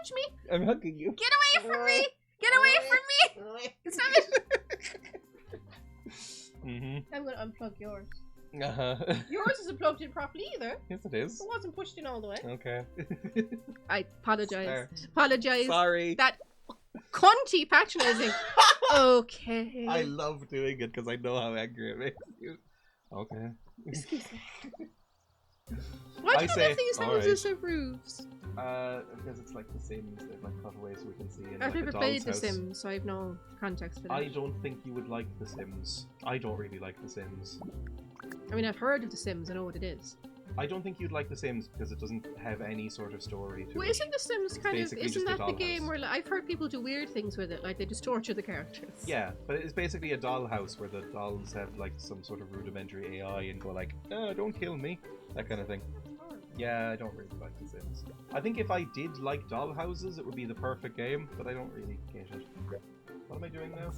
touch me! I'm hugging you. Get away from me! Get away from me! Stop it! I'm gonna unplug yours. Yours isn't plugged in properly either. Yes, it is. It wasn't pushed in all the way. Okay. I apologize. Apologize. Sorry. That cunty patronising. Okay. I love doing it because I know how angry it makes you. Okay. Excuse me. Why do you have these houses of roofs? Because it's like The Sims. They've like cutaways so we can see in I've like never a played doll's The house. Sims, so I have no context for that. I don't think you would like The Sims. I don't really like The Sims. I mean, I've heard of The Sims. I know what it is. I don't think you'd like The Sims because it doesn't have any sort of story to Well, it. isn't The Sims kind of... basically Isn't just a that the game dollhouse. where... Like, I've heard people do weird things with it. Like, they just torture the characters. Yeah, but it's basically a dollhouse where the dolls have like some sort of rudimentary AI and go like, oh, don't kill me. That kind of thing. Yeah, I don't really like The Sims. I think if I did like dollhouses, it would be the perfect game, but I don't really get it. What am I doing now?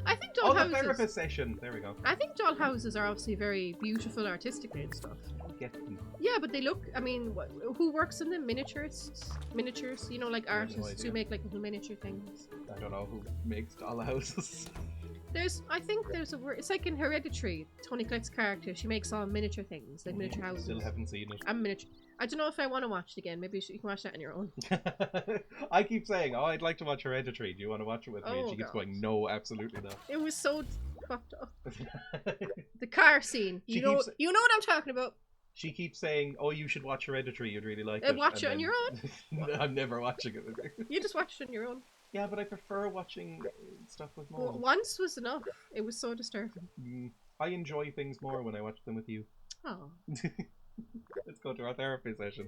I think Oh, the dollhouses... therapist session! There we go. I think dollhouses are obviously very beautiful artistically and stuff. I don't get them. Yeah, but they look... I mean, who works in them? Miniatures? Miniatures? You know, like I have no artists who idea. make like little miniature things. I don't know who makes dollhouses. I think there's a word... It's like in Hereditary. Toni Collette's character, she makes all miniature things. Like miniature houses. Still haven't seen it. I'm miniature... I don't know if I want to watch it again. Maybe you can watch that on your own. I keep saying, oh, I'd like to watch Hereditary. Do you want to watch it with me? And Oh, she keeps God. going, no, absolutely not. It was so fucked up. The car scene. She You know keeps- what I'm talking about. She keeps saying, oh, you should watch Hereditary. You'd really like it. Watch and it on then- your own. I'm never watching it with you. You just watch it on your own. Yeah, but I prefer watching stuff with Well, mom. once was enough. It was so disturbing. I enjoy things more when I watch them with you. Oh. Let's go to our therapy session.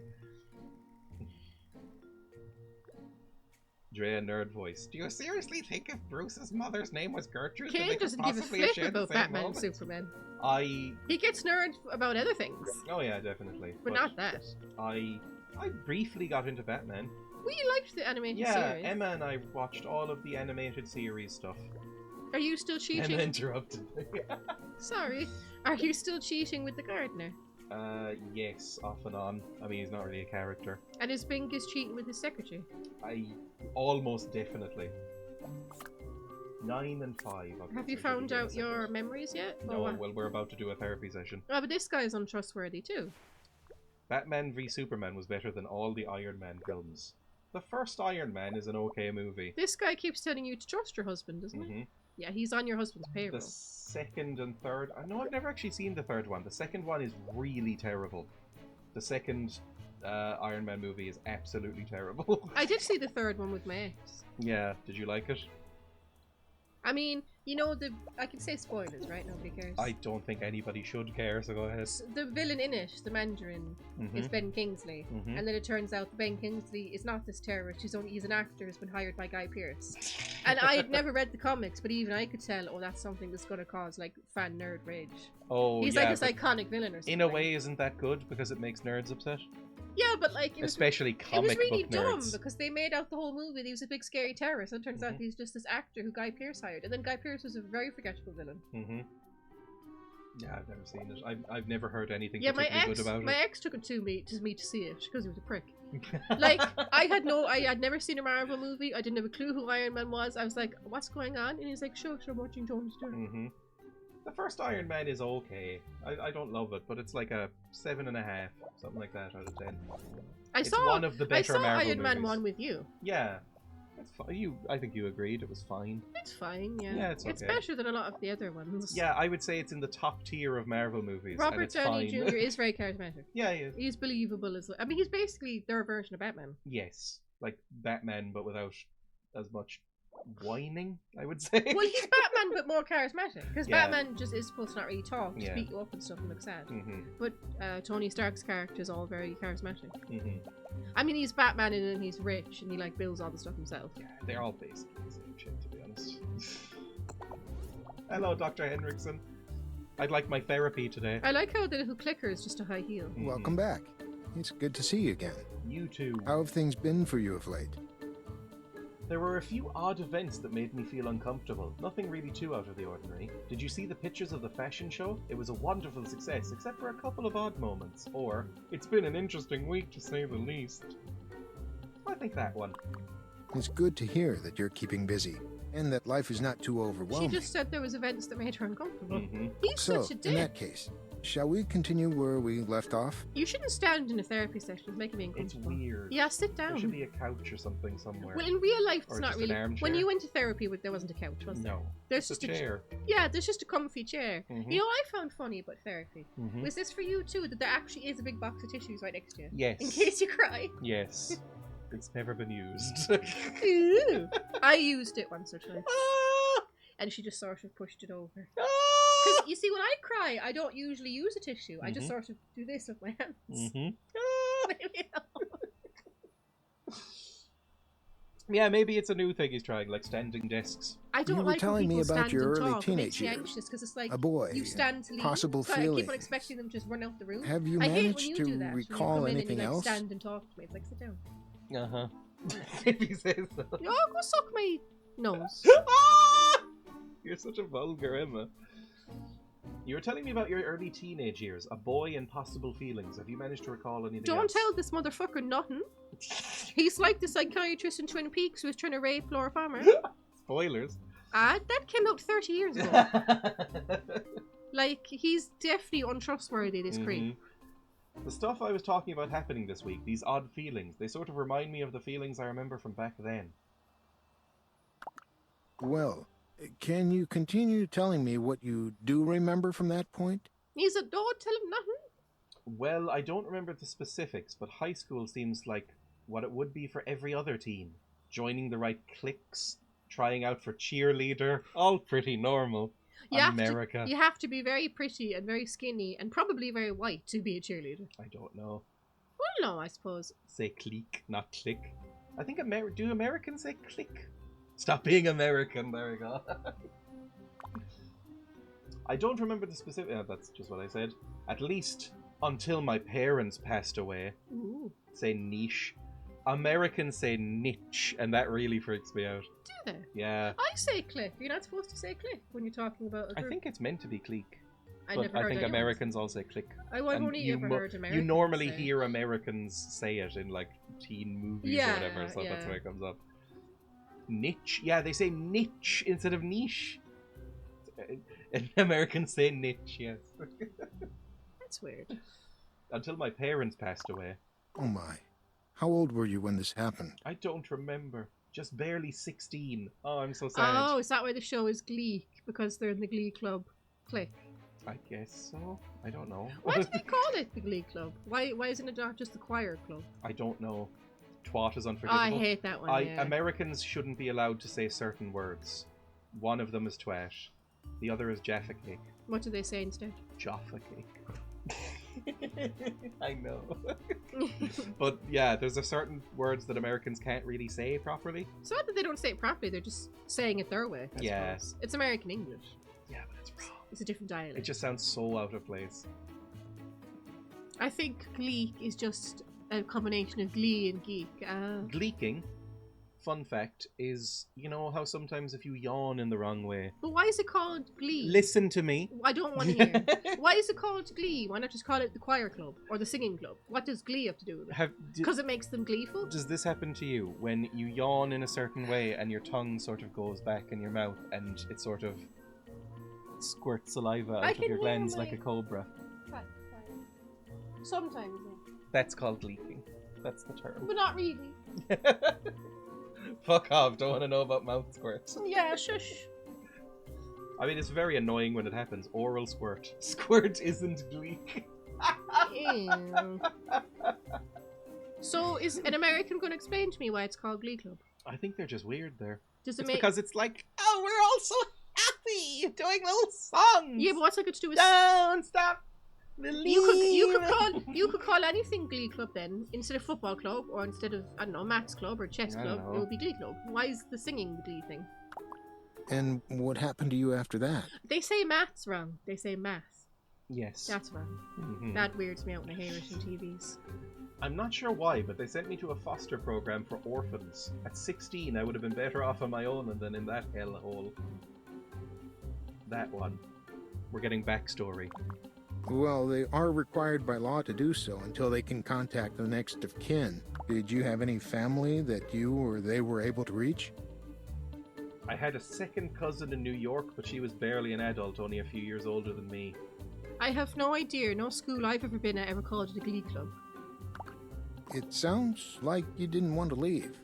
Dreya nerd voice. Do you seriously think if Bruce's mother's name was Gertrude, that they Kane could doesn't give a possibly have flip shared the about same Batman and moment? Superman. I... He gets nerd about other things, Oh yeah, definitely. but not that. I briefly got into Batman. We liked the animated Yeah, series. Emma and I watched all of the animated series stuff. Are you still cheating? Emma interrupted me. Sorry. Are you still cheating with the gardener? Yes, off and on. I mean, he's not really a character. And is Bingus cheating with his secretary? I almost definitely. 9 and 5. Have you found out your memories yet? Or No, what? well, we're about to do a therapy session. Oh, but this guy's untrustworthy too. Batman v Superman was better than all the Iron Man films. The first Iron Man is an okay movie. This guy keeps telling you to trust your husband, doesn't he? hmm Yeah, he's on your husband's payroll. The second and third... No, I've never actually seen the third one. The second one is really terrible. The second Iron Man movie is absolutely terrible. I did see the third one with my ex. Yeah, did you like it? I mean, you know, I can say spoilers, right? Nobody cares. I don't think anybody should care, so go ahead. The villain in it, the Mandarin, is Ben Kingsley. Mhm. And then it turns out that Ben Kingsley is not this terrorist. He's an actor who's been hired by Guy Pearce. And I had never read the comics, but even I could tell, oh, that's something that's going to cause, like, fan nerd rage. Oh, He's yeah, like this but iconic villain or something. in a way, isn't that good? Because it makes nerds upset? Yeah, but, like, Especially it comic was really book dumb nerds. because they made out the whole movie that he was a big scary terrorist, and it turns out Mhm. he's just this actor who Guy Pearce hired. And then Guy Pearce was a very forgettable villain. Yeah, I've never seen it. I've never heard anything Yeah, my particularly good about my it. ex took it to me to see it because he was a prick. Like, I had never seen a Marvel movie. I didn't have a clue who Iron Man was. I was like, what's going on? And he's like, shucks, I'm watching Tony Stark. The first Iron Man is okay. I don't love it, but it's like a 7.5, something like that out of 10. It's one of the better Marvel Iron Man movies. 1 with you. Yeah, it's fine. I think you agreed it was fine. It's fine, yeah. Yeah, it's okay. better than a lot of the other ones. Yeah, I would say it's in the top tier of Marvel movies. and Robert it's Downey fine. Jr. is very charismatic. Yeah, he is. He's believable as well. I mean, he's basically their version of Batman. Yes, like Batman, but without as much whining, I would say. Well, he's Batman, but more charismatic. Because Yeah. Batman just is supposed to not really talk, just Yeah. beat you up and stuff and look sad. hmm But Tony Stark's character is all very charismatic. hmm I mean, he's Batman and then he's rich and he like builds all the stuff himself. Yeah, they're all basically the same shit, to be honest. Hello, Dr. Henriksen. I'd like my therapy today. I like how the little clicker is just a high heel. Welcome back. It's good to see you again. You too. How have things been for you of late? There were a few odd events that made me feel uncomfortable. Nothing really too out of the ordinary. Did you see the pictures of the fashion show? It was a wonderful success, except for a couple of odd moments. Or, it's been an interesting week to say the least. I like that one. It's good to hear that you're keeping busy and that life is not too overwhelming. She just said there was events that made her uncomfortable. Mm-hmm. He's So, such a in dick. that case, shall we continue where we left off? You shouldn't stand in a therapy session. It's making me It's uncomfortable. weird. Yeah, sit down. There should be a couch or something somewhere. Well, in real life, it's Or not just an really. armchair. When you went to therapy, there wasn't a couch, was there? No. There's It's just a chair. Yeah, there's just a comfy chair. Mhm. You know what I found funny about therapy? Mhm. Was this for you too? That there actually is a big box of tissues right next to you, Yes. in case you cry. Yes. It's never been used. Ew. I used it once or twice, Ah! and she just sort of pushed it over. Ah! Because you see, when I cry, I don't usually use a tissue. I just Mhm. sort of do this with my hands. Mhm. Ah! Yeah, maybe it's a new thing he's trying, like standing desks. I don't You were like when telling me people about stand your and early talk. It teenage makes me years. anxious because it's like A boy, you stand to leave. possible so I keep on feelings. expecting them to just run out the room. Have you I hate when managed you to do that. when you recall come in anything and you, like, else? stand and talk to me. It's like, sit down. Uh-huh. If he says so. Oh, go suck my nose. Ah! You're such a vulgar Emma. You were telling me about your early teenage years, a boy and possible feelings. Have you managed to recall anything Don't else? tell this motherfucker nothing. He's like the psychiatrist in Twin Peaks who was trying to rape Laura Palmer. Spoilers. Ah, that came out 30 years ago. Like, he's definitely untrustworthy, this creep. Mhm. The stuff I was talking about happening this week, these odd feelings, they sort of remind me of the feelings I remember from back then. Well, can you continue telling me what you do remember from that point? He's a don't tell him nothing. Well, I don't remember the specifics, but high school seems like what it would be for every other teen. Joining the right cliques, trying out for cheerleader, all pretty normal. America. You have to be very pretty and very skinny and probably very white to be a cheerleader. I don't know. Well, no, I suppose. Say clique, not click. I think do Americans say click? Stop being American, there we go. I don't remember the specific... that's just what I said. At least until my parents passed away. Ooh. Say niche. Americans say niche, and that really freaks me out. Do they? Yeah. I say click. You're not supposed to say click when you're talking about a I group. think it's meant to be clique. I But never I heard think anyone Americans all say click. I've And only ever heard Americans. You normally say. hear Americans say it in like teen movies Yeah, or whatever, so that's yeah. where it comes up. Niche? Yeah, they say niche instead of niche. And Americans say niche, yes. That's weird. Until my parents passed away. Oh my. How old were you when this happened? I don't remember. Just barely 16. Oh, I'm so sad. Oh, is that why the show is Glee? Because they're in the Glee Club clique. I guess so. I don't know. Why do they call it the Glee Club? Why isn't it not just the choir club? I don't know. Twat is Oh, unforgivable. I hate that one. Yeah. Americans shouldn't be allowed to say certain words. One of them is twat. The other is Jaffa cake. What do they say instead? Jaffa cake. I know. But yeah, there's a certain words that Americans can't really say properly. It's not that they don't say it properly, they're just saying it their way. I Yeah. suppose. It's American English. Yeah, but it's wrong. It's a different dialect. It just sounds so out of place. I think Glee is just a combination of Glee and Geek. Gleeking, fun fact, is you know how sometimes if you yawn in the wrong way. But why is it called Glee? Listen to me. I don't want to hear. Why is it called Glee? Why not just call it the choir club or the singing club? What does Glee have to do with it? Because it makes them gleeful? Does this happen to you when you yawn in a certain way and your tongue sort of goes back in your mouth and it sort of squirts saliva out of your glands like a cobra? Sometimes, yeah. That's called leaking. That's the term. But not really. Fuck off, don't want to know about mouth squirts. Yeah, shush. I mean, it's very annoying when it happens. Oral squirt. Squirt isn't gleek. Ew. So, is an American going to explain to me why it's called Glee Club? I think they're just weird there. Does it It's make... because it's like, oh, we're all so happy doing little songs. Yeah, but what's that got to do with... Don't stop. You could call anything Glee Club then, instead of football club, or instead of, I don't know, maths club or chess I club, don't know. it would be Glee Club. Why is the singing the Glee thing? And what happened to you after that? They say maths wrong. They say math. Yes. That's wrong. Mhm. That weirds me out when I hear it in TVs. I'm not sure why, but they sent me to a foster program for orphans. At 16, I would have been better off on my own than in that hellhole. That one. We're getting backstory. Well, they are required by law to do so until they can contact the next of kin. Did you have any family that you or they were able to reach? I had a second cousin in New York, but she was barely an adult, only a few years older than me. I have no idea. No school I've ever been at ever called it a glee club. It sounds like you didn't want to leave.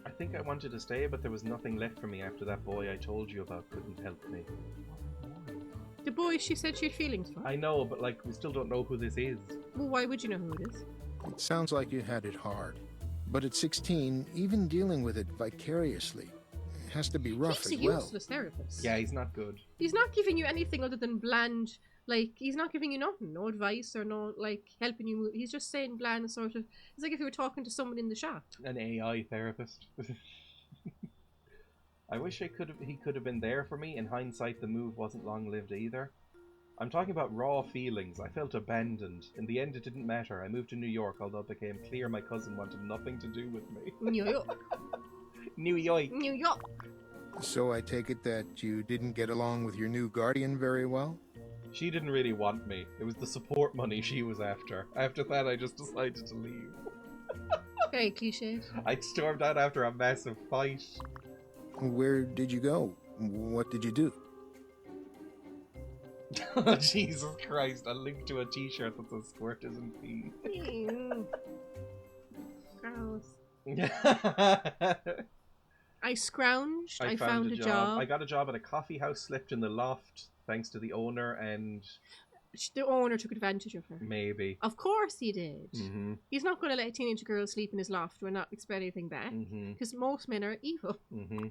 I think I wanted to stay, but there was nothing left for me after that boy I told you about couldn't help me. The boy she said she had feelings for? I know, but like, we still don't know who this is. Well, why would you know who it is? It sounds like you had it hard. But at 16, even dealing with it vicariously has to be rough He's as a well. useless therapist. Yeah, he's not good. He's not giving you anything other than bland, like, he's not giving you nothing. No advice or no, like, helping you move. He's just saying bland sort of, it's like if you were talking to someone in the shop. An AI therapist. I wish he could have been there for me. In hindsight, the move wasn't long-lived either. I'm talking about raw feelings. I felt abandoned. In the end, it didn't matter. I moved to New York, although it became clear my cousin wanted nothing to do with me. New York. New York. New York. So I take it that you didn't get along with your new guardian very well? She didn't really want me. It was the support money she was after. After that, I just decided to leave. Very cliche. I stormed out after a massive fight. Where did you go? What did you do? Jesus Christ, a link to a t-shirt that says squirt isn't pee. Ew. Gross. I scrounged. I found a job. I got a job at a coffee house, slept in the loft, thanks to the owner, and... The owner took advantage of her. Maybe. Of course he did. Mm-hmm. He's not going to let a teenage girl sleep in his loft and not expect anything back. Because most men are evil. Mm-hmm.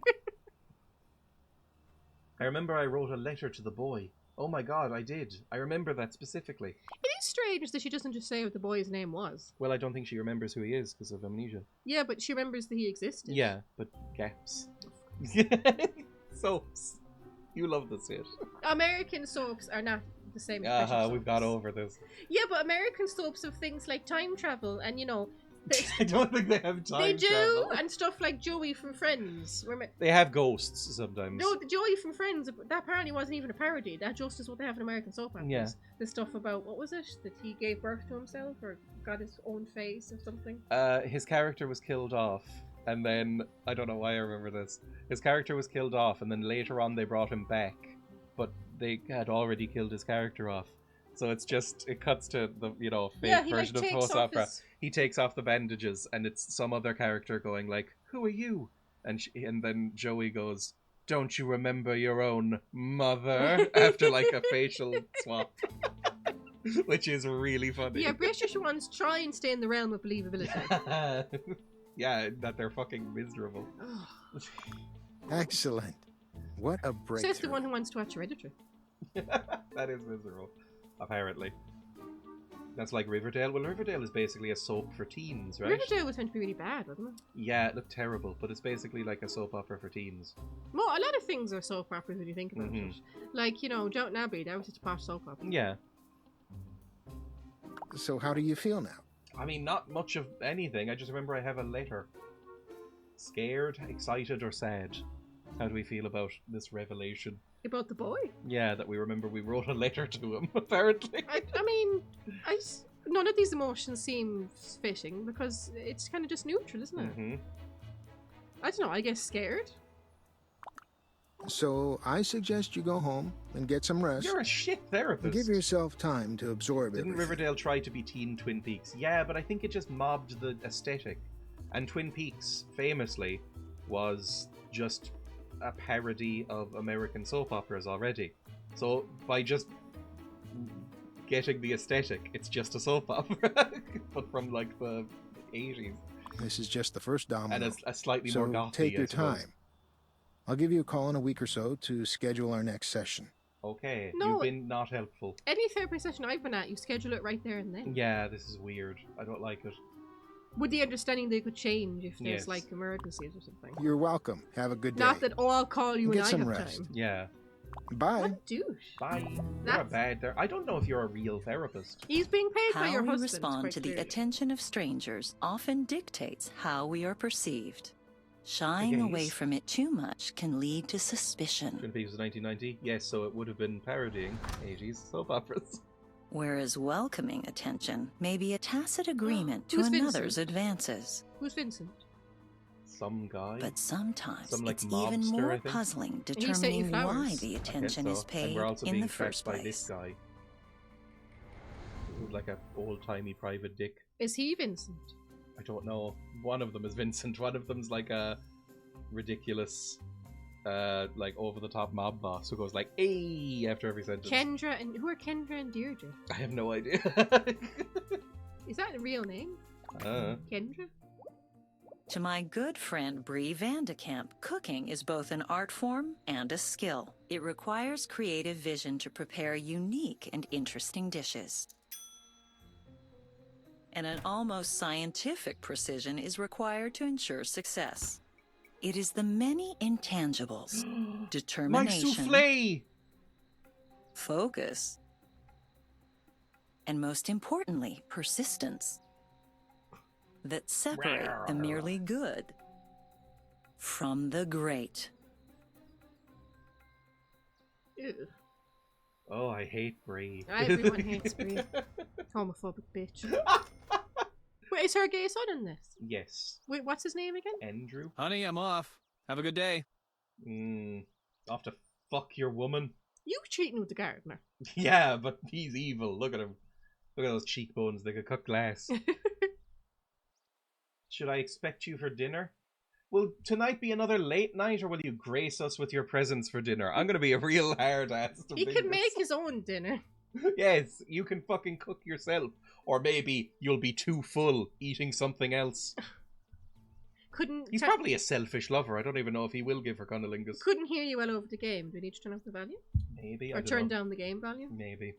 I remember I wrote a letter to the boy. Oh my god, I did. I remember that specifically. It is strange that she doesn't just say what the boy's name was. Well, I don't think she remembers who he is because of amnesia. Yeah, but she remembers that he existed. Yeah, but gaps. Soaps. You love this shit. American soaps are not the same as British soaps. We've got over this. Yeah, but American soaps have things like time travel and, you know... I don't think they have time They do, travel. and stuff like Joey from Friends. They have ghosts sometimes. No, the Joey from Friends, that apparently wasn't even a parody. That just is what they have in American soap operas. Yeah. The stuff about, what was it? That he gave birth to himself or got his own face or something? His character was killed off, and then, I don't know why I remember this. His character was killed off, and then later on they brought him back, but they had already killed his character off. So it's just, it cuts to the, you know, fake version of post opera. He takes off the bandages, and it's some other character going like, "Who are you?" And then Joey goes, "Don't you remember your own mother?" After like a facial swap, which is really funny. Yeah, British ones try and stay in the realm of believability. Yeah, that they're fucking miserable. Excellent. What a breakthrough. Says the one who wants to watch Hereditary. That is miserable, apparently. That's like Riverdale. Well, Riverdale is basically a soap for teens, right? Riverdale was meant to be really bad, wasn't it? Yeah, it looked terrible, but it's basically like a soap opera for teens. Well, a lot of things are soap operas when you think about it. Like, you know, Downton Abbey, that was just a posh soap opera. Yeah. So how do you feel now? I mean, not much of anything. I just remember I have a letter. Scared, excited, or sad? How do we feel about this revelation? About the boy? Yeah, that we remember we wrote a letter to him, apparently. I mean, none of these emotions seem fitting because it's kind of just neutral, isn't it? I don't know, I guess scared. So I suggest you go home and get some rest. You're a shit therapist. And give yourself time to absorb it. Didn't Riverdale try to be teen Twin Peaks? Yeah, but I think it just mobbed the aesthetic. And Twin Peaks, famously, was just a parody of American soap operas already. So by just getting the aesthetic, it's just a soap opera, but from like the 80s. This is just the first domino. And a slightly so more gothy, take your I suppose. time. I'll give you a call in a week or so to schedule our next session. Okay, No. you've been not helpful. Any therapy session I've been at, you schedule it right there and then. Yeah, this is weird. I don't like it. With the understanding they could change if there's Yes. like emergencies or something. You're welcome. Have a good day. Not that, oh, I'll call you when Get I some have rest. time. Yeah. Bye. What a douche. Bye. You're a That's- bad therapist. I don't know if you're a real therapist. He's being paid by How your we husband. respond quite to the clearly. attention of strangers often dictates how we are perceived. Shying Again, away he's- from it too much can lead to suspicion. Twin Peaks was 1990? Yes, so it would have been parodying 80s soap operas. whereas welcoming attention may be a tacit agreement to Who's another's Vincent? advances. Who's Vincent? Some guy. But sometimes Some, like, it's even mobster, I more think. puzzling he sent you determining why flowers. the I guess attention so. is paid And we're also in being the tracked first by this place. guy. Who's like a old-timey private dick. Is he Vincent? I don't know. One of them is Vincent. One of them's like a ridiculous, like over-the-top mob boss who goes like "Hey" after every sentence. Kendra and who are Kendra and Deirdre? I have no idea. Is that a real name? Kendra? To my good friend Bree Vandekamp, cooking is both an art form and a skill. It requires creative vision to prepare unique and interesting dishes. And an almost scientific precision is required to ensure success. It is the many intangibles, My determination, souffle! focus, and most importantly, persistence, that separate the merely good from the great. Ew. Oh, I hate Brie. Everyone hates Brie. Homophobic bitch. Wait, is her a gay son in this? Yes. Wait, what's his name again? Andrew? Honey, I'm off. Have a good day. Off to fuck your woman? You cheating with the gardener. Yeah, but he's evil. Look at him. Look at those cheekbones. They could cut glass. Should I expect you for dinner? Will tonight be another late night, or will you grace us with your presence for dinner? I'm gonna be a real hard ass. He can make his own dinner. Yes, you can fucking cook yourself. Or maybe you'll be too full eating something else. He's probably a selfish lover. I don't even know if he will give her cunnilingus. Couldn't hear you well over the game. Do we need to turn up the volume? Maybe. Or turn down the game volume? Maybe.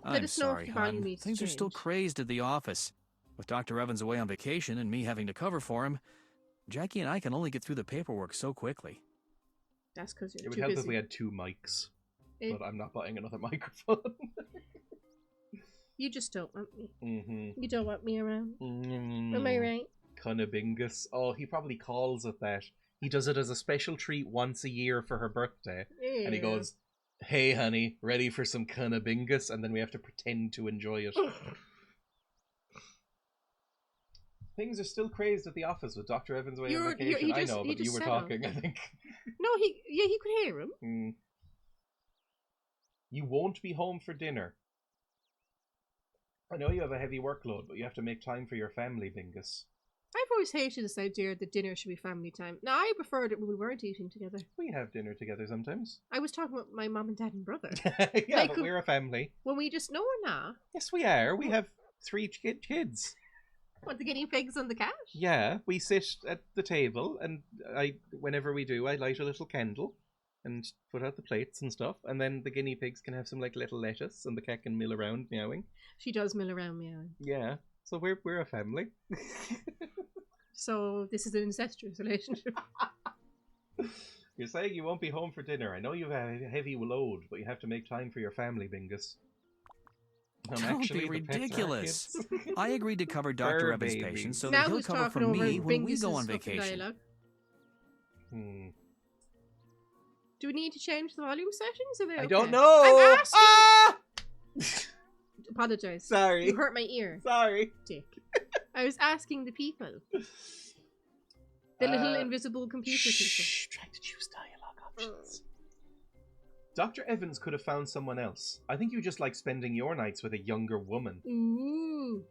Let I'm us know if sorry, the volume hon. needs to Things are still change. crazed at the office. With Dr. Evans away on vacation and me having to cover for him, Jackie and I can only get through the paperwork so quickly. That's because you're It would too help busy. if we had 2 mics. Eh. But I'm not buying another microphone. You just don't want me. Mm-hmm. You don't want me around. Mm-hmm. Am I right? Cunnilingus. Oh, he probably calls it that. He does it as a special treat once a year for her birthday. Yeah. And he goes, "Hey, honey, ready for some cunnilingus?" And then we have to pretend to enjoy it. Things are still crazed at the office with Dr. Evans away on vacation. I know, but you were talking, I think. No, he could hear him. You won't be home for dinner. I know you have a heavy workload, but you have to make time for your family, Bingus. I've always hated this idea that dinner should be family time. Now, I preferred it when we weren't eating together. We have dinner together sometimes. I was talking about my mum and dad and brother. Yeah, Like, but we're a family. When we just... No, we're not. Yes, we are. We have 3 kids. What, the guinea pigs and the cat? Yeah, we sit at the table, and whenever we do, I light a little candle and put out the plates and stuff, and then the guinea pigs can have some like little lettuce, and the cat can mill around meowing. She does mill around meowing. Yeah, so we're a family. So this is an incestuous relationship. You're saying you won't be home for dinner. I know you have a heavy load, but you have to make time for your family, Bingus. Don't be ridiculous. I agreed to cover Fur Dr. Evans' babies. patients so Now that he'll who's cover for talking over me when we Bingus's go on fucking vacation. dialogue? Do we need to change the volume settings? Are they I okay? don't know. I'm asking. Ah! Apologize. Sorry. You hurt my ear. Sorry. Dick. I was asking the people. The little invisible computer people. Shh, trying to choose dialogue options. Dr. Evans could have found someone else. I think you just like spending your nights with a younger woman. Ooh.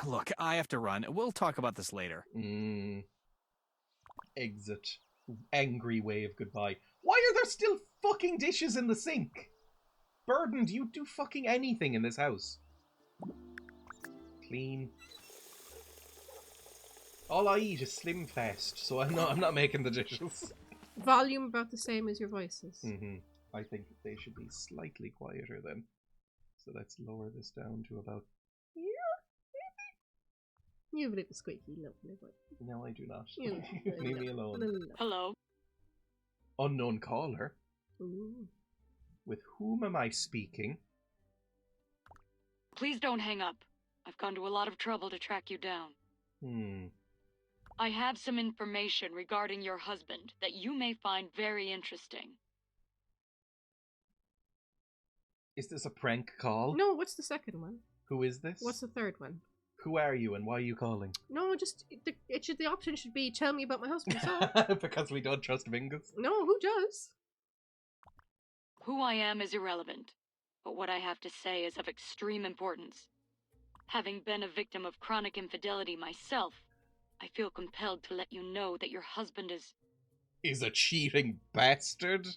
Look, I have to run. We'll talk about this later. Exit. Angry wave goodbye. Why are there still fucking dishes in the sink? Burden, do you do fucking anything in this house? Clean. All I eat is Slim Fast, so I'm not making the dishes. Volume about the same as your voices. I think they should be slightly quieter then. So let's lower this down to about here. You have a little squeaky, lovely voice. No, I do not. You Leave me alone. Hello. Unknown caller. Ooh. With whom am I speaking? Please don't hang up. I've gone to a lot of trouble to track you down. I have some information regarding your husband that you may find very interesting. Is this a prank call? No, what's the second one? Who is this? What's the third one? Who are you and why are you calling? No, just the option should be tell me about my husband. So. Because we don't trust Mingus? No, who does? Who I am is irrelevant, but what I have to say is of extreme importance. Having been a victim of chronic infidelity myself, I feel compelled to let you know that your husband is a cheating bastard?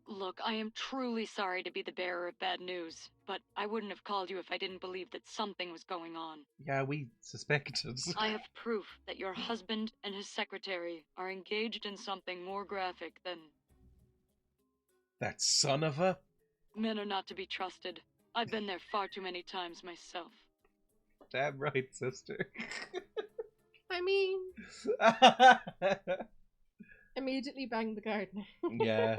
Look, I am truly sorry to be the bearer of bad news, but I wouldn't have called you if I didn't believe that something was going on. Yeah, we suspected. I have proof that your husband and his secretary are engaged in something more graphic than... That son of a... Men are not to be trusted. I've been there far too many times myself. Damn right, sister. I mean... Immediately bang the gardener. Yeah.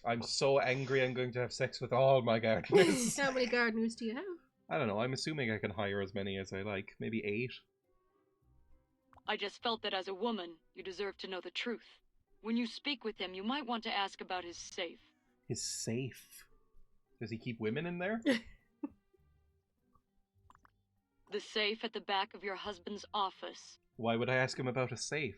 I'm so angry I'm going to have sex with all my gardeners. How many gardeners do you have? I don't know, I'm assuming I can hire as many as I like. Maybe 8. I just felt that as a woman, you deserve to know the truth. When you speak with him, you might want to ask about his safe. His safe? Does he keep women in there? The safe at the back of your husband's office. Why would I ask him about a safe?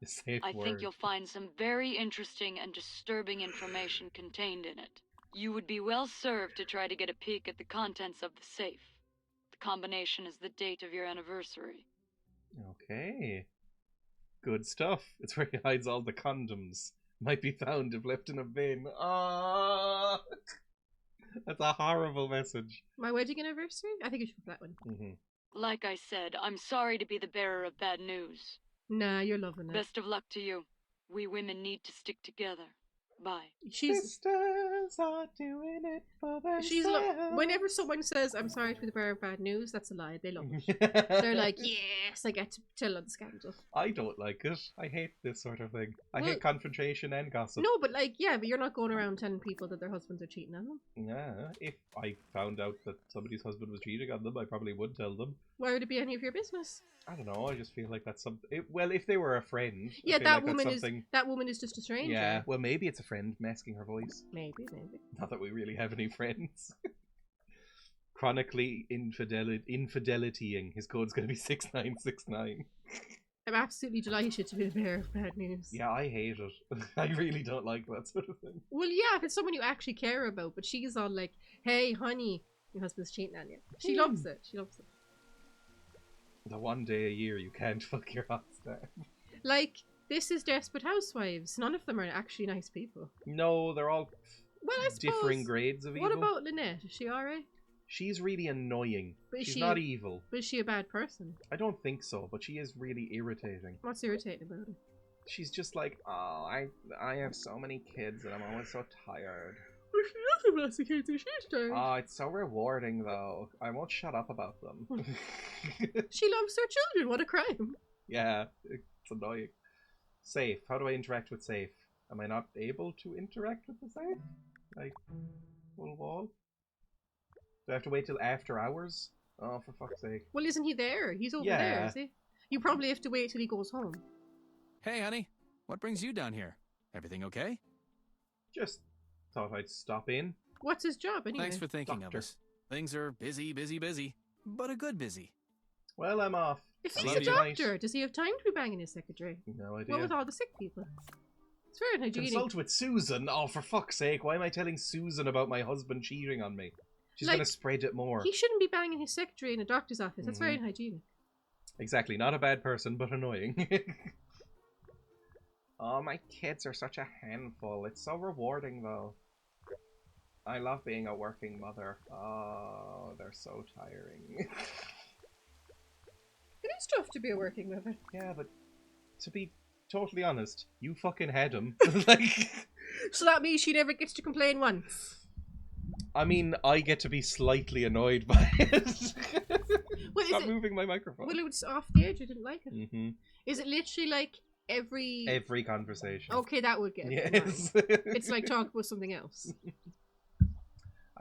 A safe I word. think you'll find some very interesting and disturbing information contained in it. You would be well served to try to get a peek at the contents of the safe. The combination is the date of your anniversary. Okay. Good stuff. It's where he hides all the condoms. Might be found if left in a bin. Ah, that's a horrible message. My wedding anniversary? I think you should put that one. Mm-hmm. Like I said, I'm sorry to be the bearer of bad news. Nah, you're loving it. Best of luck to you. We women need to stick together. Bye. Sisters are doing it for themselves. Whenever someone says, I'm sorry to be the bearer of bad news, that's a lie. They love it. They're like, yes, I get to tell on the scandal. I don't like it. I hate this sort of thing. I hate confrontation and gossip. No, but like, yeah, but you're not going around telling people that their husbands are cheating on them. Yeah, if I found out that somebody's husband was cheating on them, I probably would tell them. Why would it be any of your business? I don't know, I just feel like that's something... Well, if they were a friend... Yeah, that woman is just a stranger. Yeah, well, maybe it's a friend masking her voice. Maybe. Not that we really have any friends. Chronically infidelitying. His code's going to be 6969. I'm absolutely delighted to be the bearer of bad news. Yeah, I hate it. I really don't like that sort of thing. Well, yeah, if it's someone you actually care about, but she's all like, hey, honey, your husband's cheating on you. She loves it. She loves it. The one day a year you can't fuck your hot staff. Like, this is Desperate Housewives. None of them are actually nice people. No, they're all I differing grades of evil. What about Lynette? Is she alright? She's really annoying. But she's not evil. But is she a bad person? I don't think so, but she is really irritating. What's irritating about her? She's just like, oh, I have so many kids and I'm always so tired. Well, she doesn't have the kids and she's tired. Oh, it's so rewarding though. I won't shut up about them. She loves her children. What a crime. Yeah, it's annoying. Safe. How do I interact with Safe? Am I not able to interact with the Safe? Like, full wall? Do I have to wait till after hours? Oh, for fuck's sake. Well, isn't he there? He's over there, is he? You probably have to wait till he goes home. Hey, honey. What brings you down here? Everything okay? Just thought I'd stop in. What's his job, anyway? Thanks for thinking of us. Things are busy, but a good busy. Well, I'm off. If he's a doctor, does he have time to be banging his secretary? No idea. What with all the sick people? It's very unhygienic. Consult with Susan? Oh, for fuck's sake, why am I telling Susan about my husband cheating on me? She's going to spread it more. He shouldn't be banging his secretary in a doctor's office. That's very unhygienic. Exactly. Not a bad person, but annoying. Oh, my kids are such a handful. It's so rewarding, though. I love being a working mother. Oh, they're so tiring. It is tough to be a working mother. Yeah, but to be totally honest, you fucking had him. Like, so that means she never gets to complain once. I mean, I get to be slightly annoyed by it. Well, Stop moving my microphone. Well, it was off the edge. I didn't like it. Is it literally like every conversation? Okay, that would get yes. It's like talk about something else.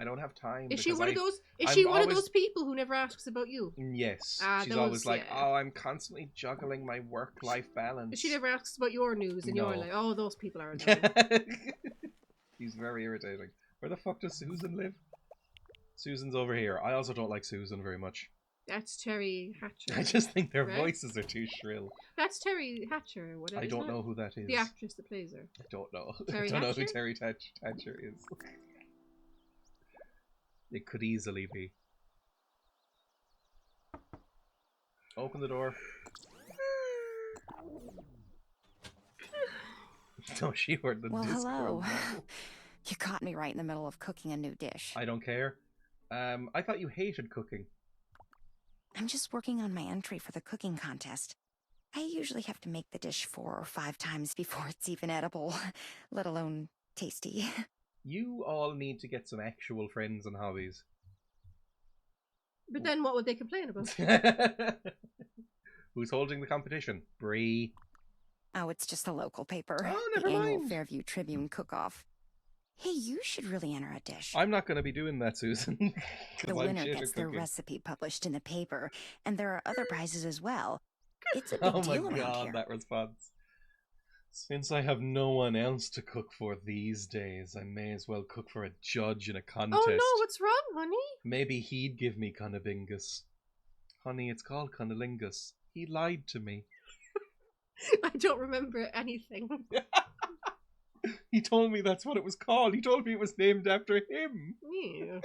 I don't have time. Is she one of those? Is she one of those people who never asks about you? Yes. She's always like, "Oh, I'm constantly juggling my work-life balance." She never asks about your news, and you're like, "Oh, those people are annoying." He's very irritating. Where the fuck does Susan live? Susan's over here. I also don't like Susan very much. That's Terry Hatcher. I just think their right? voices are too shrill. That's Terry Hatcher, or whatever. I don't know who that is. The actress that plays her. I don't know. Terry I don't know Hatcher? who Terry Hatcher is. It could easily be. Open the door. No, she heard the Well, Discord. hello. No. You caught me right in the middle of cooking a new dish. I don't care. I thought you hated cooking. I'm just working on my entry for the cooking contest. I usually have to make the dish 4 or 5 times before it's even edible, let alone tasty. You all need to get some actual friends and hobbies. But then what would they complain about? Who's holding the competition? Bree. Oh, it's just a local paper. Oh, the never annual mind. Fairview Tribune cook-off. Hey, you should really enter a dish. I'm not going to be doing that, Susan. The 'Cause I'm winner shit at gets their cooking. recipe published in the paper, and there are other prizes as well. It's a big Oh my deal around god, here. that response. Since I have no one else to cook for these days, I may as well cook for a judge in a contest. Oh no, what's wrong, honey? Maybe he'd give me cunnilingus. Honey, it's called cunnilingus. He lied to me. I don't remember anything. He told me that's what it was called. He told me it was named after him. Yeah.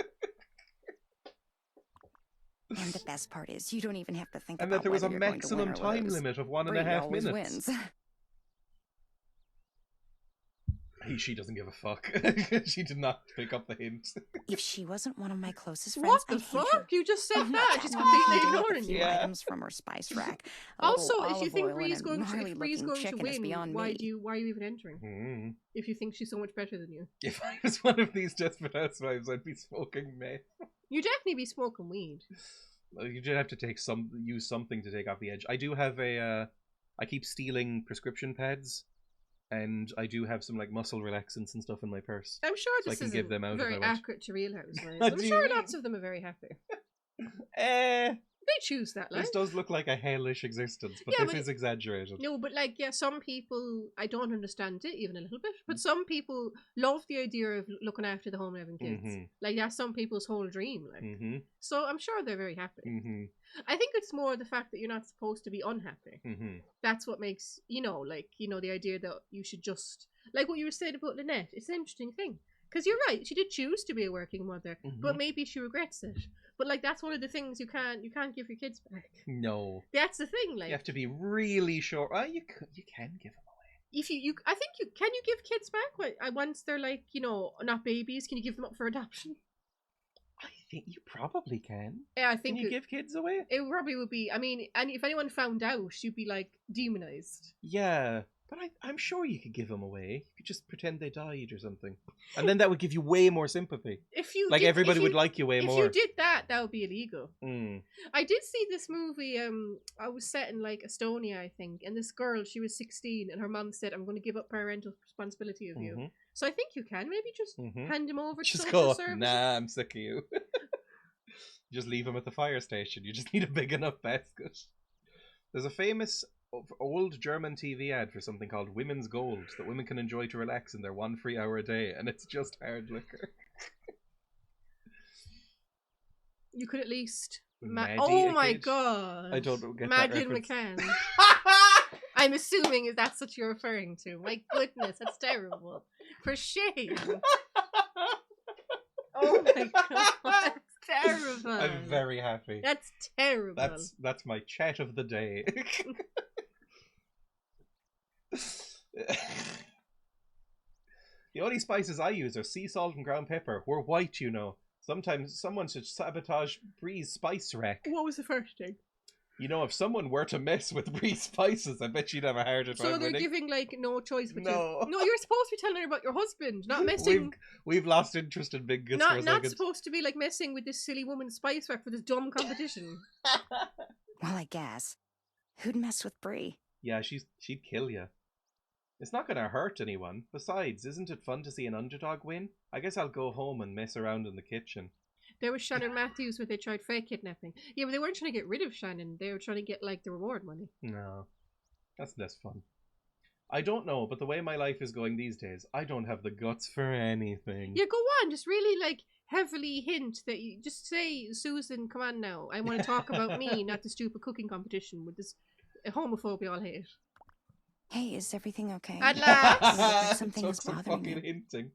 And the best part is, you don't even have to think And about that there was a whether you're going to win maximum or time lose. limit of 1.5 Bree always minutes. wins. She doesn't give a fuck. She did not pick up the hint. If she wasn't one of my closest friends, What the I'd hint fuck? her. You just said I'm that. not She's that completely one. With ignoring a few you. Yeah. items from her spice rack. A Also, little if you olive think oil Bree's and a going to, gnarly-looking chicken is win, beyond why me. are you even entering? Mm. If you think she's so much better than you, If I was one of these desperate housewives, I'd be smoking meth. you'd definitely be smoking weed. Well, you did have to use something to take off the edge. I do have I keep stealing prescription pads, and I do have some like muscle relaxants and stuff in my purse. I'm sure So I this can is give them out if I very want. accurate to Real Housewives. What I'm do you sure mean? lots of them are very happy. Eh, They choose that, like. this does look like a hellish existence, but Yeah, this but is exaggerated. No, but like, yeah, some people, I don't understand it even a little bit, but some people love the idea of looking after the home and having kids. Mhm. Like, that's some people's whole dream. Like, Mm-hmm. so I'm sure they're very happy. Mm-hmm. I think it's more the fact that you're not supposed to be unhappy. Mm-hmm. That's what makes, the idea that you should just, like what you were saying about Lynette, it's an interesting thing. Because you're right, she did choose to be a working mother, but maybe she regrets it. But like, that's one of the things you can't give your kids back. No. That's the thing, like. You have to be really sure. Oh, you can give them away. If you I think can you give kids back once they're like, not babies? Can you give them up for adoption? I think you probably can. Yeah, I think Can you give kids away? it probably would be. I mean, and if anyone found out, you'd be like demonized. Yeah, but I'm sure you could give them away. You could just pretend they died or something, and then that would give you way more sympathy. If you Like did, everybody if would you, like you way if more. you did that, that would be illegal. Mm. I did see this movie. I was set in like Estonia, I think, and this girl, she was 16, and her mom said, "I'm going to give up parental responsibility of you." Mhm. So I think you can maybe just Mhm. hand him over to Just social go. services. Nah, I'm sick of you. Just leave them at the fire station. You just need a big enough basket. There's a famous old German TV ad for something called Women's Gold that women can enjoy to relax in their 1 free hour a day, and it's just hard liquor. You could at least. Maddie Oh a my kid? god! I don't get Madeline that reference. McCann. I'm assuming that's what you're referring to. My goodness, that's terrible. For shame. Oh my god, that's terrible. I'm very happy. That's terrible. That's my chat of the day. The only spices I use are sea salt and ground pepper. We're white, you know. Sometimes someone should sabotage Bree's spice rack. What was the first thing? You know, if someone were to mess with Bree's spices, I bet she'd have a harder time So they're winning. giving like no choice but No. to. No, you're supposed to be telling her about your husband, not messing. We've lost interest in Bingus for a Not second. supposed to be like messing with this silly woman's spice rack for this dumb competition. Well, I guess. Who'd mess with Bree? Yeah, she'd kill you. It's not going to hurt anyone. Besides, isn't it fun to see an underdog win? I guess I'll go home and mess around in the kitchen. There was Shannon Matthews where they tried fake kidnapping. Yeah, but they weren't trying to get rid of Shannon. They were trying to get like the reward money. No, that's less fun. I don't know, but the way my life is going these days, I don't have the guts for anything. Yeah, go on. Just really, like, heavily hint that you... Just say, Susan, come on now. I want to talk about me, not the stupid cooking competition with this homophobia I'll hate. Hey, is everything okay? At last! Like something is Some bothering fucking you. hinting.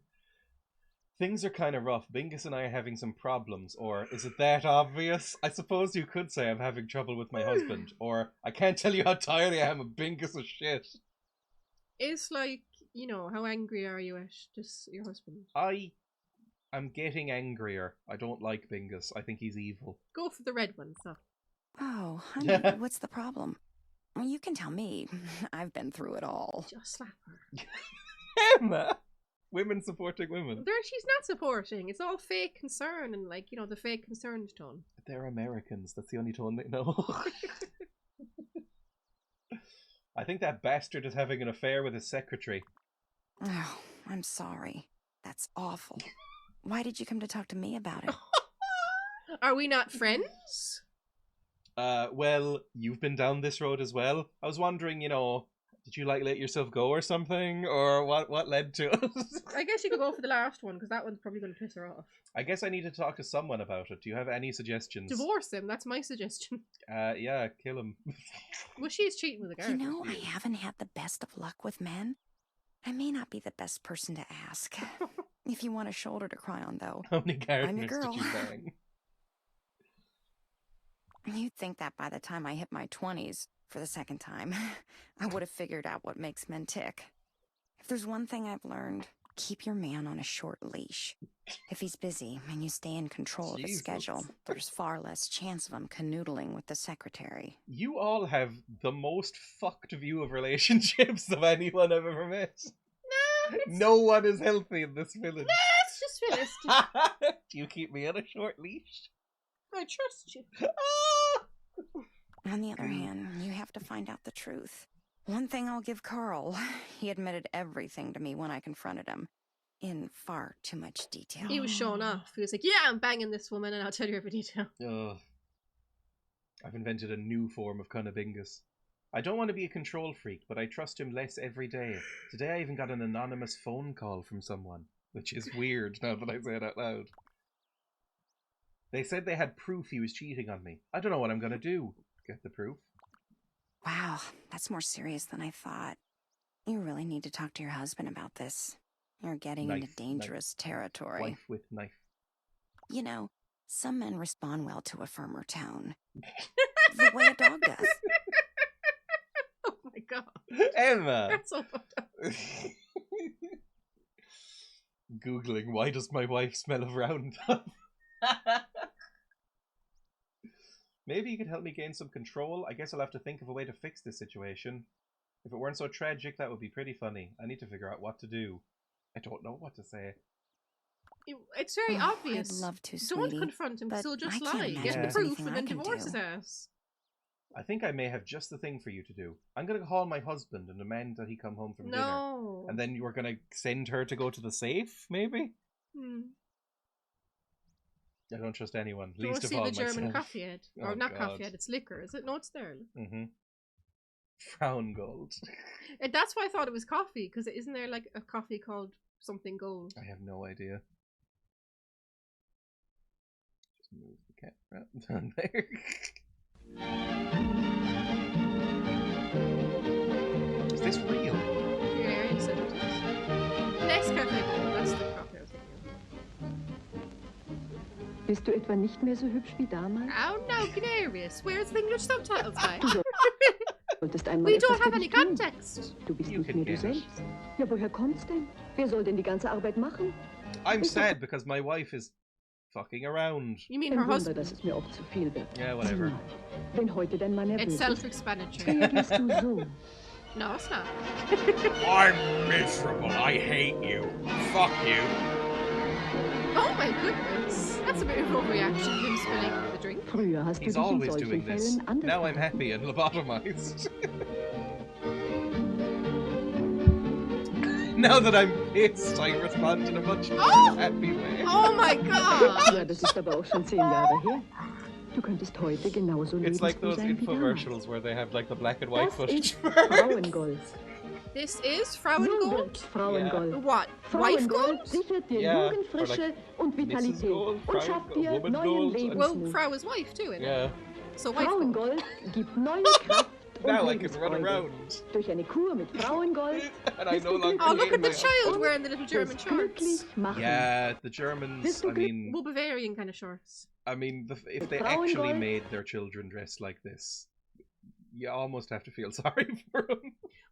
Things are kind of rough. Bingus and I are having some problems. Or is it that obvious? I suppose you could say I'm having trouble with my husband. Or I can't tell you how tired I am of Bingus of shit. It's like, you know, how angry are you at just your husband? I'm getting angrier. I don't like Bingus. I think he's evil. Go for the red one, so. Oh, honey, what's the problem? Well, you can tell me. I've been through it all. Just slap her. Emma! Women supporting women. She's not supporting. It's all fake concern and, like, you know, the fake concerned tone. They're Americans. That's the only tone they know. I think that bastard is having an affair with his secretary. Oh, I'm sorry. That's awful. Why did you come to talk to me about it? Are we not friends? Well, you've been down this road as well. I was wondering, you know, did you like let yourself go or something? Or what led to it? I guess you could go for the last one, because that one's probably going to piss her off. I guess I need to talk to someone about it. Do you have any suggestions? Divorce him, that's my suggestion. Yeah, kill him. Well, she's cheating with a guy. You know, I haven't had the best of luck with men. I may not be the best person to ask. If you want a shoulder to cry on, though. How many gardeners girl. did you bang? You'd think that by the time I hit my 20s, for the second time, I would have figured out what makes men tick. If there's one thing I've learned, keep your man on a short leash. If he's busy and you stay in control of his schedule, there's far less chance of him canoodling with the secretary. You all have the most fucked view of relationships of anyone I've ever met. No one is healthy in this village. It's just realistic. Do you keep me on a short leash? I trust you. On the other hand, you have to find out the truth. One thing I'll give Carl, he admitted everything to me when I confronted him. In far too much detail. He was showing off. He was like, yeah, I'm banging this woman and I'll tell you every detail. Ugh. I've invented a new form of cunnilingus. I don't want to be a control freak, but I trust him less every day. Today I even got an anonymous phone call from someone, which is weird now that I say it out loud. They said they had proof he was cheating on me. I don't know what I'm going to do. Get the proof. Wow, that's more serious than I thought. You really need to talk to your husband about this. You're getting into dangerous territory. Wife with knife. You know, some men respond well to a firmer tone. The way a dog does. Oh my god. Emma! That's so fucked up. Googling, why does my wife smell of Roundup? Maybe you could help me gain some control. I guess I'll have to think of a way to fix this situation. If it weren't so tragic, that would be pretty funny. I need to figure out what to do. I don't know what to say. It's very obvious. I'd love to, Don't sweetie, confront him, but so just I can't lie. imagine Get the there's proof anything and I then can divorce do. his ass. I think I may have just the thing for you to do. I'm going to call my husband and demand that he come home from dinner. No. And then you were going to send her to go to the safe, maybe? I don't trust anyone. Do you Least of see all the German myself. coffee head? Or Oh, not God. coffee head, it's liquor, is it? No, it's there. Mm-hmm. Frown gold. And that's why I thought it was coffee, because isn't there like a coffee called something gold? I have no idea. Just move the camera down there. Is this real? Yeah, you said it is. Nescafe gold, that's the coffee I was thinking Bist du etwa nicht mehr so hübsch wie damals? of. Oh no, Canarius, where's the English subtitles, guy? Du solltest einmal We etwas don't für have dich any tun. context. Du bist You nicht can mehr du get it. selbst. Ja, woher kommt's denn? Wer soll denn die ganze Arbeit machen? I'm sad because my wife is fucking around. You mean Kein her Wunder, husband? dass es mir oft zu viel wird. Yeah, whatever. Sieh mal, wenn heute dein Mann It's nervös ist, self-explanatory. reagierst du so. No, it's not. I'm miserable. I hate you. Fuck you. Oh my goodness. That's a bit of overreaction, him spilling the drink. Früher hast He's du dich in always solchen doing this. Fällen anders Now I'm verhalten. happy and lobotomized. Now that I'm pissed, I respond in a much more happy way. Oh my god! Ja, das ist aber auch schon 10 Jahre her. Du könntest heute genauso It's like lebensfroh those sein wie damals. infomercials where they have like the black and white Das ist footage. Frauengold. This is Frauengold. Frauengold. What? Wife Frauengold gold? sichert dir Yeah, Jugendfrische or like und Vitalität Gold, und schafft dir Woman neuen Gold. Well, Lebensmut. Frau is wife too, isn't it? Yeah. So wife gold. Frauengold gibt neue Kraft und Now I can run Lebensfreude. around. Durch eine Kur mit Frauengold And I no longer Oh, look hate at the my child husband. wearing the little German das shorts. glücklich machen. Yeah, the Germans, I mean, Well, Bavarian kind of shorts. if they Frauengold. actually made their children dress like this, you almost have to feel sorry for them.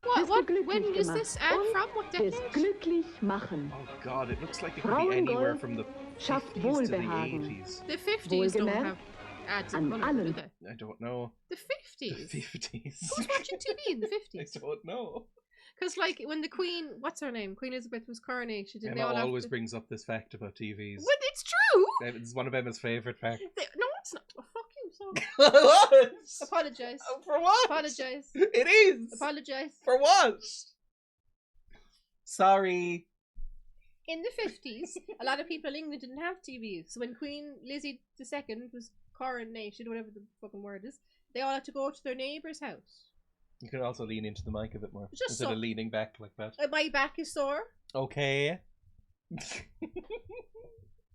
What? glücklich When is gemacht this ad und from? What das decade? glücklich machen. Oh god, it looks like it could be anywhere Frauengold from the schafft 50s to the Wohlbehagen. 80s. The 50s don't Wohlgemerkt, have ads an in color, do allen. they? I don't know. The The 50s? 50s. Who's watching TV in the I 50s? don't know. Because, like, when the Queen, what's her name? Queen Elizabeth was coronated, and they Emma all have always to... brings up this fact about TVs. But it's true! It's one of Emma's favourite facts. No, it's not. Oh, fuck you, sorry. What? Apologise. For what? Apologise. It is! Apologise. For what? Sorry. In the 50s, a lot of people in England didn't have TVs. So when Queen Lizzie II was coronated, whatever the fucking word is, they all had to go to their neighbour's house. You can also lean into the mic a bit more. Just instead so- of leaning back like that. My back is sore. Okay.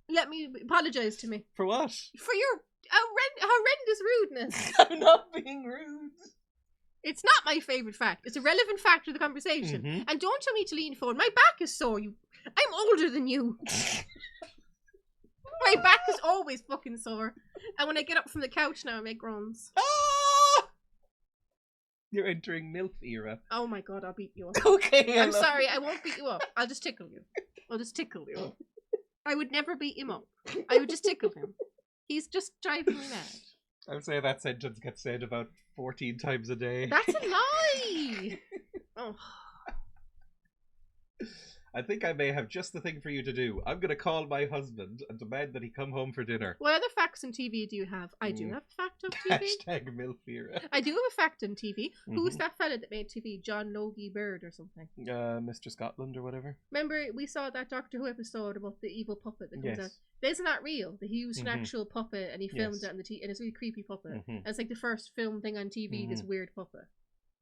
Let me apologise to me. For what? For your horrendous rudeness. I'm not being rude. It's not my favourite fact. It's a relevant fact to the conversation. Mhm. And don't tell me to lean forward. My back is sore. I'm older than you. My back is always fucking sore. And when I get up from the couch now, I make groans. Ah! You're entering MILF era. Oh my god, I'll beat you up. Okay, I'm sorry, I won't beat you up. I'll just tickle you. I'll just tickle you. I would never beat him up. I would just tickle him. He's just driving me mad. I would say that sentence gets said about 14 times a day. That's a lie! Oh. I think I may have just the thing for you to do. I'm going to call my husband and demand that he come home for dinner. What other facts on TV do you have? I do have a fact on TV. Hashtag MILF era. I do have a fact on TV. Who's that fella that made TV? John Logie Bird or something? Mr. Scotland or whatever. Remember, we saw that Doctor Who episode about the evil puppet that comes Yes. out. Isn't that real? That he used an actual puppet and he filmed Yes. it on the TV, and it's a really creepy puppet. Mhm. And it's like the first film thing on TV, this weird puppet.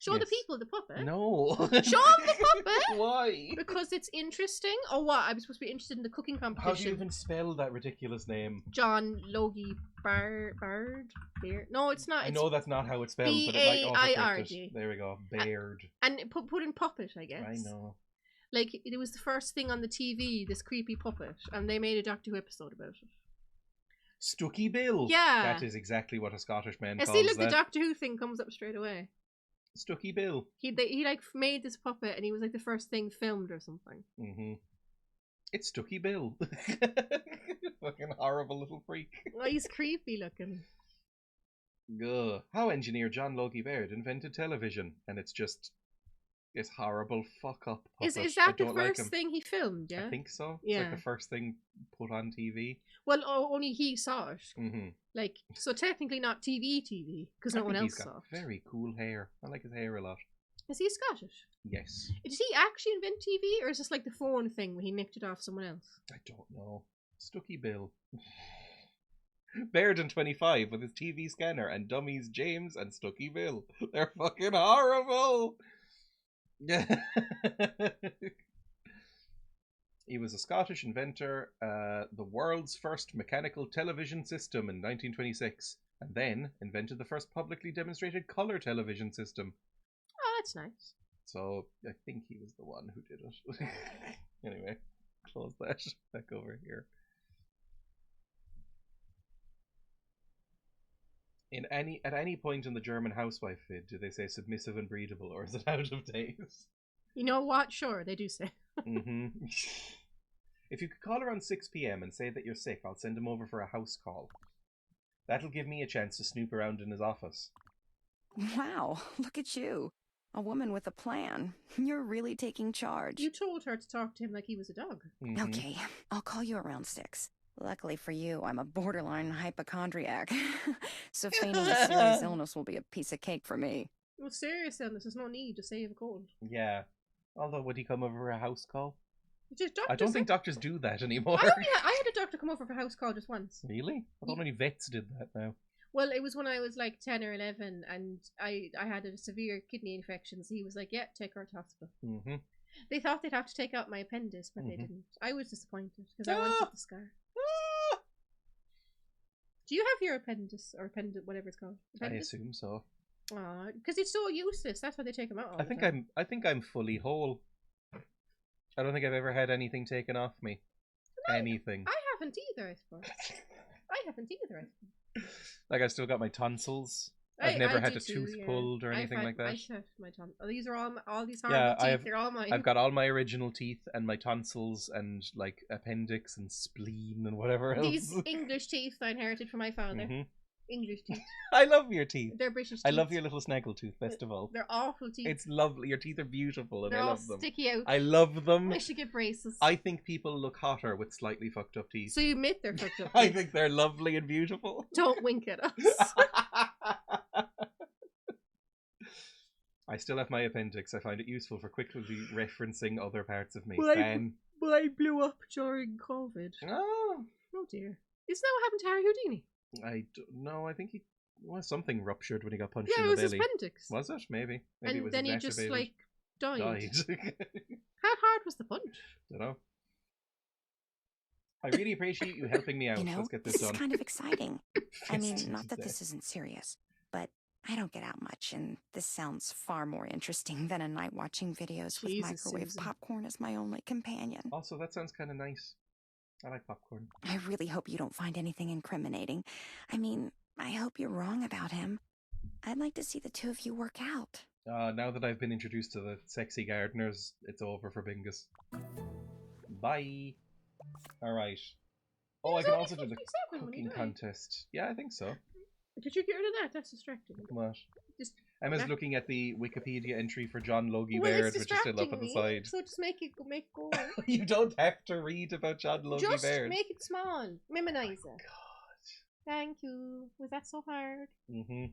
Show the Yes. people the puppet. No. Show them the puppet! Why? Because it's interesting. Or what? I was supposed to be interested in the cooking competition. How do you even spell that ridiculous name? John Logie Bard? Beard? No, it's not. I It's know that's not how it's spelled, but it might also Baird. There we go. Baird. And put in puppet, I guess. I know. Like, it was the first thing on the TV, this creepy puppet, and they made a Doctor Who episode about it. Stucky Bill. Yeah. That is exactly what a Scottish man I calls see, look, that. the Doctor Who thing comes up straight away. Stucky Bill. He like made this puppet, and he was like the first thing filmed or something. Mm-hmm. It's Stucky Bill. Fucking horrible little freak. Well, he's creepy looking. Ugh. How engineer John Logie Baird invented television, and it's just this horrible fuck up puppet. Is I that the don't like first him. thing he filmed? Yeah. I think so. It's Yeah. like the first thing put on TV. Well, only he saw it. Mm-hmm. Like, so technically not TV, because no one else He's got saw it. very cool hair. I like his hair a lot. Is he Scottish? Yes. Did he actually invent TV, or is this like the phone thing where he nicked it off someone else? I don't know. Stucky Bill. Baird in 25 with his TV scanner and dummies James and Stucky Bill. They're fucking horrible. He was a Scottish inventor, the world's first mechanical television system in 1926, and then invented the first publicly demonstrated colour television system. Oh, that's nice. So I think he was the one who did it. Anyway, close that. Back over here. At any point in the German housewife vid, do they say submissive and breedable, or is it out of date? You know what? Sure, they do say. Mm-hmm. If you could call around 6 p.m. and say that you're sick, I'll send him over for a house call. That'll give me a chance to snoop around in his office. Wow, look at you. A woman with a plan. You're really taking charge. You told her to talk to him like he was a dog. Mhm. Okay, I'll call you around 6. Luckily for you, I'm a borderline hypochondriac. So feigning a serious illness will be a piece of cake for me. Well, serious illness, there's no need to save a cold. Yeah. Although, would he come over for a house call? Just I don't think doctors do that anymore. I had a doctor come over for a house call just once. Really? I thought only vets did that now. Well, it was when I was like 10 or 11 and I had a severe kidney infection. So he was like, yeah, take her to hospital. Mm-hmm. They thought they'd have to take out my appendix, but they didn't. I was disappointed because I wanted the scar. Do you have your appendix or appendix, whatever it's called? Appendix? I assume so. Because it's so useless. That's why they take them out all the time. I think I'm fully whole. I don't think I've ever had anything taken off me. Anything. I haven't either, I suppose. I haven't either, I suppose. Like, I've still got my tonsils. I've never had a tooth pulled or anything like that. I have my tonsils. These are all these horrible teeth. They're all mine. I've got all my original teeth and my tonsils and like appendix and spleen and whatever else. These English teeth I inherited from my father. Mm-hmm. English teeth. I love your teeth. They're British teeth. I love your little snaggle tooth, best of all. They're awful teeth. It's lovely. Your teeth are beautiful and They're I all love them. sticky out. I love them. I should get braces. I think people look hotter with slightly fucked up teeth. So you admit they're fucked up teeth? I think they're lovely and beautiful. Don't wink at us. I still have my appendix. I find it useful for quickly referencing other parts of me. But I blew up during COVID. Oh dear. Isn't that what happened to Harry Houdini? I don't know. I think something ruptured when he got punched in the belly. Yeah, it was his appendix. Was it? Maybe And it was then he just like died. How hard was the punch? Don't know. I really appreciate you helping me out. Let's get this done. This is kind of exciting. I mean, not that this isn't serious, but I don't get out much, and this sounds far more interesting than a night watching videos with microwave popcorn as my only companion. Also, that sounds kind of nice. I like popcorn. I really hope you don't find anything incriminating. I mean, I hope you're wrong about him. I'd like to see the two of you work out. Now that I've been introduced to the sexy gardeners, it's over for Bingus. Bye. Alright. Oh, I can also do the cooking contest. Yeah, I think so. Did you get rid of that? That's distracting. What? Emma's looking at the Wikipedia entry for John Logie Baird, which is still up on the side. So just make it go. You don't have to read about John Logie Baird. Just make it small. Minimize it. Oh, God. Thank you. Was that so hard? Mm-hmm.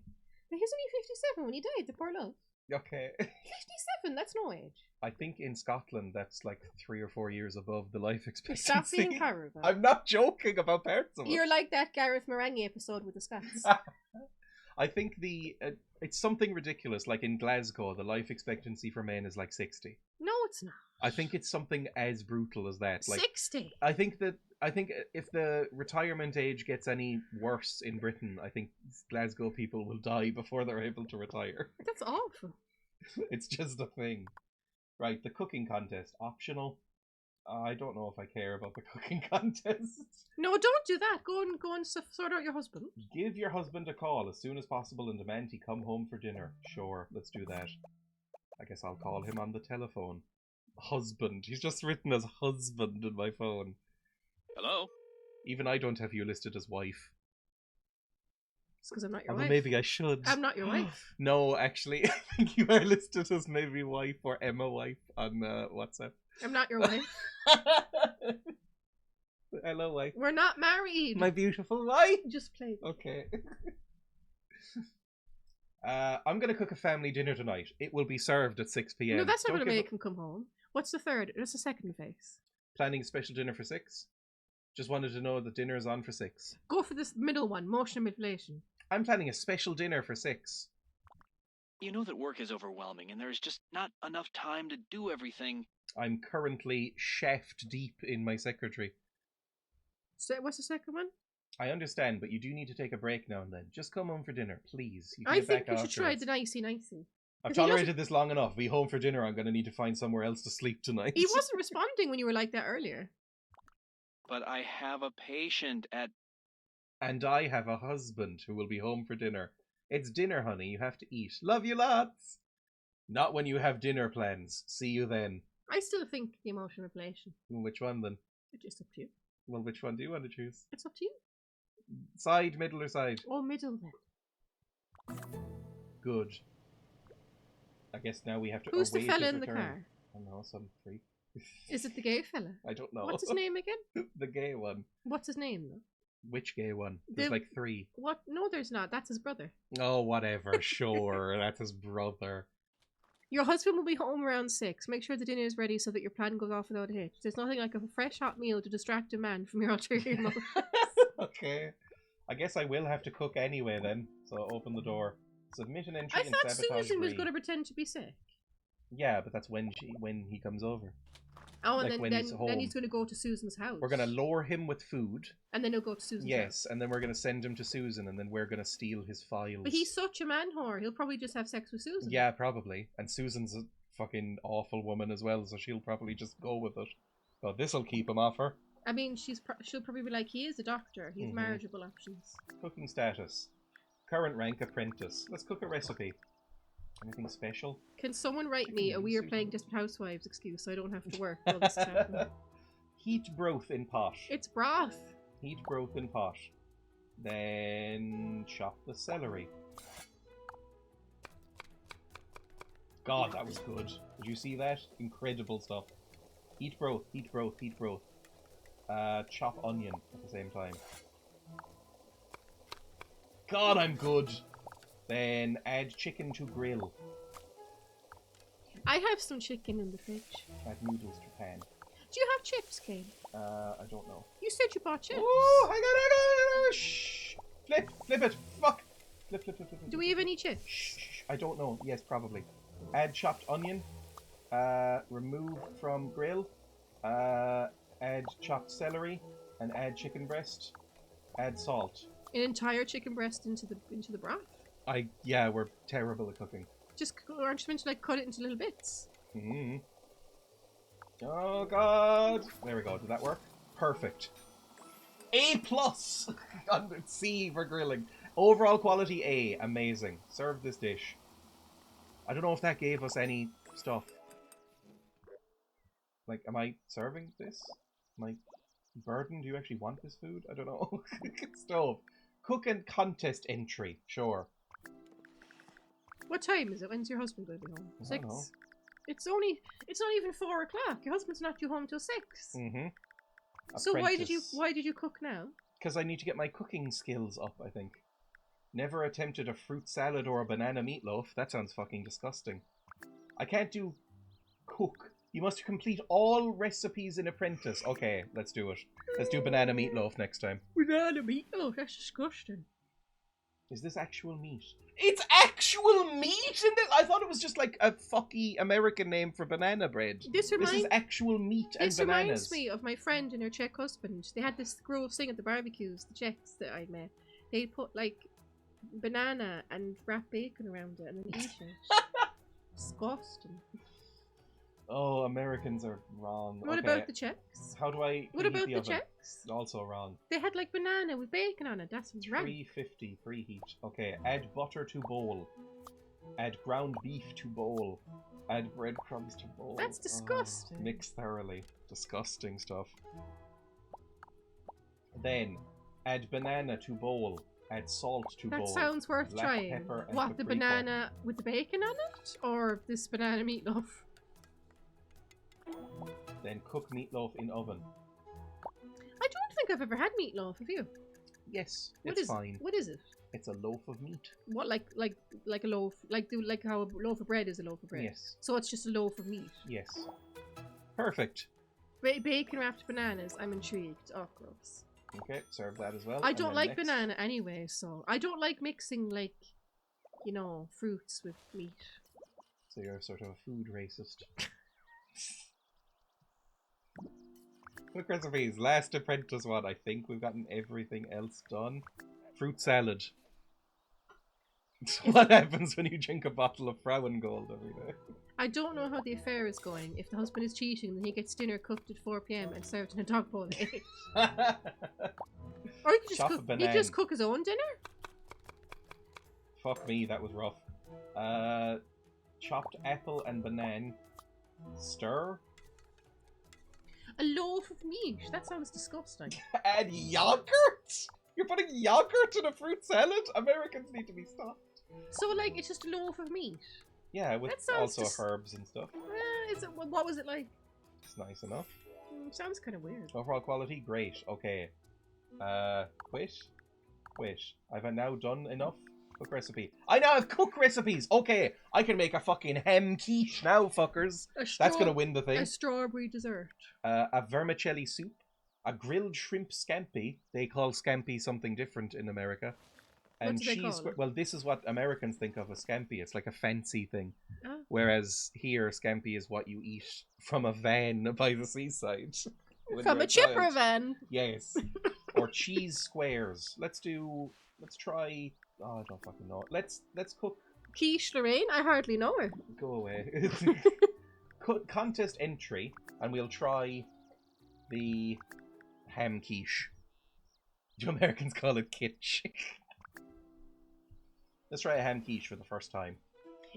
But he was only 57 when he died, the poor love. Okay. 57, that's no age. I think in Scotland that's like 3 or 4 years above the life expectancy. Stop being horrible. I'm not joking about parts of it. You're like that Gareth Marenghi episode with the Scots. I think it's something ridiculous. Like in Glasgow, the life expectancy for men is like 60. No, it's not. I think it's something as brutal as that. Like 60. I think if the retirement age gets any worse in Britain, I think Glasgow people will die before they're able to retire. That's awful. It's just a thing. Right, the cooking contest, optional. I don't know if I care about the cooking contest. No, don't do that. Go and sort out your husband. Give your husband a call as soon as possible and demand he come home for dinner. Sure, let's do that. I guess I'll call him on the telephone. Husband. He's just written as husband in my phone. Hello? Even I don't have you listed as wife. It's because I'm not your wife. Well, maybe I should. I'm not your wife. No, actually, I think you are listed as maybe wife or Emma wife on WhatsApp. I'm not your wife. Hello, wife. We're not married. My beautiful wife. Just play. Okay. I'm going to cook a family dinner tonight. It will be served at 6 p.m. No, that's not going to make him come home. What's the third? What's the second phase? Planning a special dinner for 6. Just wanted to know that dinner is on for 6. Go for this middle one, motion manipulation. I'm planning a special dinner for 6. You know that work is overwhelming and there's just not enough time to do everything. I'm currently shaft deep in my secretary. So, what's the second one? I understand, but you do need to take a break now and then. Just come home for dinner, please. I think you should try the nicey. I've tolerated this long enough. Be home for dinner. I'm going to need to find somewhere else to sleep tonight. He wasn't responding when you were like that earlier. But I have a patient at... And I have a husband who will be home for dinner. It's dinner, honey. You have to eat. Love you lots. Not when you have dinner plans. See you then. I still think the emotion manipulation. Which one then? It's just up to you. Well, which one do you want to choose? It's up to you. Side, middle, or side? Oh, middle then. Good. I guess now we have to. Who's the fella in the car? I don't know, some freak. Is it the gay fella? I don't know. What's his name again? The gay one. What's his name though? Which gay one? There's like 3. What? No, there's not. That's his brother. Oh, whatever. Sure, that's his brother. Your husband will be home around 6. Make sure the dinner is ready so that your plan goes off without a hitch. There's nothing like a fresh hot meal to distract a man from your ulterior motives. Okay. I guess I will have to cook anyway then. So open the door. Submit an entry I and thought sabotage Susan was Bree. going to pretend to be sick. Yeah, but that's when he comes over. Oh, and Like when then he's home. then he's going to go to Susan's house. We're gonna lure him with food. And then he'll go to Susan's house. Yes, and then we're gonna send him to Susan, and then we're gonna steal his files. But he's such a man whore. He'll probably just have sex with Susan. Yeah, probably. And Susan's a fucking awful woman as well, so she'll probably just go with it. But this'll keep him off her. I mean, she'll probably be like, he is a doctor. He has marriageable options. Cooking status. Current rank apprentice. Let's cook a recipe. Anything special? Can someone write me a "We are playing Desperate Housewives" excuse so I don't have to work all this time? Heat broth in pot. It's broth. Heat broth in pot. Then chop the celery. God, that was good. Did you see that? Incredible stuff. Heat broth, heat broth, heat broth. Chop onion at the same time. God, I'm good. Then add chicken to grill. I have some chicken in the fridge. Add noodles to pan. Do you have chips, Kane? I don't know. You said you bought chips. Oh, hang on. Shh. Flip it. Fuck. Flip. Do we have any chips? Shh. I don't know. Yes, probably. Add chopped onion. Remove from grill. Add chopped celery. And add chicken breast. Add salt. An entire chicken breast into the broth? Yeah, we're terrible at cooking. Aren't you meant to like cut it into little bits? Mm-hmm. Oh God! There we go. Did that work? Perfect. A+. On the C for grilling. Overall quality A. Amazing. Serve this dish. I don't know if that gave us any stuff. Like, am I serving this? Am I burdened? Do you actually want this food? I don't know. Stove. Cook and contest entry. Sure. What time is it? When's your husband going to be home? I 6? don't know. It's not even 4 o'clock. Your husband's not due home till 6. Mm-hmm. So why did you cook now? Because I need to get my cooking skills up, I think. Never attempted a fruit salad or a banana meatloaf. That sounds fucking disgusting. I can't do cook. You must complete all recipes in Apprentice. Okay, let's do it. Let's do banana meatloaf next time. Banana meatloaf? That's disgusting. Is this actual meat? It's actual meat in this? I thought it was just like a fucky American name for banana bread. This is actual meat and bananas. This reminds me of my friend and her Czech husband. They had this grove thing at the barbecues, the Czechs that I met. They put like banana and wrap bacon around it and then eat it. Disgusting. Oh, Americans are wrong. What about the Czechs? How do I What about the oven? Czechs? Also wrong. They had like banana with bacon on it. That's what's right. 350 preheat. Okay, add butter to bowl. Add ground beef to bowl. Add breadcrumbs to bowl. That's disgusting. Mix thoroughly. Disgusting stuff. Then, add banana to bowl. Add salt to bowl. That sounds worth Black trying. pepper and What, the paprika. banana with the bacon on it? Or this banana meatloaf? Then cook meatloaf in oven. I don't think I've ever had meatloaf, have you? Yes, What it's is fine. What is it? It's a loaf of meat. What, like a loaf, like how a loaf of bread is a loaf of bread? Yes. So it's just a loaf of meat. Yes. Perfect. Bacon wrapped bananas. I'm intrigued. Oh, gross. Okay, serve that as well. I And don't then like next- banana anyway, so I don't like mixing like, fruits with meat. So you're sort of a food racist. Quick recipes. Last Apprentice one. I think we've gotten everything else done. Fruit salad. So what happens when you drink a bottle of Frauengold every day? I don't know how the affair is going. If the husband is cheating, then he gets dinner cooked at 4 p.m. and served in a dog bowl at 8. Or he could Chop a just banana. just cook his own dinner. Fuck me, that was rough. Chopped apple and banana. Stir. A loaf of meat. That sounds disgusting. Add yogurt? You're putting yogurt in a fruit salad? Americans need to be stopped. So, like, it's just a loaf of meat. Yeah, with That sounds also herbs and stuff. What was it like? It's nice enough. Sounds kind of weird. Overall quality, great. Okay. Quit. I've now done enough cook recipe. I now have cook recipes! Okay, I can make a fucking hem quiche now, fuckers. That's gonna win the thing. A strawberry dessert. A vermicelli soup. a grilled shrimp scampi. They call scampi something different in America. And What do they cheese. call it? Well, this is what Americans think of as scampi. It's like a fancy thing. Oh. Whereas here, scampi is what you eat from a van by the seaside. From a chipper van. Yes. Or cheese squares. Let's try. Oh, I don't fucking know. Let's cook. Quiche Lorraine? I hardly know her. Go away. Contest entry, and we'll try the ham quiche. Do Americans call it kitsch? Let's try a ham quiche for the first time.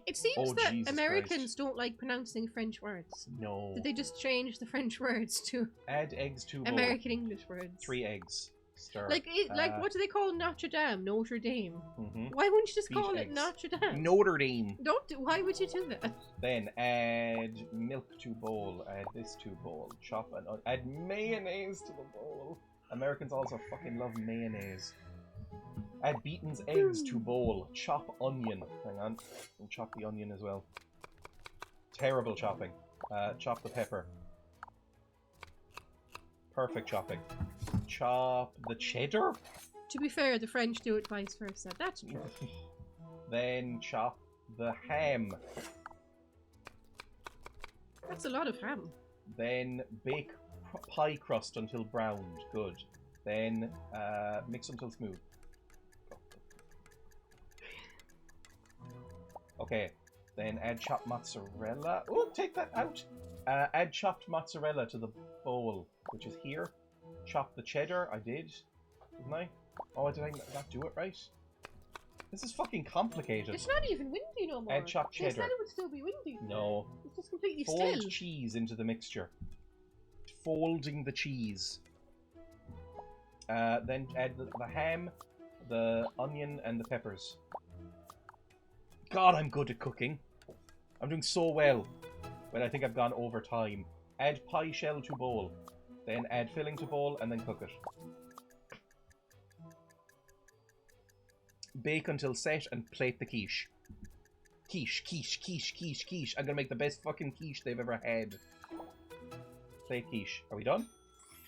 It seems that Jesus Americans don't like pronouncing French words. No. Did they just change the French words to add eggs to American English words? 3 eggs. Stir. Like what do they call Notre Dame? Notre Dame. Mm-hmm. Why wouldn't you just Beat call eggs. it Notre Dame? Notre Dame. Why would you do that? Then add milk to bowl. Add this to bowl. Chop and add mayonnaise to the bowl. Americans also fucking love mayonnaise. Add Beaton's eggs to bowl. Chop onion. Hang on. And chop the onion as well. Terrible chopping. Chop the pepper. Perfect chopping. Chop the cheddar. To be fair, the French do it vice versa. That's true. Then chop the ham. That's a lot of ham. Then bake pie crust until browned. Good. Then mix until smooth. Okay. Then add chopped mozzarella. Oh, take that out. Add chopped mozzarella to the bowl, which is here. Chop the cheddar. I did. Didn't I? Oh, did I not do it right? This is fucking complicated. It's not even windy no more. Add chopped cheddar. You said it would still be windy. No. It's just completely Fold still. cheese into the mixture. Folding the cheese. Then add the ham, the onion, and the peppers. God, I'm good at cooking. I'm doing so well. But I think I've gone over time. Add pie shell to bowl. Then add filling to bowl and then cook it. Bake until set and plate the quiche. Quiche, quiche, quiche, quiche, quiche. I'm gonna make the best fucking quiche they've ever had. Plate quiche. Are we done?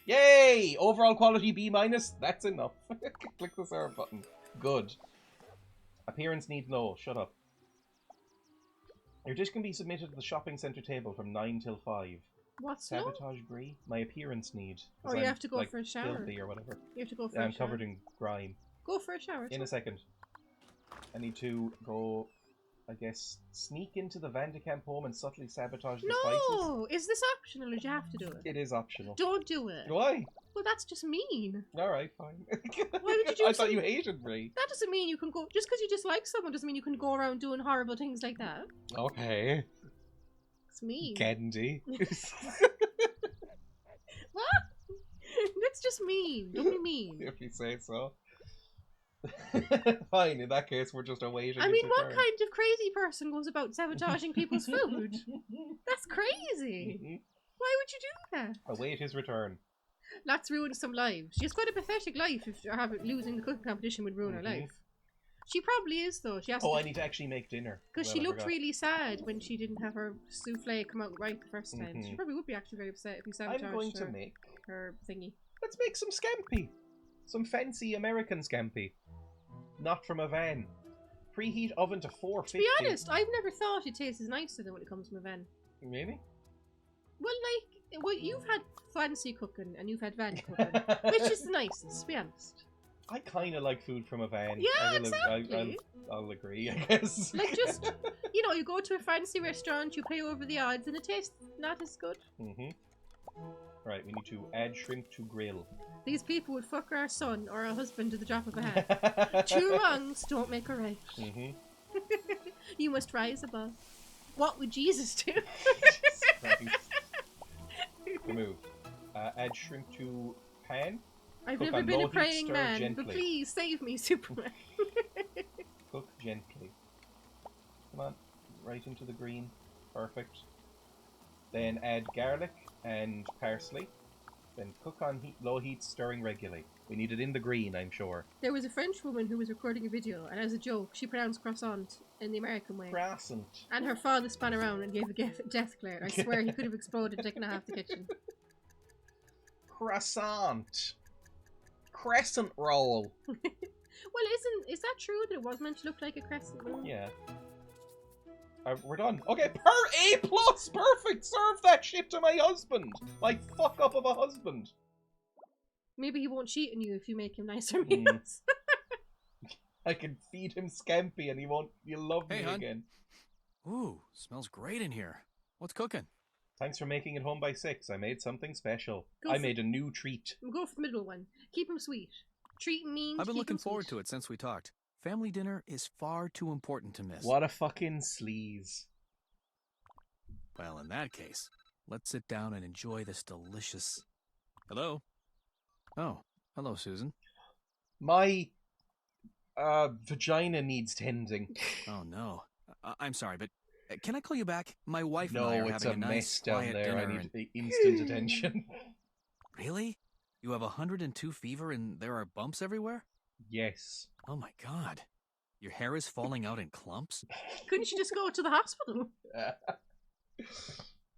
Yay! Overall quality B-. That's enough. Click the serve button. Good. Appearance need low. Shut up. Your dish can be submitted to the shopping centre table from 9 till 5. What's Sabotage Brie? My appearance need. Or you have to go for a shower. Filthy or whatever. You have to go for a shower. I'm covered in grime. Go for a shower. In a second. I need to go, I guess, sneak into the Van de Kamp home and subtly sabotage the spices. No! Is this optional or do you have to do it? It is optional. Don't do it. Why? Well, that's just mean. Alright, fine. Why would you do I thought you hated Brie. That doesn't mean you can go... Just because you dislike someone doesn't mean you can go around doing horrible things like that. Okay. It's mean. Candy. What? That's just mean. Don't be mean. If you say so. Fine, in that case, we're just awaiting. I mean, what kind of crazy person goes about sabotaging people's food? That's crazy. Why would you do that? Await his return. That's ruined some lives. She's got a pathetic life if losing the cooking competition would ruin her life. She probably is, though. She has I need to actually make dinner. Because she looked really sad when she didn't have her souffle come out right the first time. She probably would be actually very upset if you sabotaged I'm going to make her thingy. Let's make some scampi. Some fancy American scampi. Not from a van. Preheat oven to 450. To be honest, I've never thought it tastes nicer than when it comes from a van. Really? Well, you've had fancy cooking and you've had van cooking. Which is the nicest, to be honest? I kind of like food from a van. Yeah, exactly. I'll agree, I guess. Like, just, you go to a fancy restaurant, you pay over the odds, and it tastes not as good. Right, we need to add shrimp to grill. These people would fuck our son or our husband to the drop of a hat. 2 wrongs don't make a right. You must rise above. What would Jesus do? Remove. Add shrimp to pan. I've Cook never been a heat, praying stir man, gently. but please save me, Superman. Cook gently. Come on, right into the green. Perfect. Then add garlic and parsley. Then cook on low heat, stirring regularly. We need it in the green, I'm sure. There was a French woman who was recording a video, and as a joke, she pronounced croissant in the American way. Croissant. And her father span around and gave a death glare. I swear he could have exploded and taken half the kitchen. croissant. Crescent roll. Well, is that true that it was meant to look like a crescent roll? Yeah. We're done. Okay, A+, perfect. Serve that shit to my husband. My fuck up of a husband. Maybe he won't cheat on you if you make him nicer meals. I can feed him scampi and he'll love me hon. again. Ooh, smells great in here. What's cooking? Thanks for making it home by 6. I made something special. I made a new treat. Go for the middle one. Keep him sweet. Treat him mean. I've been looking forward to it since we talked. Family dinner is far too important to miss. What a fucking sleaze. Well, in that case, let's sit down and enjoy this delicious... Hello? Oh, hello, Susan. My vagina needs tending. Oh, no. I'm sorry, but can I call you back? My wife and I are having a nice, mess down quiet there. dinner I need instant attention. Really? You have 102 fever and there are bumps everywhere? Yes. Oh my god. Your hair is falling out in clumps? Couldn't you just go to the hospital?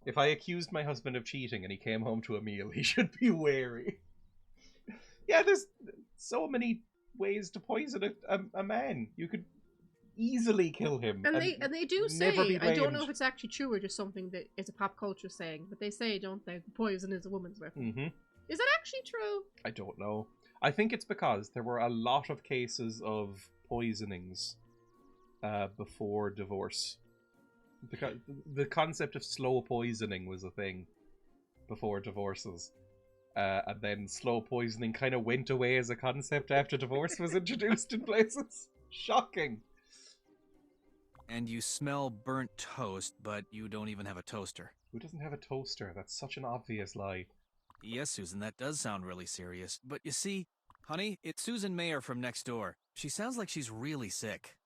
If I accused my husband of cheating and he came home to a meal, he should be wary. Yeah, there's so many ways to poison a man. You could easily kill him. And they do say, I don't know if it's actually true or just something that is a pop culture saying, but they say, don't they, poison is a woman's weapon. Mm-hmm. Is that actually true? I don't know. I think it's because there were a lot of cases of poisonings before divorce. Because the concept of slow poisoning was a thing before divorces. And then slow poisoning kind of went away as a concept after divorce was introduced in places. Shocking. And you smell burnt toast, but you don't even have a toaster. Who doesn't have a toaster? That's such an obvious lie. Yes, Susan, that does sound really serious. But you see, honey, it's Susan Mayer from next door. She sounds like she's really sick.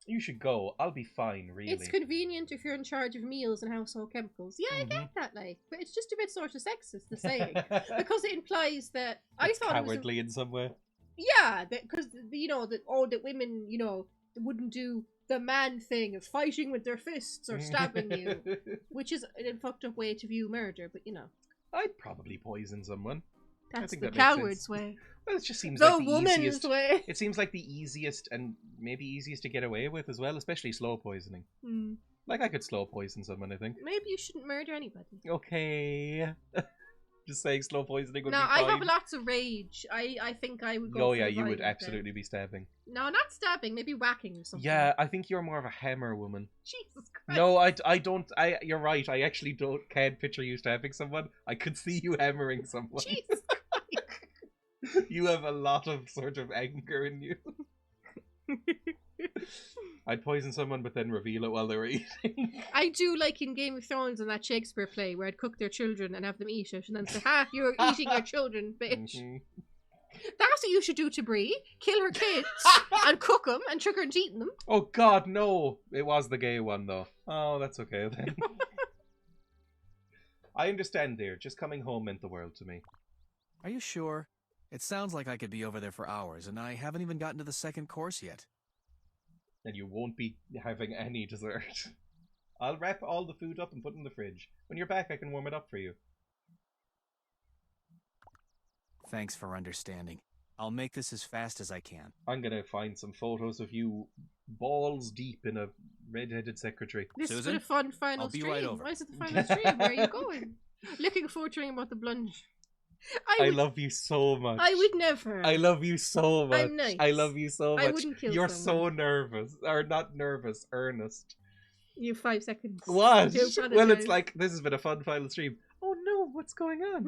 You should go. I'll be fine, really. It's convenient if you're in charge of meals and household chemicals. Yeah, I get that, like, but it's just a bit sort of sexist, the saying, because it implies that It's cowardly in some way. Yeah, because that women, wouldn't do the man thing of fighting with their fists or stabbing you, which is a fucked up way to view murder. But I'd probably poison someone. That's I think the that makes coward's sense. way. Well, it just seems The like the woman's easiest way. It seems like the easiest and maybe easiest to get away with as well, especially slow poisoning. Like I could slow poison someone, I think. Maybe you shouldn't murder anybody. Okay. Just saying slow poisoning would be No, fine. I have lots of rage. I think I would go Oh for yeah, the you would violent absolutely be stabbing. No, not stabbing, maybe whacking or something. Yeah, I think you're more of a hammer woman. Jesus Christ. No, I don't. You're right. I actually can't picture you stabbing someone. I could see you hammering someone. Jesus Christ. You have a lot of sort of anger in you. I'd poison someone but then reveal it while they were eating. I do like in Game of Thrones in that Shakespeare play where I'd cook their children and have them eat it and then say, ha, you're eating your children, bitch. Mm-hmm. That's what you should do to Bree. Kill her kids and cook them and trick her into eating them. Oh god, no. It was the gay one though. Oh, that's okay then. I understand, dear. Just coming home meant the world to me. Are you sure? It sounds like I could be over there for hours, and I haven't even gotten to the second course yet. And you won't be having any dessert. I'll wrap all the food up and put it in the fridge. When you're back, I can warm it up for you. Thanks for understanding. I'll make this as fast as I can. I'm gonna find some photos of you balls deep in a red-headed secretary. This Susan, has been a fun final I'll be stream. right over. Why is it the final stream? Where are you going? Looking forward to hearing about the plunge. I love you so much. I would never. I love you so much. I'm nice. I love you so much. I wouldn't kill You're someone. so nervous. Or not nervous, earnest. You have 5 seconds. What? to apologize. Well, it's like, this has been a fun final stream. Oh no, what's going on?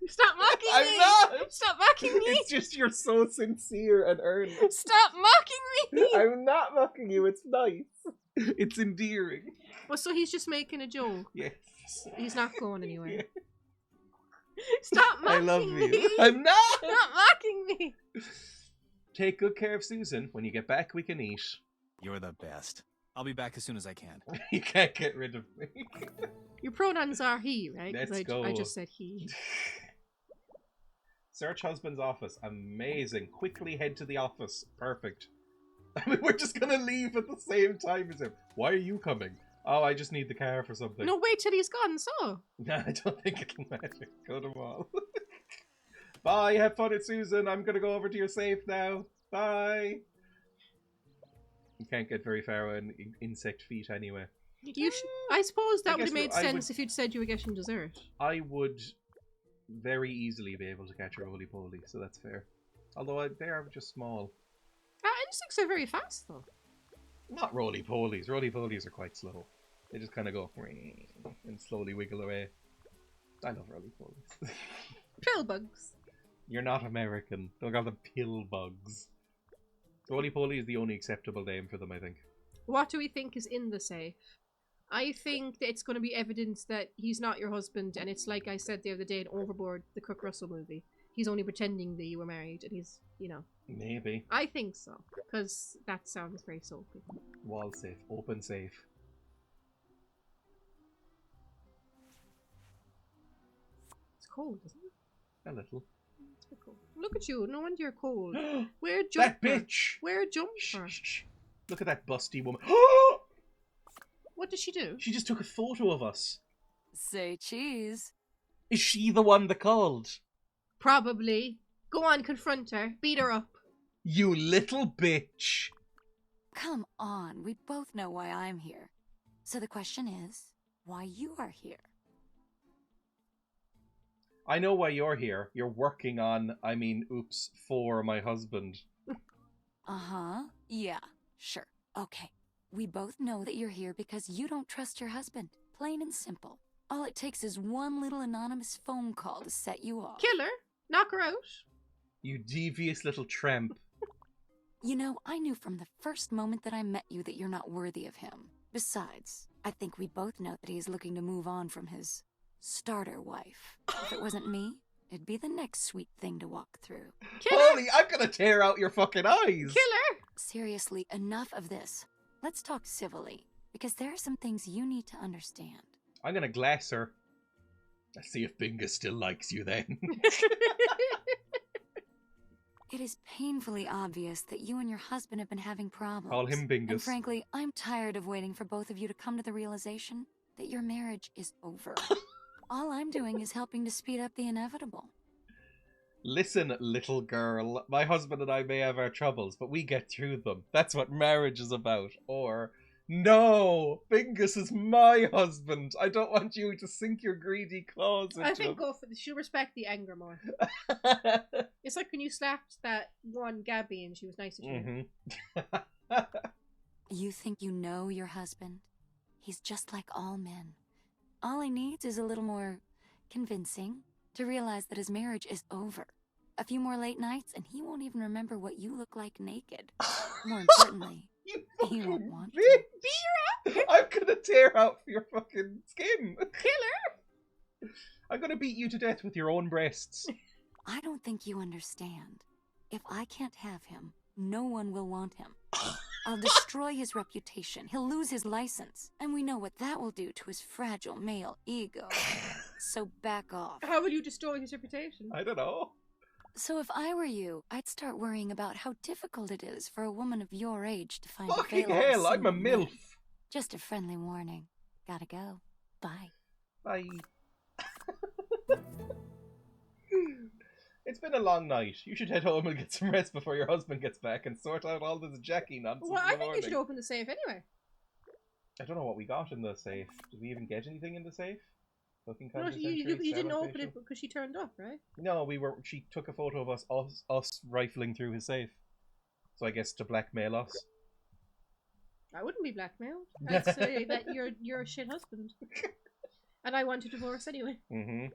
Stop mocking I'm me! not! Stop mocking me! It's just you're so sincere and earnest. Stop mocking me! I'm not mocking you, it's nice. It's endearing. Well, so he's just making a joke. Yes. He's not going anywhere. Yeah. Stop mocking I love me! you. I'm not! Stop mocking me! Take good care of Susan. When you get back, we can eat. You're the best. I'll be back as soon as I can. You can't get rid of me. Your pronouns are he, right? 'Cause Let's go. I just said he. Search husband's office. Amazing. Quickly head to the office. Perfect. I mean, we're just gonna leave at the same time as him. Why are you coming? Oh, I just need the car for something. No, wait till he's gone, so. No, I don't think it'll matter. Go to mall. Bye, have fun at Susan. I'm gonna go over to your safe now. Bye. You can't get very far on insect feet anyway. I suppose that would guess have made I sense would- if you'd said you were getting dessert. I would very easily be able to catch a roly-poly, so that's fair. Although they are just small. Insects are very fast, though. Not roly-polies. Roly-polies are quite slow. They just kind of go and slowly wiggle away. I love roly-polies. Pill bugs. You're not American. Don't call them pill bugs. Roly-poly is the only acceptable name for them, I think. What do we think is in the safe? I think that it's going to be evidence that he's not your husband, and it's like I said the other day in Overboard, the Kurt Russell movie. He's only pretending that you were married, and he's, you know. Maybe. I think so, because that sounds very soapy. Wall safe. Open safe. It's cold, isn't it? A little. It's a bit cold. Look at you. No wonder you're cold. Wear a That jumper. bitch! Wear a jumper. Shh. Look at that busty woman. What did she do? She just took a photo of us. Say cheese. Is she the one that called? Probably. Go on, confront her. Beat her up. You little bitch. Come on, we both know why I'm here. So the question is, why you are here? I know why you're here. You're working on, for my husband. Uh-huh. Yeah, sure. Okay. We both know that you're here because you don't trust your husband. Plain and simple. All it takes is one little anonymous phone call to set you off. Kill her. Knock her out. You devious little tramp. You know, I knew from the first moment that I met you that you're not worthy of him. Besides, I think we both know that he is looking to move on from his starter wife. If it wasn't me, it'd be the next sweet thing to walk through. Kill her. Holy, I'm gonna tear out your fucking eyes. Kill her. Seriously, enough of this. Let's talk civilly, because there are some things you need to understand. I'm gonna glass her. Let's see if Bingus still likes you then. It is painfully obvious that you and your husband have been having problems. Call him Bingus. And frankly, I'm tired of waiting for both of you to come to the realization that your marriage is over. All I'm doing is helping to speed up the inevitable. Listen, little girl, my husband and I may have our troubles, but we get through them. That's what marriage is about. Or, no, Bingus is my husband. I don't want you to sink your greedy claws into I think him. go for this. She'll respect the anger more. It's like when you slapped that one Gabby and she was nice to you. Mm-hmm. You think you know your husband? He's just like all men. All he needs is a little more convincing to realize that his marriage is over. A few more late nights and he won't even remember what you look like naked. More importantly, he won't want to. Beat her up! I'm gonna tear out your fucking skin. Kill her. I'm gonna beat you to death with your own breasts. I don't think you understand. If I can't have him, no one will want him. I'll destroy his reputation. He'll lose his license. And we know what that will do to his fragile male ego. So back off. How will you destroy his reputation? I don't know. So if I were you, I'd start worrying about how difficult it is for a woman of your age to find Fucking available hell, I'm a single men. MILF. Just a friendly warning. Gotta go. Bye. Bye. It's been a long night. You should head home and get some rest before your husband gets back and sort out all this Jackie nonsense Well, in I the think morning. you should open the safe anyway. I don't know what we got in the safe. Did we even get anything in the safe? Looking No, you didn't open it because she turned up, right? No, she took a photo of us rifling through his safe. So I guess to blackmail us. I wouldn't be blackmailed. I'd say that you're a shit husband. And I want a divorce anyway. Mm-hmm.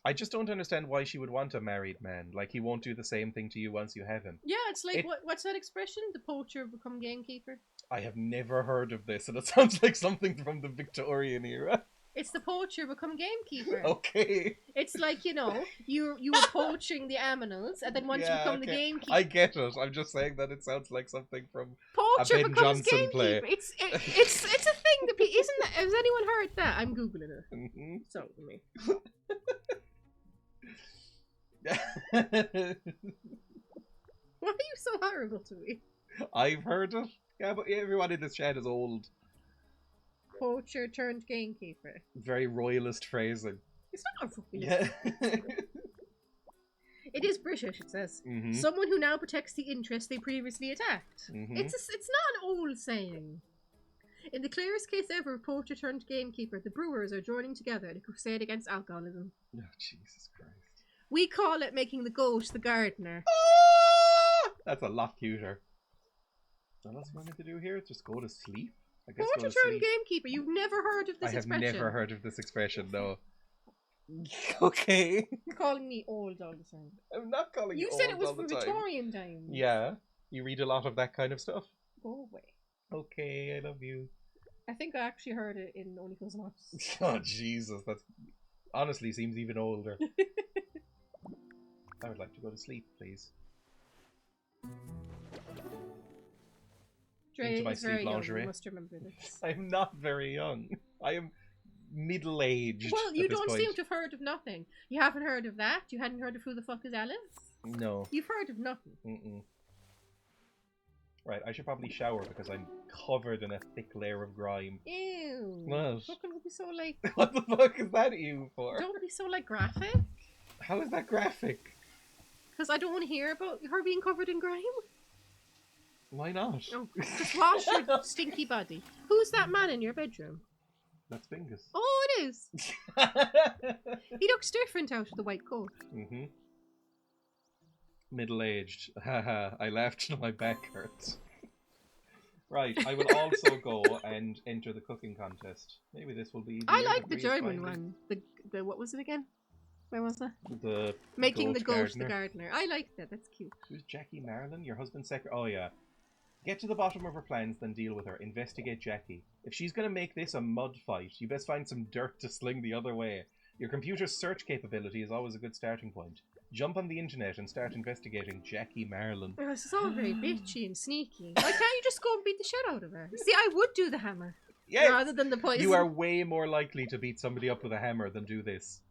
I just don't understand why she would want a married man. Like, he won't do the same thing to you once you have him. Yeah, it's like, what's that expression? The poacher become gamekeeper? I have never heard of this, and it sounds like something from the Victorian era. It's the poacher become gamekeeper. Okay. It's like, you were poaching the aminals, and then once you become the gamekeeper... I get it. I'm just saying that it sounds like something from Poacher a Ben becomes Johnson gamekeeper. play. It's a thing that isn't that... Has anyone heard that? I'm Googling it. Mm-hmm. So, me. Why are you so horrible to me? I've heard it. Yeah, but everyone in this chat is old. Poacher turned gamekeeper. Very royalist phrasing. It's not a fucking... Yeah. It is British, it says. Mm-hmm. Someone who now protects the interests they previously attacked. Mm-hmm. It's not an old saying. In the clearest case ever of poacher turned gamekeeper, the brewers are joining together in a crusade against alcoholism. Oh, Jesus Christ. We call it making the goat the gardener. Ah! That's a lot cuter. What else am I meant to do here? Just go to sleep? I guess Poacher turned gamekeeper. You've never heard of this expression? I have never heard of this expression, no. Okay. You're calling me old all the time. I'm not calling you old. You said it was all from the time. Victorian times. Yeah. You read a lot of that kind of stuff. Go away. Okay, I love you. I think I actually heard it in Only Fools and Horses. Oh, Jesus. That honestly seems even older. I would like to go to sleep, please. Dreya Into my is very sleep young, lingerie. you must remember this. I'm not very young. I am middle-aged. Well, you don't point. seem to have heard of nothing. You haven't heard of that? You hadn't heard of Who the Fuck is Alice? No. You've heard of nothing. Mm-mm. Right, I should probably shower because I'm covered in a thick layer of grime. Ew. What? How can we be so like... What the fuck is that ew for? Don't be so like graphic. How is that graphic? Because I don't want to hear about her being covered in grime. Why not? Oh, just wash your stinky body. Who's that man in your bedroom? That's Bingus. Oh, it is. He looks different out of the white coat. Mm-hmm. Middle-aged. Haha, I laughed till my back hurts. Right, I will also go and enter the cooking contest. Maybe this will be easier. I like the German one. The what was it again? Where was that? The Making the goat gardener. the gardener. I like that. That's cute. Who's Jackie Marlin? Your husband's secretary? Oh, yeah. Get to the bottom of her plans, then deal with her. Investigate Jackie. If she's going to make this a mud fight, you best find some dirt to sling the other way. Your computer's search capability is always a good starting point. Jump on the internet and start investigating Jackie Marlin. Oh, this is all very bitchy and sneaky. Why can't you just go and beat the shit out of her? See, I would do the hammer. Yes! Rather than the poison. You are way more likely to beat somebody up with a hammer than do this.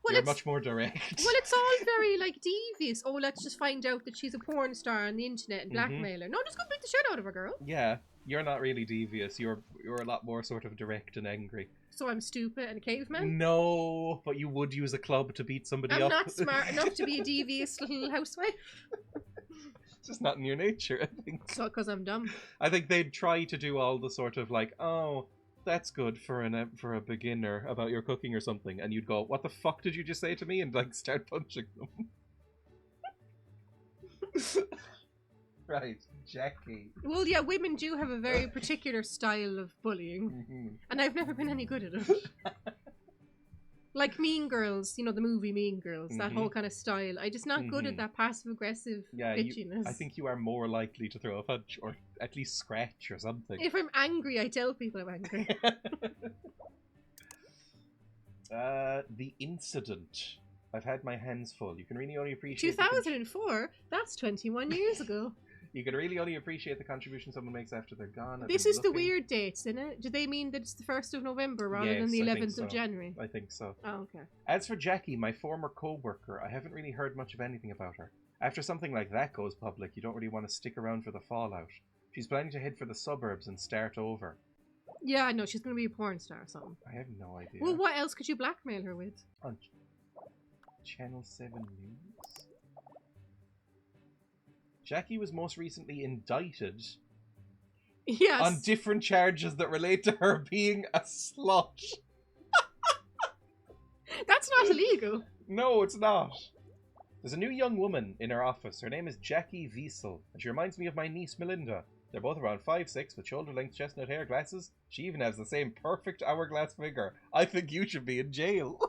Well, You're much more direct. Well, it's all very, like, devious. Oh, let's just find out that she's a porn star on the internet and blackmail her. No, just go beat the shit out of her, girl. Yeah, you're not really devious. You're a lot more sort of direct and angry. So I'm stupid and a caveman? No, but you would use a club to beat somebody up. I'm not smart enough to be a devious little housewife. It's just not in your nature, I think. So, because I'm dumb. I think they'd try to do all the sort of like, oh, that's good for a beginner about your cooking or something, and you'd go, what the fuck did you just say to me? And like start punching them. Right, Jackie. Well, yeah, women do have a very particular style of bullying, and I've never been any good at it. Like Mean Girls, you know, the movie Mean Girls, that whole kind of style. I'm just not good at that passive-aggressive bitchiness. I think you are more likely to throw a punch, or at least scratch or something. If I'm angry, I tell people I'm angry. The incident. I've had my hands full. You can really only appreciate 2004? That's 21 years ago. You can really only appreciate the contribution someone makes after they're gone. This is the weird dates, isn't it? Do they mean that it's the 1st of November rather than the 11th of January? I think so. Oh, okay. As for Jackie, my former co-worker, I haven't really heard much of anything about her. After something like that goes public, you don't really want to stick around for the fallout. She's planning to head for the suburbs and start over. Yeah, I know. She's going to be a porn star or something. I have no idea. Well, what else could you blackmail her with? On Channel 7 News? Jackie was most recently indicted on different charges that relate to her being a slut. That's not illegal. No, it's not. There's a new young woman in her office. Her name is Jackie Wiesel, and she reminds me of my niece Melinda. They're both around 5'6", with shoulder-length chestnut hair, glasses. She even has the same perfect hourglass figure. I think you should be in jail.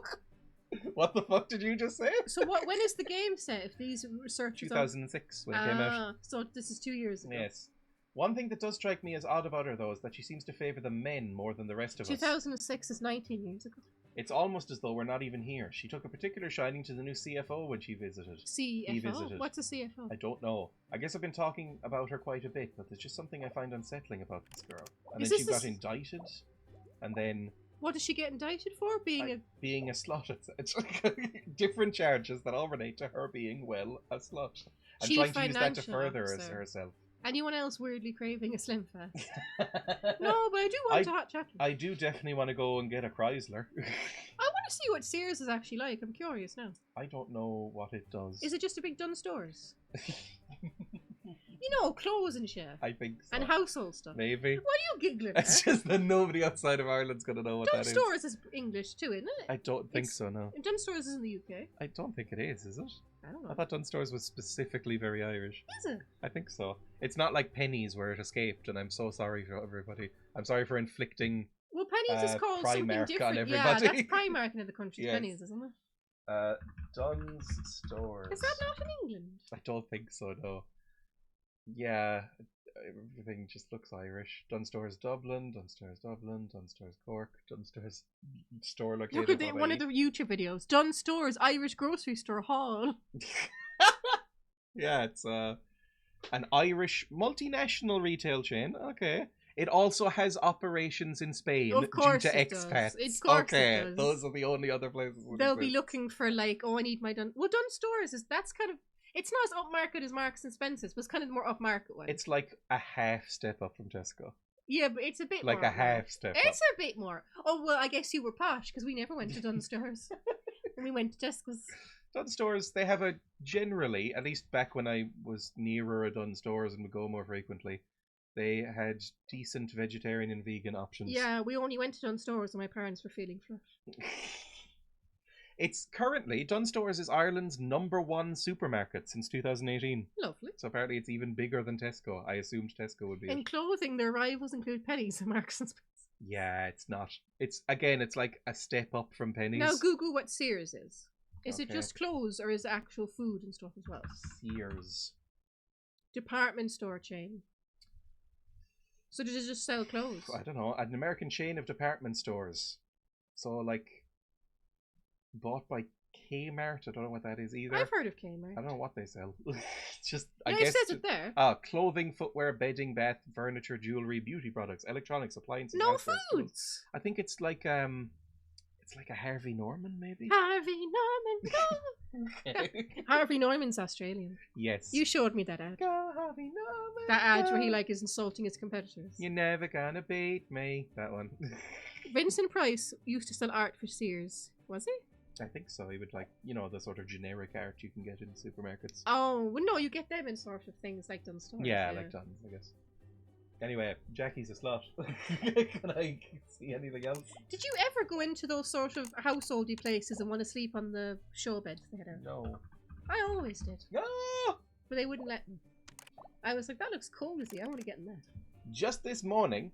What the fuck did you just say? So when is the game set? If these researchers 2006 when it came out. So this is 2 years ago. Yes. One thing that does strike me as odd about her, though, is that she seems to favour the men more than the rest of us. 2006 is 19 years ago. It's almost as though we're not even here. She took a particular shining to the new CFO when she visited. CFO? What's a CFO? I don't know. I guess I've been talking about her quite a bit, but there's just something I find unsettling about this girl. And then she got indicted, and then... What does she get indicted for? Being a slut. It's different charges that all relate to her being, well, a slut. And trying to use that to further herself. Anyone else weirdly craving a Slim Fast? No, but I do want a hot chocolate. I do definitely want to go and get a Chrysler. I want to see what Sears is actually like. I'm curious now. I don't know what it does. Is it just a big Dunnes Stores? You know, clothes and shit. I think so. And household stuff. Maybe. What are you giggling at? It's just that nobody outside of Ireland's going to know what Dunnes that is. Stores is English too, isn't it? I don't think so, no. Dunnes Stores is in the UK. I don't think it is it? I don't know. I thought Dunnes Stores was specifically very Irish. Is it? I think so. It's not like Penny's where it escaped, and I'm so sorry for everybody. I'm sorry for inflicting Well, Penny's is called something Primark different. on everybody. Yeah, that's Primark in other countries. Yes. Penny's, isn't it? Dunnes Stores. Is that not in England? I don't think so, no. Yeah, everything just looks Irish. Dunnes Stores Dublin, Dunnes Stores Dublin, Dunnes Stores Cork, Dunnes Stores store located. Look at one of the YouTube videos. Dunnes Stores Irish grocery store haul. Yeah, it's an Irish multinational retail chain. Okay. It also has operations in Spain Of course due to it expats. does. Of course okay, it does. Those are the only other places. They'll be looking for like, oh, I need my Dunnes. Well, Dunnes Stores that's kind of. It's not as upmarket as Marks and Spencer's, but it's kind of more upmarket one. It's like a half step up from Tesco. Yeah, but it's a bit like more. a half step It's up. a bit more. Oh, well, I guess you were posh because we never went to Dunnes Stores. And we went to Tesco's. Dunnes Stores, they have a generally, at least back when I was nearer a Dunnes Stores and would go more frequently, they had decent vegetarian and vegan options. Yeah, we only went to Dunnes Stores when my parents were feeling flush. It's currently, Dunnes Stores is Ireland's #1 supermarket since 2018. Lovely. So apparently it's even bigger than Tesco. I assumed Tesco would be In clothing, their rivals include Penny's and Marks and Spencer. Yeah, it's not. It's like a step up from Penny's. Now Google what Sears is. Is it Okay. just clothes or is it actual food and stuff as well? Sears. Department store chain. So does it just sell clothes? I don't know. An American chain of department stores. So like bought by Kmart. I don't know what that is either. I've heard of Kmart. I don't know what they sell. It's just Yeah, I it guess says it there. clothing, footwear, bedding, bath, furniture, jewelry, beauty products, electronics, appliances. No housewares, tools. foods. I think it's like a Harvey Norman maybe. Harvey Norman. Harvey Norman's Australian. Yes. You showed me that ad. Go Harvey Norman. That ad where he like is insulting his competitors. You're never gonna beat me. That one. Vincent Price used to sell art for Sears. Was he? I think so. He would the sort of generic art you can get in supermarkets. Oh, well, no, you get them in sort of things like Dunnes Stores. Yeah, like Dunnes, I guess. Anyway, Jackie's a slut. Can I see anything else? Did you ever go into those sort of householdy places and want to sleep on the show beds they had out? No. I always did. No! But they wouldn't let me. I was like, that looks cozy. I want to get in that. Just this morning,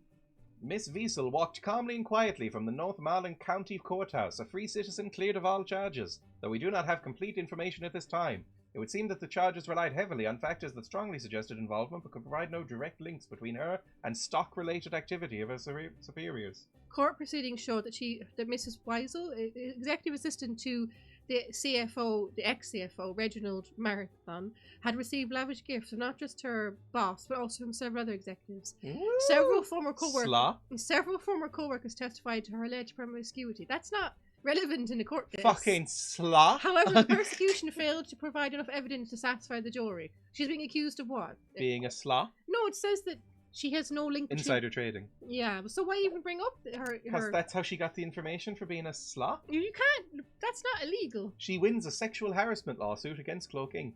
Miss Wiesel walked calmly and quietly from the Northumberland County Courthouse, a free citizen cleared of all charges. Though we do not have complete information at this time, it would seem that the charges relied heavily on factors that strongly suggested involvement but could provide no direct links between her and stock-related activity of her superiors. Court proceedings showed that Mrs. Wiesel, executive assistant to the CFO, the ex-CFO, Reginald Marathon, had received lavish gifts from not just her boss, but also from several other executives. Ooh. Several former Slop. co-workers testified to her alleged promiscuity. That's not relevant in a court case. Fucking slop. However, the prosecution failed to provide enough evidence to satisfy the jury. She's being accused of what? Being a slop? No, it says that she has no link. Insider trading. Yeah, so why even bring up her? Because that's how she got the information for being a slop. You can't. That's not illegal. She wins a sexual harassment lawsuit against Cloak Inc.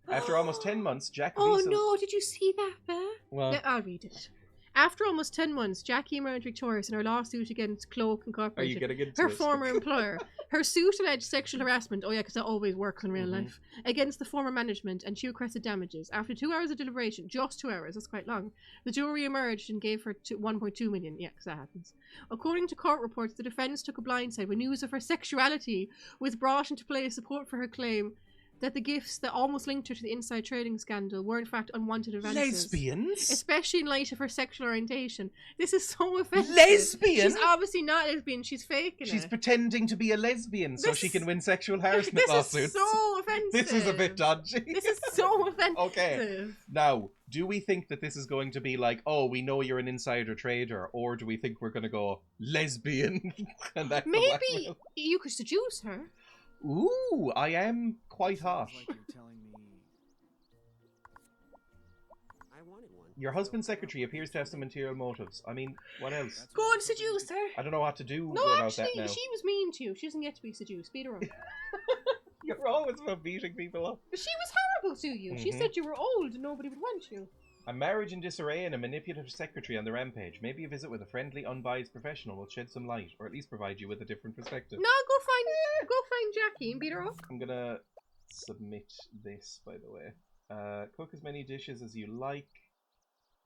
After almost 10 months, Jack Oh Wiesel... no, did you see that, Bear? Well... I'll read it. After almost 10 months, Jackie emerged victorious in her lawsuit against Cloak Incorporated, Are you getting into her it? former employer. Her suit alleged sexual harassment, oh yeah, because that always works in real life, against the former management, and she requested damages. After 2 hours of deliberation, just 2 hours, that's quite long, the jury emerged and gave her 1.2 million. Yeah, because that happens. According to court reports, the defence took a blindside when news of her sexuality was brought into play as support for her claim that the gifts that almost linked her to the inside trading scandal were in fact unwanted advances. Lesbians? Especially in light of her sexual orientation. This is so offensive. Lesbian? She's obviously not lesbian, she's faking She's it. pretending to be a lesbian so she can win sexual harassment This lawsuits. is so offensive. This is a bit dodgy. This is so offensive. Okay. Now, do we think that this is going to be like, oh, we know you're an insider trader, or do we think we're going to go lesbian? And that's maybe you could seduce her. Ooh, I am quite hot. Like you're telling me I wanted one. Your husband's secretary appears to have some material motives. I mean, what else? Go and seduce her. I don't know what to do No, about actually, that now. she was mean to you. She doesn't get to be seduced. Beat her up. You're always about beating people up. But she was horrible to you. She said you were old and nobody would want you. A marriage in disarray and a manipulative secretary on the rampage. Maybe a visit with a friendly, unbiased professional will shed some light, or at least provide you with a different perspective. No, go find Jackie and beat her up. I'm gonna submit this, by the way. Cook as many dishes as you like,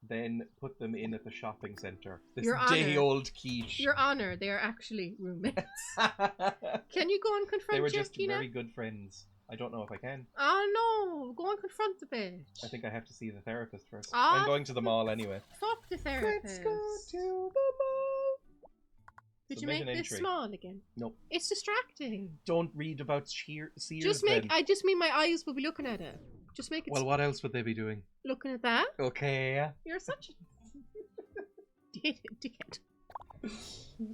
then put them in at the shopping centre. This day-old quiche. Your Honour, they are actually roommates. Can you go and confront Jackie? They were just very good friends. I don't know if I can. Oh no, go and confront the bitch. I think I have to see the therapist first. I'm going to the mall anyway. Fuck the therapist. Let's go to the mall. Did you make this small again? Nope. It's distracting. Don't read about Sears. I just mean my eyes will be looking at it. Just make it. Well, what else would they be doing? Looking at that. Okay. You're such a dickhead.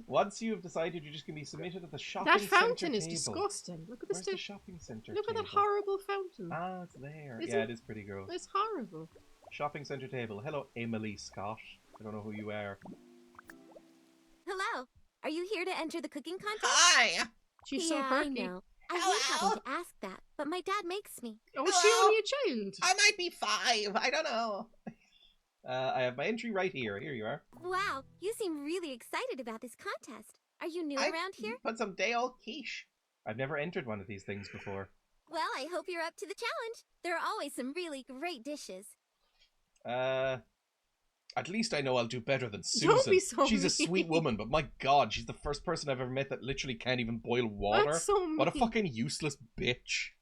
Once you've decided you're just going to be submitted at the shopping centre. That fountain is table. Disgusting. Look at Where's the shopping centre Look table? at that horrible fountain. Ah, it's there. It is pretty gross. It's horrible. Shopping centre table. Hello, Emily Scott. I don't know who you are. Hello. Are you here to enter the cooking contest? Hi. She's so perky. I know. I hate having to ask that, but my dad makes me. Oh, is she only a child? I might be 5. I don't know. I have my entry right here. Here you are. Wow, you seem really excited about this contest. Are you new around here? Put some day-old quiche. I've never entered one of these things before. Well, I hope you're up to the challenge. There are always some really great dishes. At least I know I'll do better than Susan. Don't be so She's a mean. sweet woman, but my god, she's the first person I've ever met that literally can't even boil water. That's so mean. What a fucking useless bitch.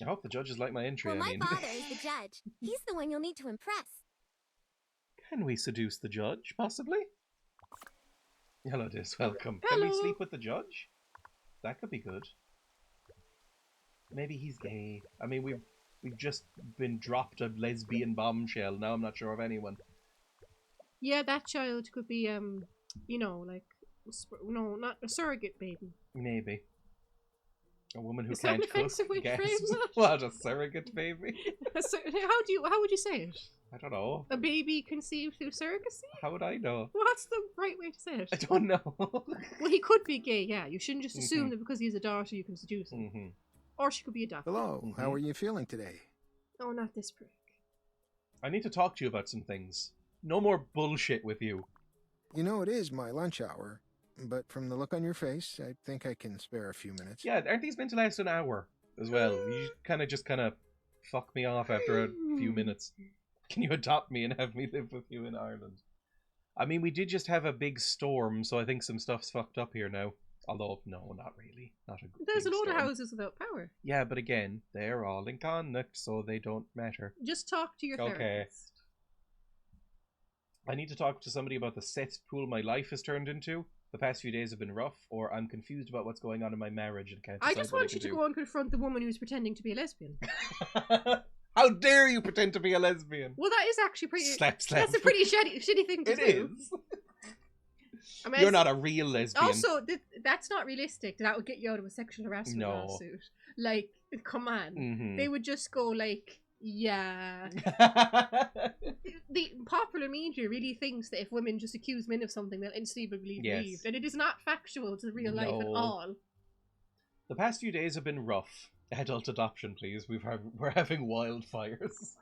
I hope the judges like my entry. Well, my father is the judge. He's the one you'll need to impress. Can we seduce the judge, possibly? Hello, Dis. Welcome. Hello. Can we sleep with the judge? That could be good. Maybe he's gay. I mean, we've just been dropped a lesbian bombshell. Now I'm not sure of anyone. Yeah, that child could be, you know, like, no, not a surrogate baby. Maybe. A woman who Is that can't an offensive way cook. to frame that? What, a surrogate baby? How would you say it? I don't know. A baby conceived through surrogacy? How would I know? What's the right way to say it? I don't know. Well, he could be gay, yeah. You shouldn't just assume that because he's a daughter you can seduce him. Or she could be adopted. Hello, how are you feeling today? Oh, not this prick. I need to talk to you about some things. No more bullshit with you. You know, it is my lunch hour, but from the look on your face, I think I can spare a few minutes. Yeah, aren't these meant to last an hour as well? You kind of fuck me off after a few minutes. Can you adopt me and have me live with you in Ireland? I mean, we did just have a big storm, so I think some stuff's fucked up here now. Although, no, not really. There's a load of houses without power. Yeah, but again, they're all in Connacht, so they don't matter. Just talk to your therapist. I need to talk to somebody about the cesspool my life has turned into. The past few days have been rough, or I'm confused about what's going on in my marriage and can't decide I just what want you to go and confront the woman who's pretending to be a lesbian. How dare you pretend to be a lesbian? Well, that is actually pretty... Slap. That's a pretty shitty thing to do. It is. I mean, you're not a real lesbian. Also, that's not realistic. That would get you out of a sexual harassment lawsuit. Like, come on. They would just go like, yeah. The popular media really thinks that if women just accuse men of something, they'll instantly be believed. And it is not factual to real life at all. The past few days have been rough. Adult adoption, please. We're having wildfires.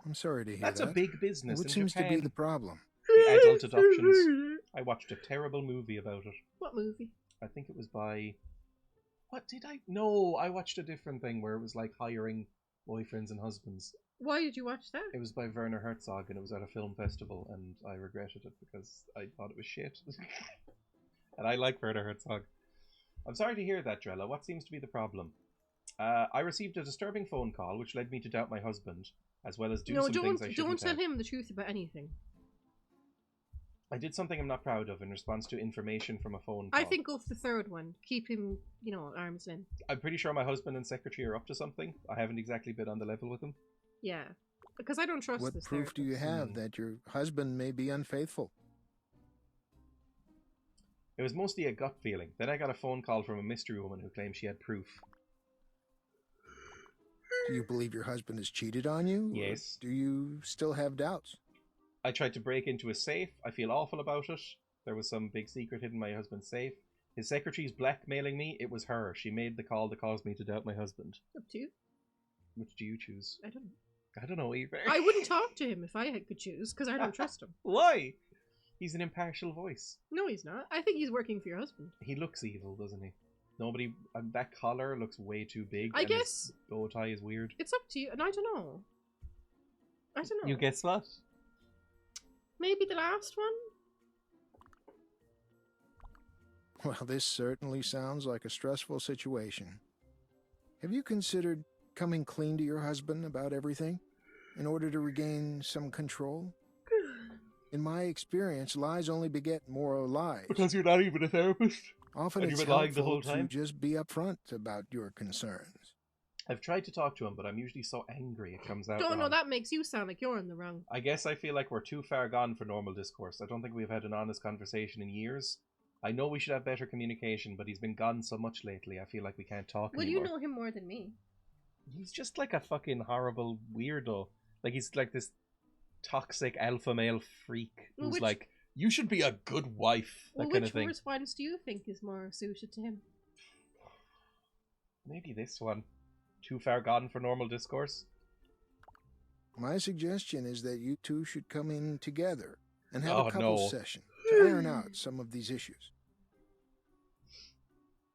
I'm sorry to hear That's that. a big business What in seems Japan. to be the problem? The adult adoptions. I watched a terrible movie about it. What movie? I think it was by... What did I... No, I watched a different thing where it was like hiring boyfriends and husbands. Why did you watch that? It was by Werner Herzog and it was at a film festival and I regretted it because I thought it was shit. And I like Werner Herzog. I'm sorry to hear that, Dreya. What seems to be the problem? I received a disturbing phone call which led me to doubt my husband, as well as do some things I shouldn't don't tell have. him the truth about anything. I did something I'm not proud of in response to information from a phone call. I think go for the third one. Keep him, you know, at arm's length. I'm pretty sure my husband and secretary are up to something. I haven't exactly been on the level with them. Yeah. Because I don't trust What this proof do you have that your husband may be unfaithful? It was mostly a gut feeling. Then I got a phone call from a mystery woman who claimed she had proof. Do you believe your husband has cheated on you? Yes. Or do you still have doubts? I tried to break into a safe. I feel awful about it. There was some big secret hidden in my husband's safe. His secretary's blackmailing me. It was her. She made the call that caused me to doubt my husband. Up to you. Which do you choose? I don't know. I don't know either. I wouldn't talk to him if I could choose, because I don't trust him. Why? He's an impartial voice. No, he's not. I think he's working for your husband. He looks evil, doesn't he? Nobody... that collar looks way too big. I and guess... his bow tie is weird. It's up to you, and I don't know. I don't know. You guess what? Maybe the last one? Well, this certainly sounds like a stressful situation. Have you considered coming clean to your husband about everything in order to regain some control? In my experience, lies only beget more lies. Because you're not even a therapist? Often and it's you've been lying the helpful whole time? to just be upfront about your concerns. I've tried to talk to him, but I'm usually so angry it comes out Don't wrong. know, that makes you sound like you're in the wrong. I guess I feel like we're too far gone for normal discourse. I don't think we've had an honest conversation in years. I know we should have better communication, but he's been gone so much lately, I feel like we can't talk Well, anymore. you know him more than me. He's just like a fucking horrible weirdo. Like, he's like this toxic alpha male freak who's Which- like, you should be a good wife, that Well, kind which of thing. response do you think is more suited to him? Maybe this one. Too far gone for normal discourse? My suggestion is that you two should come in together and have Oh, a couples no. session to iron out some of these issues.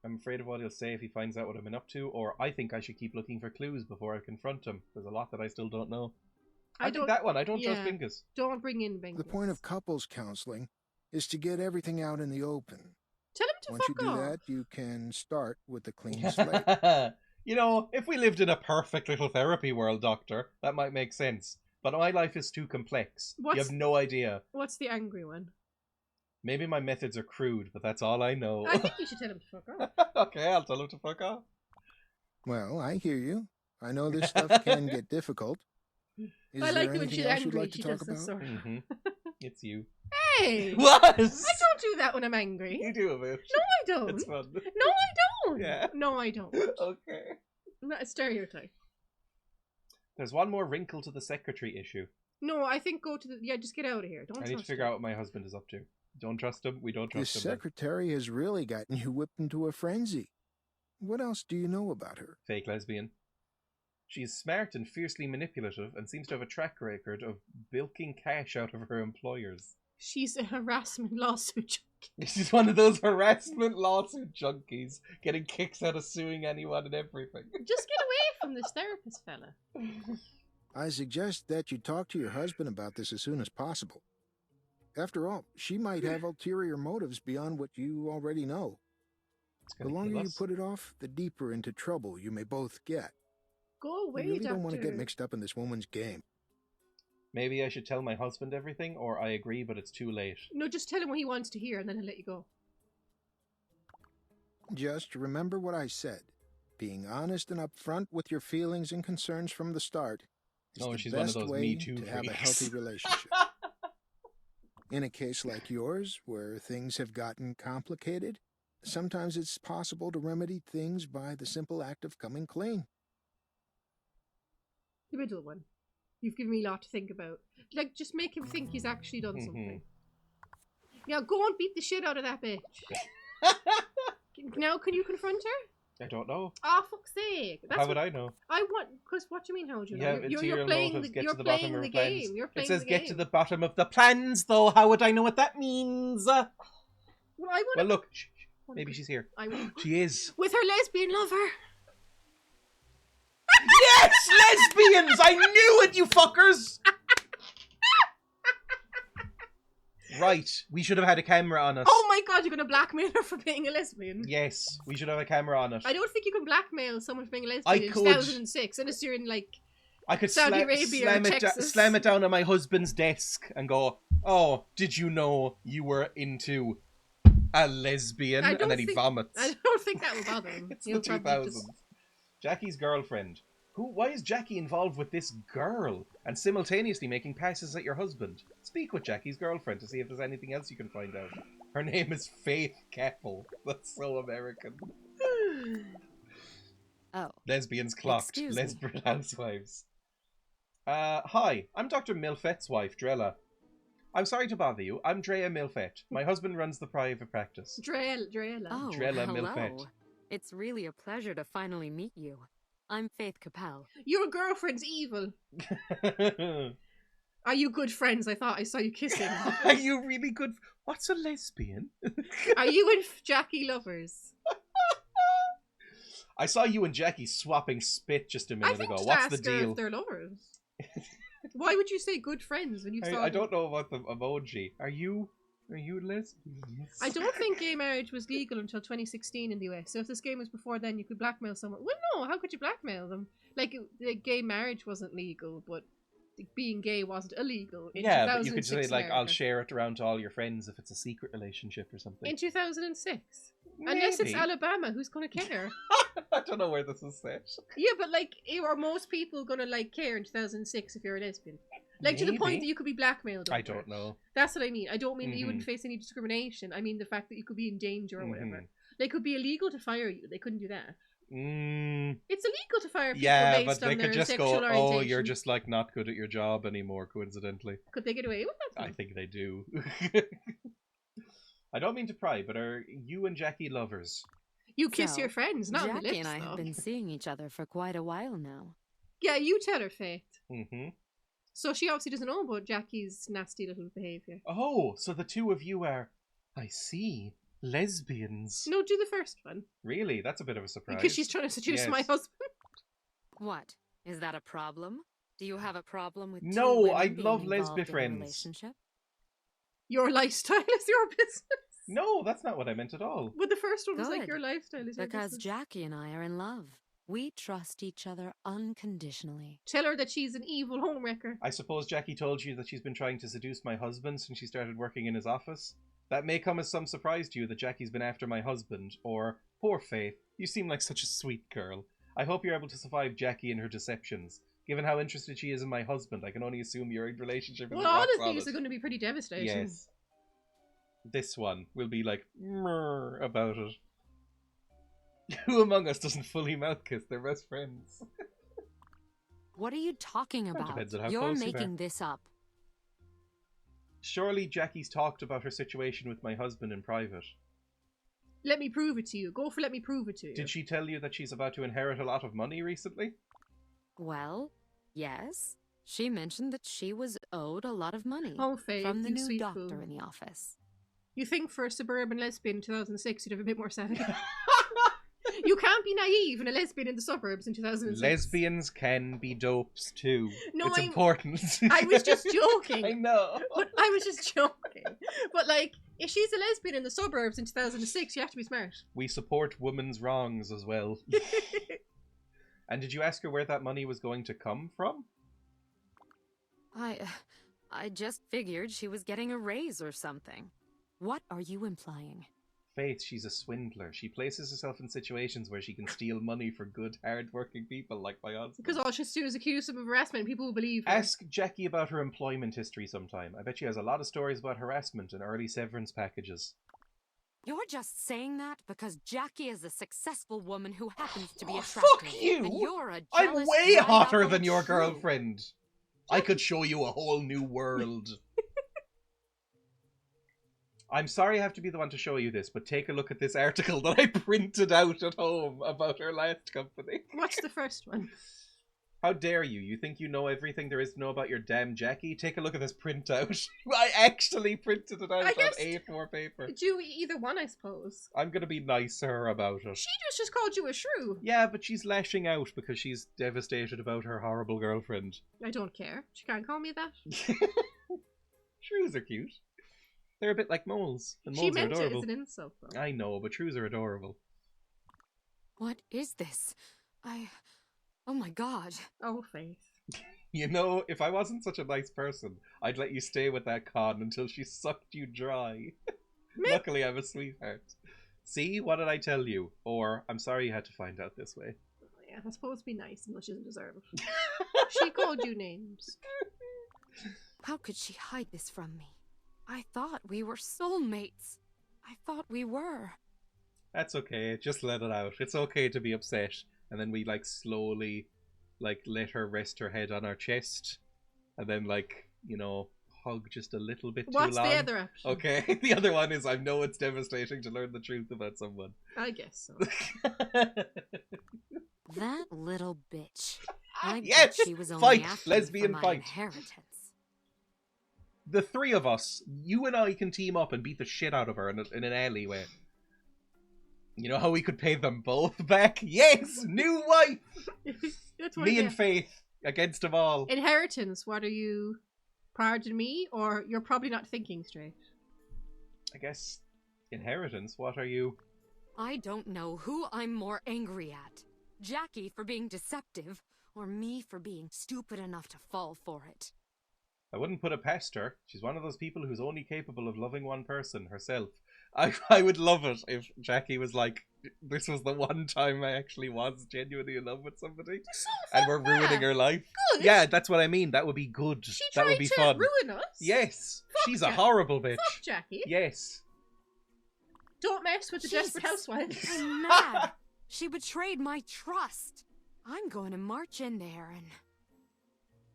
I'm afraid of what he'll say if he finds out what I've been up to, or I think I should keep looking for clues before I confront him. There's a lot that I still don't know. I think that one. I don't trust Bingus. Don't bring in Bingus. The point of couples counseling is to get everything out in the open. Tell him to Once you fuck do off. that, you can start with a clean slate. You know, if we lived in a perfect little therapy world, Doctor, that might make sense. But my life is too complex. You have no idea. What's the angry one? Maybe my methods are crude, but that's all I know. I think you should tell him to fuck off. Okay, I'll tell him to fuck off. Well, I hear you. I know this stuff can get difficult. Is I like there it when anything she's else you'd angry. like to She talk does this about? sort of. It's you. Hey! What? I don't do that when I'm angry. You do a bit. No, I don't. It's fun. No, I don't. Yeah. No, I don't. Okay. Not a stereotype. There's one more wrinkle to the secretary issue. No, I think go to the... Yeah, just get out of here. Don't I need to trust figure him. out what my husband is up to. Don't trust him. We don't This trust him. secretary has really gotten you whipped into a frenzy. What else do you know about her? Fake lesbian. She's smart and fiercely manipulative and seems to have a track record of bilking cash out of her employers. She's a harassment lawsuit junkie. She's one of those harassment lawsuit junkies, getting kicks out of suing anyone and everything. Just get away from this therapist fella. I suggest that you talk to your husband about this as soon as possible. After all, she might have ulterior motives beyond what you already know. The longer you put it off, the deeper into trouble you may both get. Go away, You really doctor. don't want to get mixed up in this woman's game. Maybe I should tell my husband everything, or I agree, but it's too late. No, just tell him what he wants to hear and then he'll let you go. Just remember what I said. Being honest and upfront with your feelings and concerns from the start is Oh, the she's one of best those way Me Too to have a freaks. healthy relationship. In a case like yours, where things have gotten complicated, sometimes it's possible to remedy things by the simple act of coming clean. The middle one. You've given me a lot to think about. Like, just make him think he's actually done something. Now, go and beat the shit out of that bitch. Now, can you confront her? I don't know. Oh, fuck's sake. How would I know? I want... Because what do you mean, how would you know? Yeah, You're playing the, get you're to the playing bottom of the her plans. game. You're playing It says the get game. to the bottom of the plans, though. How would I know what that means? Well, I would. Well, look. Maybe she's here. I would. She is. With her lesbian lover. Yes! Lesbians! I knew it, you fuckers! Right. We should have had a camera on us. Oh my god, you're going to blackmail her for being a lesbian? Yes. We should have a camera on it. I don't think you can blackmail someone for being a lesbian I in could. 2006 unless you're in, like, I could Saudi Arabia or Texas. slam it down on my husband's desk and go, oh, did you know you were into a lesbian? And then he vomits. I don't think that will bother him. It's He'll the probably 2000s. just- Jackie's girlfriend. Why is Jackie involved with this girl and simultaneously making passes at your husband? Speak with Jackie's girlfriend to see if there's anything else you can find out. Her name is Faith Keppel. That's so American. Oh. Lesbians clocked. Excuse me. Lesbian housewives. Hi, I'm Dr. Milfett's wife, Drella. I'm sorry to bother you. I'm Dreya Milfett. My husband runs the private practice. Drella. Oh, Drella hello. Milfett. It's really a pleasure to finally meet you. I'm Faith Capel. Your girlfriend's evil. Are you good friends? I thought I saw you kissing. Are you really good? What's a lesbian? Are you and Jackie lovers? I saw you and Jackie swapping spit just a minute ago. What's the deal? If they're lovers. Why would you say good friends when you saw I don't know about the emoji. Are you lesbians? I don't think gay marriage was legal until 2016 in the US. So if this game was before then, you could blackmail someone. Well, no, how could you blackmail them? Like, gay marriage wasn't legal, but being gay wasn't illegal. Yeah, but you could say, like, America. I'll share it around to all your friends if it's a secret relationship or something. In 2006. Maybe. Unless it's Alabama, who's going to care? I don't know where this is set. Yeah, but, like, are most people going to, like, care in 2006 if you're a lesbian? Like, to the point that you could be blackmailed over I don't know. That's what I mean. I don't mean that you wouldn't face any discrimination. I mean the fact that you could be in danger or whatever. Like, it could be illegal to fire you. They couldn't do that. It's illegal to fire people yeah, based but they on their could just sexual go, orientation. oh, you're just, like, not good at your job anymore, coincidentally. Could they get away with that? I think they do. I don't mean to pry, but are you and Jackie lovers? You kiss your friends, not on the Jackie lips, and I though. have been seeing each other for quite a while now. Yeah, you tell her, Faith. Mm-hmm. So she obviously doesn't know about Jackie's nasty little behaviour. Oh, so the two of you are, I see, lesbians. No, do the first one. Really? That's a bit of a surprise. Because she's trying to seduce my husband. What? Is that a problem? Do you have a problem with No, two women I being love involved lesbian in a friends. relationship? Your lifestyle is your business. No, that's not what I meant at all. But the first one was like Good. your lifestyle is your Because business. Jackie and I are in love. We trust each other unconditionally. Tell her that she's an evil homewrecker. I suppose Jackie told you that she's been trying to seduce my husband since she started working in his office. That may come as some surprise to you that Jackie's been after my husband, or, poor Faith, you seem like such a sweet girl. I hope you're able to survive Jackie and her deceptions. Given how interested she is in my husband, I can only assume your relationship is Well, all rock of these solid. are going to be pretty devastating. Yes. This one will be like, "Mrr," about it. Who among us doesn't fully mouth kiss their best friends? What are you talking about? depends on how You're close you making are. this up. Surely Jackie's talked about her situation with my husband in private. Let me prove it to you. Go for let me prove it to you. Did she tell you that she's about to inherit a lot of money recently? Well, yes. She mentioned that she was owed a lot doctor Oh, Faith, from the you new sweet doctor fool. in the office. You think for a suburban lesbian in 2006 you'd have a bit more sanity? You can't be naive in a lesbian in the suburbs in 2006. Lesbians can be dopes too. No, it's I'm- important. I was just joking. I know. But I was just joking. But like, if she's a lesbian in the suburbs in 2006, you have to be smart. We support women's wrongs as well. And did you ask her where that money was going to come from? I just figured she was getting a raise or something. What are you implying? Faith, she's a swindler. She places herself in situations where she can steal money for good, hard-working people like my husband. Because all she has to do is accuse them of harassment and people will believe her. Ask Jackie about her employment history sometime. I bet she has a lot of stories about harassment and early severance packages. You're just saying that because Jackie is a successful woman who happens to be Oh, attractive. fuck you! And you're a I'm jealous, way dried-up hotter old than your shrew. girlfriend. I could show you a whole new world. I'm sorry I have to be the one to show you this, but take a look at this article that I printed out at home about her last company. What's the first one? How dare you? You think you know everything there is to know about your damn Jackie? Take a look at this printout. I actually printed it out on A4 paper. Do either one, I suppose. I'm gonna be nicer about it. She just called you a shrew. Yeah, but she's lashing out because she's devastated about her horrible girlfriend. I don't care. She can't call me that. Shrews are cute. They're a bit like moles, and moles She are meant it adorable. as an insult, though. I know, but shrews are adorable. What is this? Oh my god. Oh, Faith. You know, if I wasn't such a nice person, I'd let you stay with that con until she sucked you dry. Luckily, I'm a sweetheart. See, what did I tell you? Or, I'm sorry you had to find out this way. Yeah, I'm supposed to be nice, but she doesn't deserve it. She called you names. How could she hide this from me? I thought we were soulmates. I thought we were. That's okay, just let it out. It's okay to be upset. and then we like slowly like let her rest her head on our chest, and then like, you know, hug just a little bit too long. What's the other option? Okay, the other one is I know it's devastating to learn the truth about someone. I guess so. That little bitch. I Yes! bet she was only Fight! after me Lesbian for my fight. inheritance. The three of us, you and I, can team up and beat the shit out of her in an alleyway. You know how we could pay them both back? Yes! New wife! That's what Me I and get. Faith against them all. Inheritance, what are you? Pardon me? Or you're probably not thinking straight? I guess inheritance, what are you? I don't know who I'm more angry at. Jackie for being deceptive, or me for being stupid enough to fall for it. I wouldn't put it past her. She's one of those people who's only capable of loving one person, herself. I would love it if Jackie was like, this was the one time I actually was genuinely in love with somebody, and we're ruining her life. Good. Yeah, that's what I mean. That would be good. She That tried would be to fun. ruin us. Yes. Fuck She's a Jackie. horrible bitch. Fuck Jackie. Yes. Don't mess with the Jesus. desperate housewives. I'm mad. She betrayed my trust. I'm going to march in there and...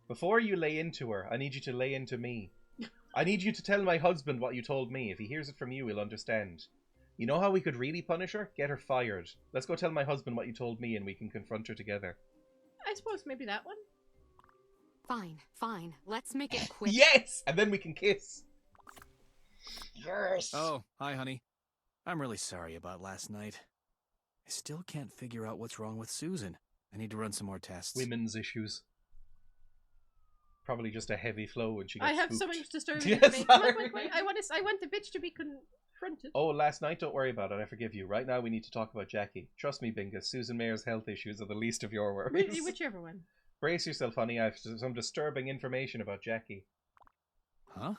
Before you lay into her, I need you to lay into me. I need you to tell my husband what you told me. If he hears it from you, he'll understand. You know how we could really punish her? Get her fired. Let's go tell my husband what you told me and we can confront her together. I suppose maybe that one. Fine, fine. Let's make it quick. Yes! And then we can kiss. Yes! Oh, hi, honey. I'm really sorry about last night. I still can't figure out what's wrong with Susan. I need to run some more tests. Women's issues. Probably just a heavy flow when she gets I have spooked. something disturbing Yeah, to make. Come on, sorry. come on. I want the bitch to be confronted. Oh, last night, don't worry about it. I forgive you. Right now, we need to talk about Jackie. Trust me, Bingus. Susan Mayer's health issues are the least of your worries. Whichever one. Brace yourself, honey. I have some disturbing information about Jackie. Huh?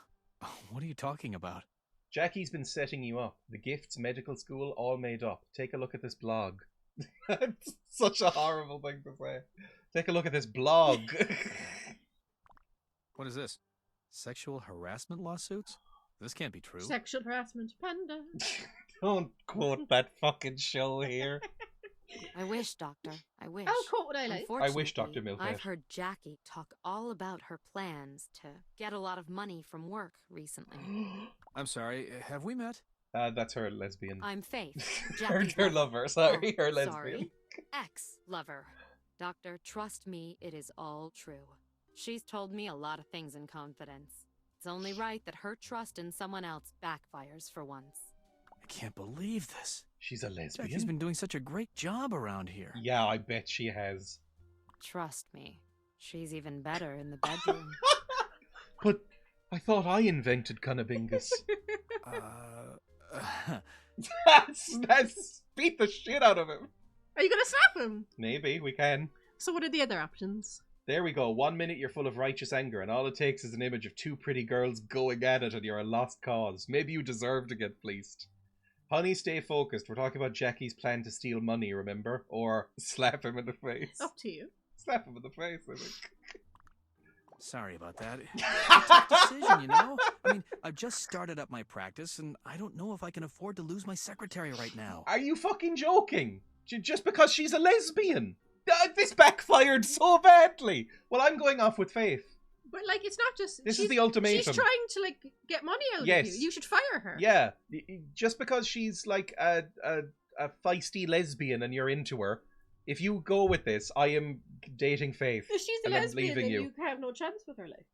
What are you talking about? Jackie's been setting you up. The Gifts Medical School, all made up. Take a look at this blog. It's such a horrible thing to say. Take a look at this blog. What is this? Sexual harassment lawsuits? This can't be true. Sexual harassment panda. Don't quote that fucking show here. I wish, Doctor. I wish. I'll quote what I like. I wish, Dr. Unfortunately, Milkhead. I've heard Jackie talk all about her plans to get a lot of money from work recently. I'm sorry, have we met? That's her lesbian. I'm Faith. her Jackie's lover, sorry, Oh, her lesbian. Sorry. Ex-lover. Doctor, trust me, it is all true. She's told me a lot of things in confidence. It's only right that her trust in someone else backfires for once. I can't believe this. She's a lesbian? Jackie's been doing such a great job around here. Yeah, I bet she has. Trust me, she's even better in the bedroom. But I thought I invented Cunnilingus. That's beat the shit out of him. Are you gonna slap him? Maybe, we can. So what are the other options? There we go. 1 minute you're full of righteous anger, and all it takes is an image of two pretty girls going at it, and you're a lost cause. Maybe you deserve to get fleeced. Honey, stay focused. We're talking about Jackie's plan to steal money, remember? Or slap him in the face. Up to you. Slap him in the face, I think. Sorry about that. It's a tough decision, you know? I mean, I've just started up my practice, and I don't know if I can afford to lose my secretary right now. Are you fucking joking? Just because she's a lesbian? This backfired so badly. Well, I'm going off with Faith. But like, it's not just. This is the ultimatum. She's trying to like get money out of you. You should fire her. Yeah, just because she's like a feisty lesbian and you're into her. If you go with this, I am dating Faith. If she's a and I'm lesbian, leaving then you. you have no chance with her, like.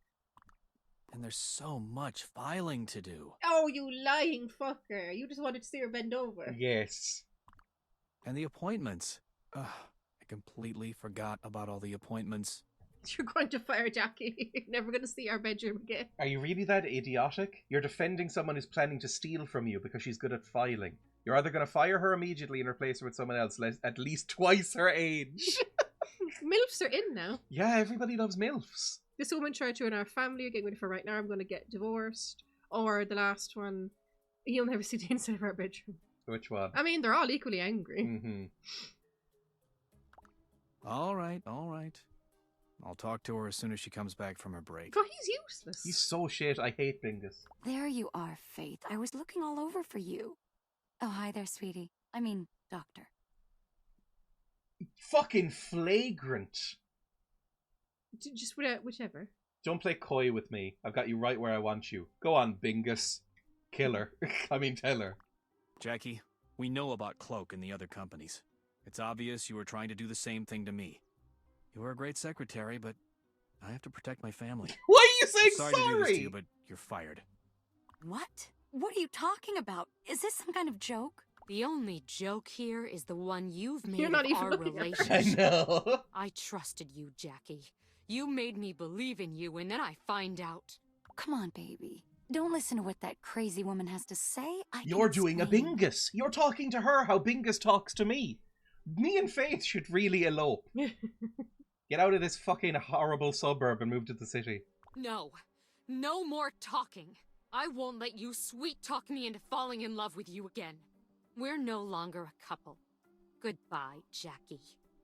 And there's so much filing to do. Oh, you lying fucker! You just wanted to see her bend over. Yes. And the appointments. Ugh, I completely forgot about all the appointments. You're going to fire Jackie. You're never going to see our bedroom again. Are you really that idiotic? You're defending someone who's planning to steal from you because she's good at filing. You're either going to fire her immediately and replace her with someone else at least twice her age. MILFs are in now. Yeah, everybody loves MILFs. This woman tried to ruin our family. You're getting ready for right now. I'm going to get divorced. Or the last one, you'll never see the inside of our bedroom. Which one? I mean, they're all equally angry. Mm-hmm. All right. I'll talk to her as soon as she comes back from her break. But he's useless. He's so shit. I hate Bingus. There you are, Faith. I was looking all over for you. Oh, hi there, sweetie. I mean, doctor. Fucking flagrant. Just whichever. Don't play coy with me. I've got you right where I want you. Go on, Bingus. Kill her. I mean, tell her. Jackie, we know about Cloak and the other companies. It's obvious you were trying to do the same thing to me. You were a great secretary, but I have to protect my family. Why are you saying sorry? To do this to you, but you're fired. What? What are you talking about? Is this some kind of joke? The only joke here is the one you've made You're not of even our looking at relationship. I know. I trusted you, Jackie. You made me believe in you, and then I find out. Come on, baby. Don't listen to what that crazy woman has to say. You're doing a Bingus. You're talking to her how Bingus talks to me. Me and Faith should really elope. Get out of this fucking horrible suburb and move to the city. No. No more talking. I won't let you sweet-talk me into falling in love with you again. We're no longer a couple. Goodbye, Jackie.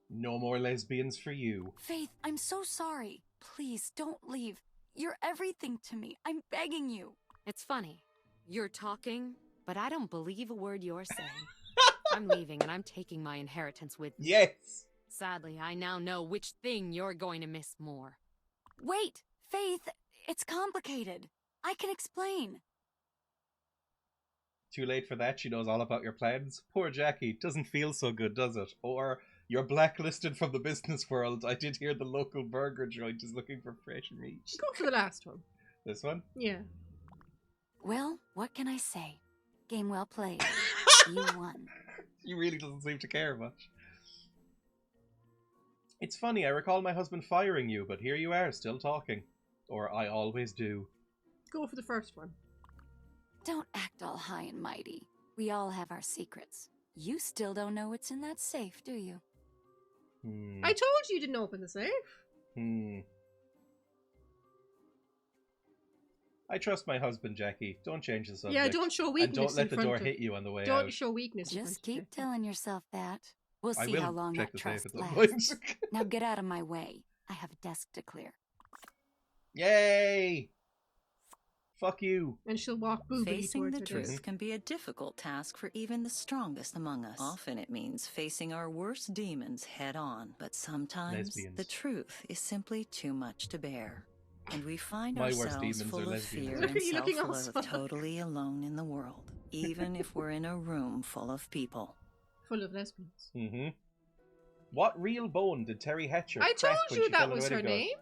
No more lesbians for you. Faith, I'm so sorry. Please, don't leave. You're everything to me. I'm begging you. It's funny. You're talking, but I don't believe a word you're saying. I'm leaving, and I'm taking my inheritance with me. Yes! Sadly, I now know which thing you're going to miss more. Wait, Faith, it's complicated. I can explain. Too late for that, she knows all about your plans. Poor Jackie, doesn't feel so good, does it? Or, you're blacklisted from the business world. I did hear the local burger joint is looking for fresh meat. Go for the last one. This one? Yeah. Well, what can I say? Game well played. You won. She really doesn't seem to care much. It's funny, I recall my husband firing you, but here you are, still talking. Or I always do. Go for the first one. Don't act all high and mighty. We all have our secrets. You still don't know what's in that safe, do you? I told you didn't open the safe. I trust my husband, Jackie. Don't change the subject. Yeah, don't show weakness. And don't let the door hit you on the way out. Don't show weakness. Just keep telling yourself that. We'll I see will how long check that the safe trust at some point. lasts. Now get out of my way. I have a desk to clear. Yay! Fuck you. And she'll walk boobily Facing towards the her truth desk. can be a difficult task for even the strongest among us. Often it means facing our worst demons head on, but sometimes the truth is simply too much to bear. And we find ourselves full of fear and self-loathe, totally alone in the world, even if we're in a room full of people. Full of lesbians. What real bone did Terry Hatcher I crack told when you she that fell on was the her wedding name.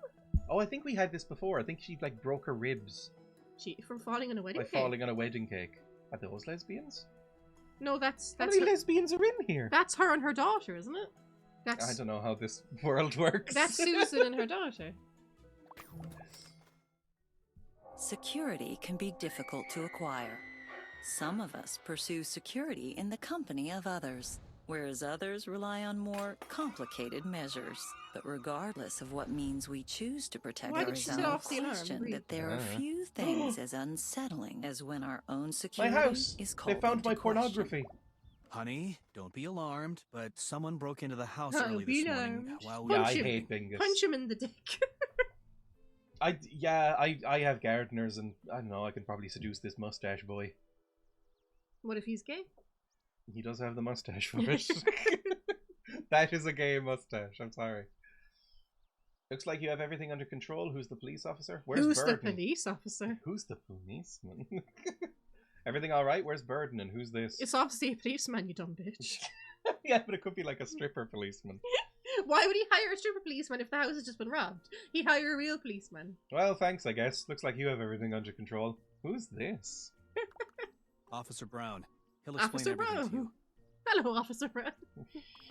Oh, I think we had this before. I think she like broke her ribs From falling on a wedding by cake. falling on a wedding cake. Are those lesbians? No, that's How many lesbians are in here? That's her and her daughter, isn't it? I don't know how this world works. That's Susan and her daughter. Security can be difficult to acquire. Some of us pursue security in the company of others, whereas others rely on more complicated measures. But regardless of what means we choose to protect Why did she set ourselves, off the alarm? question that there are few things as unsettling as when our own My security house! is called They found into my question. pornography. Honey, don't be alarmed, but someone broke into the house Don't early be this morning alarmed. while we Yeah, were I sleeping. hate Bingus. Punch him in the dick. I have gardeners and I don't know, I can probably seduce this mustache boy. What if he's gay? He does have the mustache for it. That is a gay mustache, I'm sorry. Looks like you have everything under control. Who's the police officer? Where's Who's Burden? the police officer? Who's the policeman? Everything alright? Where's Burden and who's this? It's obviously a policeman, you dumb bitch. Yeah, but it could be like a stripper policeman. Why would he hire a stripper policeman if the house has just been robbed? He'd hire a real policeman. Well, thanks, I guess. Looks like you have everything under control. Who's this? Officer Brown. He'll explain Officer everything Brown. to you. Hello, Officer Brown.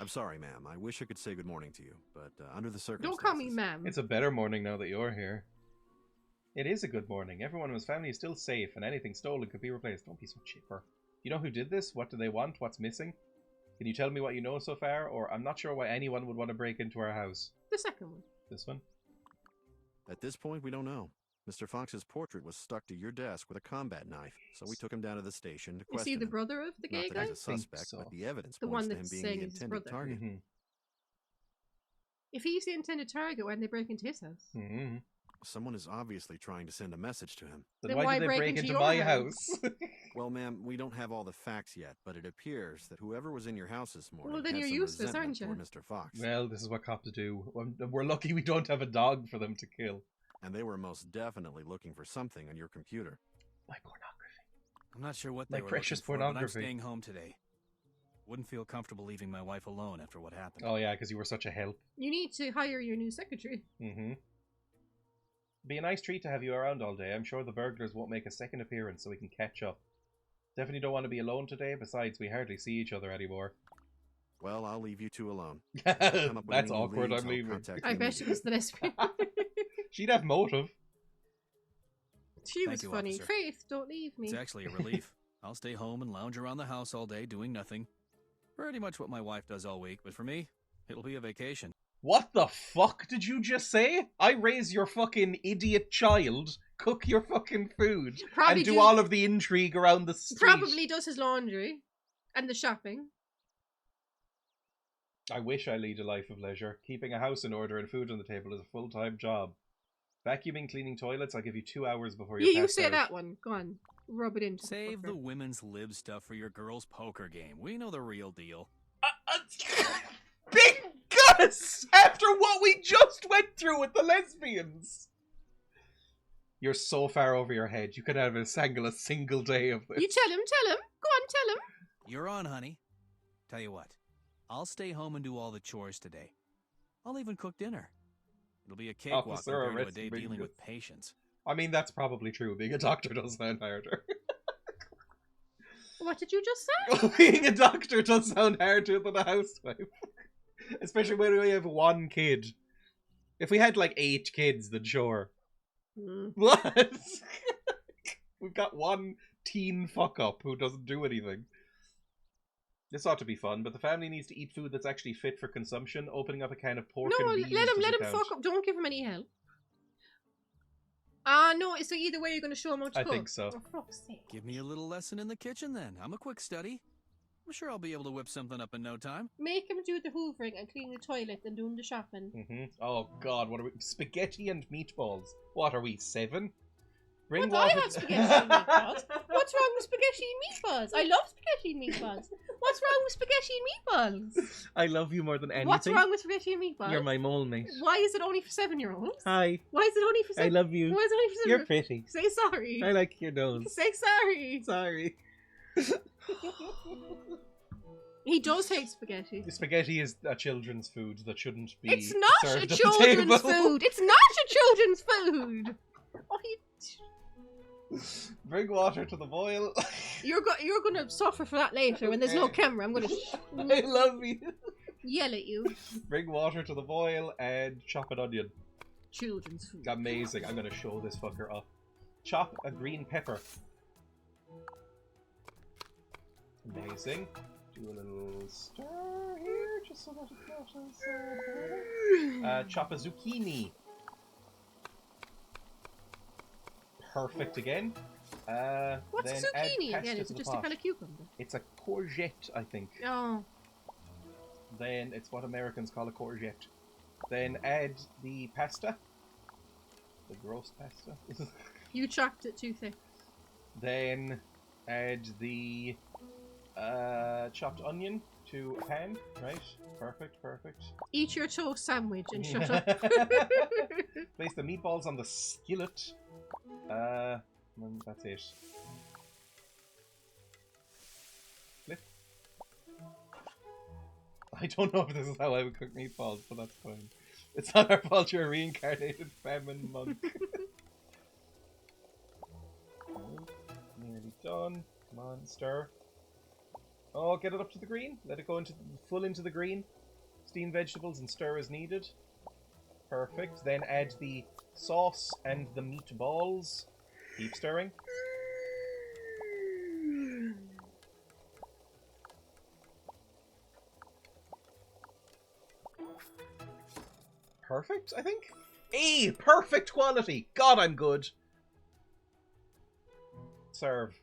I'm sorry, ma'am. I wish I could say good morning to you, but under the circumstances... Don't call me ma'am. It's a better morning now that you're here. It is a good morning. Everyone in his family is still safe, and anything stolen could be replaced. Don't be so chipper. You know who did this? What do they want? What's missing? Can you tell me what you know so far? Or I'm not sure why anyone would want to break into our house. The second one. This one? At this point, we don't know. Mr. Fox's portrait was stuck to your desk with a combat knife, so we took him down to the station to Is question he the him. brother of the gay Not guy? that he's a suspect, so. but the evidence The points one to him that's being saying the he's his intended brother. target. If he's the intended target, why didn't they break into his house? Someone is obviously trying to send a message to him. Then why did they break into my house? Well, ma'am, we don't have all the facts yet, but it appears that whoever was in your house this morning well, then had you're some useless, aren't resentment you? toward Mr. Fox. Well, this is what cops do. We're lucky we don't have a dog for them to kill. And they were most definitely looking for something on your computer. My pornography. I'm not sure what they were precious looking for, but I'm pornography. staying home today. Wouldn't feel comfortable leaving my wife alone after what happened. Oh yeah, because you were such a help. You need to hire your new secretary. Mm-hmm. Be a nice treat to have you around all day. I'm sure the burglars won't make a second appearance, so we can catch up. Definitely don't want to be alone today. Besides, we hardly see each other anymore. Well, I'll leave you two alone. That's awkward. I'm leaving. I bet she was the lesbian. She'd have motive. She was funny. Officer. Faith, don't leave me. It's actually a relief. I'll stay home and lounge around the house all day doing nothing. Pretty much what my wife does all week, but for me, it'll be a vacation. What the fuck did you just say? I raise your fucking idiot child, cook your fucking food, Probably and do all of the intrigue around the street. Probably does his laundry and the shopping. I wish I lead a life of leisure. Keeping a house in order and food on the table is a full-time job. Vacuuming, cleaning toilets, I'll give you 2 hours before you you say that one. Go on. Rub it into Save the women's lib stuff for your girls' poker game. We know the real deal. Big Gus! After what we just went through with the lesbians! You're so far over your head. You could have a single day of this. You tell him. Go on, tell him. You're on, honey. Tell you what. I'll stay home and do all the chores today. I'll even cook dinner. It'll be a cakewalk Officer, compared to a arrest day me. dealing with patients. I mean, that's probably true. Being a doctor does sound harder. What did you just say? Being a doctor does sound harder than a housewife. Especially when we have one kid. If we had like 8 kids, then sure. What? We've got one teen fuck up who doesn't do anything. This ought to be fun, but the family needs to eat food that's actually fit for consumption. Opening up a can of pork and beans let him count. fuck up. Don't give him any help. No, so either way you're going to show him how to cook. I think so. For fuck's sake. Give me a little lesson in the kitchen then. I'm a quick study. I'm sure I'll be able to whip something up in no time. Make him do the hoovering and clean the toilet and doing the shopping. Oh god, what are we? Spaghetti and meatballs. What are we, 7? Bring I have spaghetti and meatballs. What's wrong with spaghetti and meatballs? I love spaghetti and meatballs. What's wrong with spaghetti and meatballs? I love you more than anything. What's wrong with spaghetti and meatballs? You're my mole mate. Why is it only for 7-year-olds? Hi. Why is it only for 7? I love you. Why is it only for 7? You're pretty. Say sorry. I like your nose. Say sorry. Sorry. He does hate spaghetti. Spaghetti is a children's food that shouldn't be. It's not a served at the children's table. food. It's not a children's food. Oh, Bring water to the boil. You're gonna suffer for that later when there's no camera. I'm gonna I love you. Yell at you. Bring water to the boil and chop an onion. Children's food. Amazing. I'm gonna show this fucker up. Chop a green pepper. Amazing. Do a little stir here, just so that it matches. Chop a zucchini. Perfect again. What's then a zucchini add again? pasta Is to it the just pot. a kind of cucumber? It's a courgette, I think. Oh. Then it's what Americans call a courgette. Then add the pasta. The gross pasta. You chopped it too thick. Then add the chopped onion to a pan, right? Perfect, perfect. Eat your toast sandwich and shut up. Place the meatballs on the skillet. And that's it. Flip. I don't know if this is how I would cook meatballs, but that's fine. It's not our fault you're a reincarnated famine monk. Nearly done. Come on, stir. Oh, get it up to the green. Let it go into full into the green. Steam vegetables and stir as needed. Perfect. Then add the sauce and the meatballs. Keep stirring. Perfect, I think. Perfect quality. God, I'm good. Serve.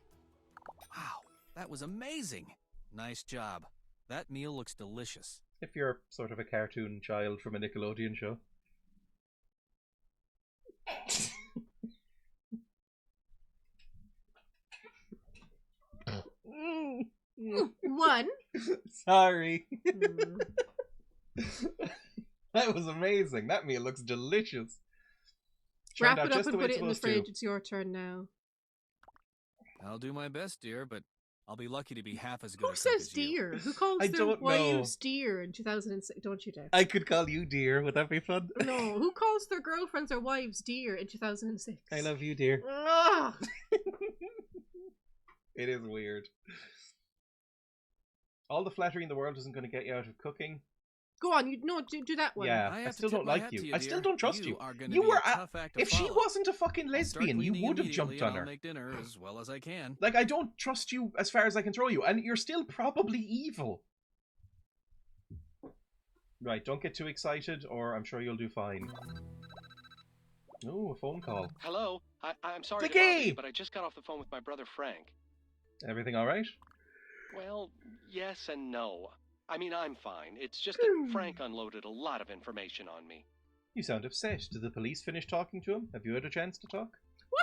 Wow, that was amazing. Nice job. That meal looks delicious. If you're sort of a cartoon child from a Nickelodeon show. One. Sorry. That was amazing. That meal looks delicious. Wrap it up and put it in the fridge. It's your turn now. I'll do my best, dear, but I'll be lucky to be half as good. Who says dear? Who calls their wives dear in 2006? Don't you dare. I could call you dear. Would that be fun? No. Who calls their girlfriends or wives dear in 2006? I love you, dear. It is weird. All the flattery in the world isn't going to get you out of cooking. Go on, do that one. Yeah, I still don't like you. I still don't trust you. You were if she wasn't a fucking lesbian, you would have jumped on her. I'll make dinner as well as I can. Like, I don't trust you as far as I can throw you, and you're still probably evil. Right, don't get too excited, or I'm sure you'll do fine. Oh, a phone call. Hello, I'm sorry to bother you, but I just got off the phone with my brother Frank. Everything all right? Well, yes and no. I mean, I'm fine. It's just that Frank unloaded a lot of information on me. You sound upset. Did the police finish talking to him? Have you had a chance to talk?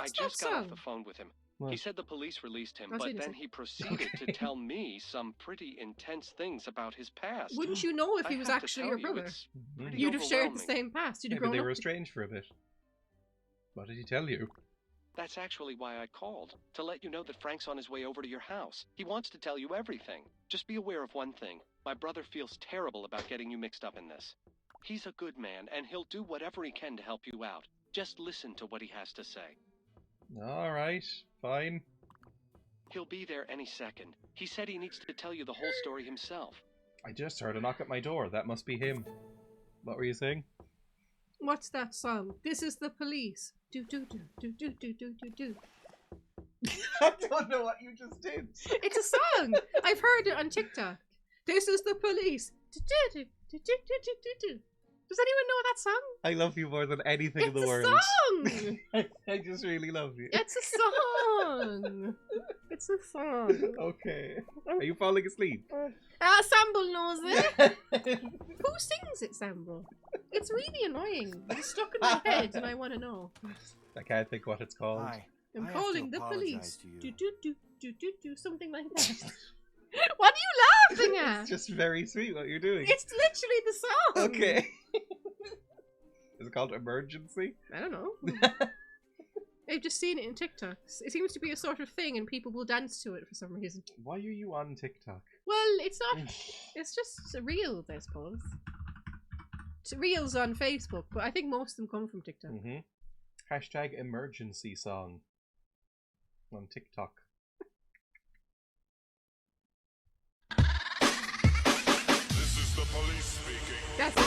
I just got off the phone with him. What? He said the police released him, but then he proceeded to tell me some pretty intense things about his past. Wouldn't you know if he was actually your brother? You'd have shared the same past. Maybe they were estranged for a bit. What did he tell you? That's actually why I called, to let you know that Frank's on his way over to your house. He wants to tell you everything. Just be aware of one thing. My brother feels terrible about getting you mixed up in this. He's a good man, and he'll do whatever he can to help you out. Just listen to what he has to say. All right, fine. He'll be there any second. He said he needs to tell you the whole story himself. I just heard a knock at my door. That must be him. What were you saying? What's that song? This is the police. Do do do do do do do do do. I don't know what you just did. It's a song. I've heard it on TikTok. This is the police. Do do do do do do do do. Does anyone know that song? I love you more than anything in the world. It's a song! I just really love you. It's a song! It's a song. Okay. Are you falling asleep? Samble knows it. Who sings it, Samble? It's really annoying. It's stuck in my head and I want to know. I can't think what it's called. I'm calling the police. Do do do do do do something like that. What are you laughing at? It's just very sweet what you're doing. It's literally the song. Okay. Is it called Emergency? I don't know. I've just seen it in TikTok. It seems to be a sort of thing and people will dance to it for some reason. Why are you on TikTok? Well, it's not. It's just reels, I suppose. It's reels on Facebook, but I think most of them come from TikTok. Hashtag emergency song on TikTok. This is the police speaking. That's it.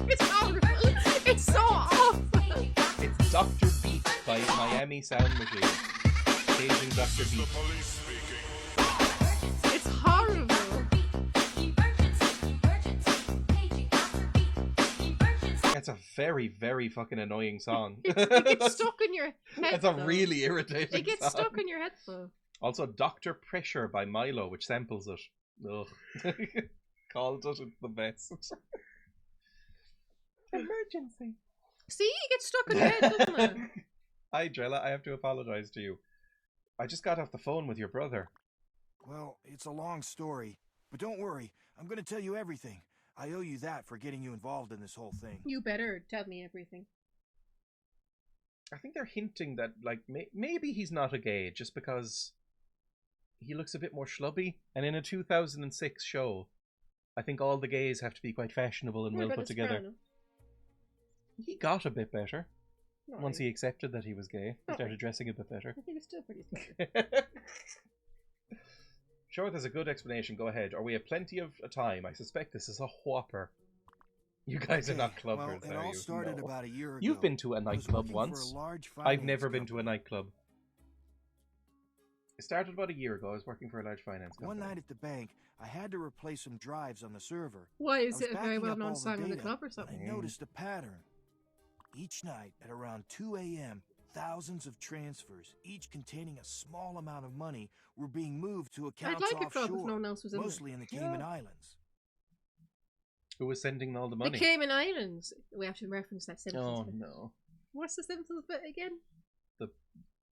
It's horrible. It's so awful. It's Dr. Beat by Miami Sound Machine. Paging Dr. Beat. It's horrible. It's a very, very fucking annoying song. It gets stuck in your head. That's a really irritating It gets song. stuck in your head, though. Also, Dr. Pressure by Milo, which samples it. Ugh. Called it, it's the best. Emergency. See, it gets stuck in your head, doesn't it? Hi, Drella, I have to apologize to you. I just got off the phone with your brother. Well, it's a long story, but don't worry. I'm going to tell you everything. I owe you that for getting you involved in this whole thing. You better tell me everything. I think they're hinting that, like, maybe he's not a gay just because he looks a bit more schlubby. And in a 2006 show, I think all the gays have to be quite fashionable and well put together. He got a bit better. Once he accepted that he was gay, he started dressing a bit better. He was still pretty scary. Sure, there's a good explanation. Go ahead. Or we have plenty of time. I suspect this is a whopper. You guys are not clubbers, well, it all started about a year ago. You've been to a nightclub once. I've never been to a nightclub. It started about a year ago. I was working for a large finance company. One night at the bank, I had to replace some drives on the server. Why, is it a very well-known song in the club or something? I noticed a pattern. Each night at around 2 a.m., thousands of transfers, each containing a small amount of money, were being moved to accounts I'd like offshore, a club if no one else was in mostly in the Cayman Islands. Who was sending all the money? The Cayman Islands. We have to reference that Simpsons Oh, bit. no. What's the Simpsons bit again? The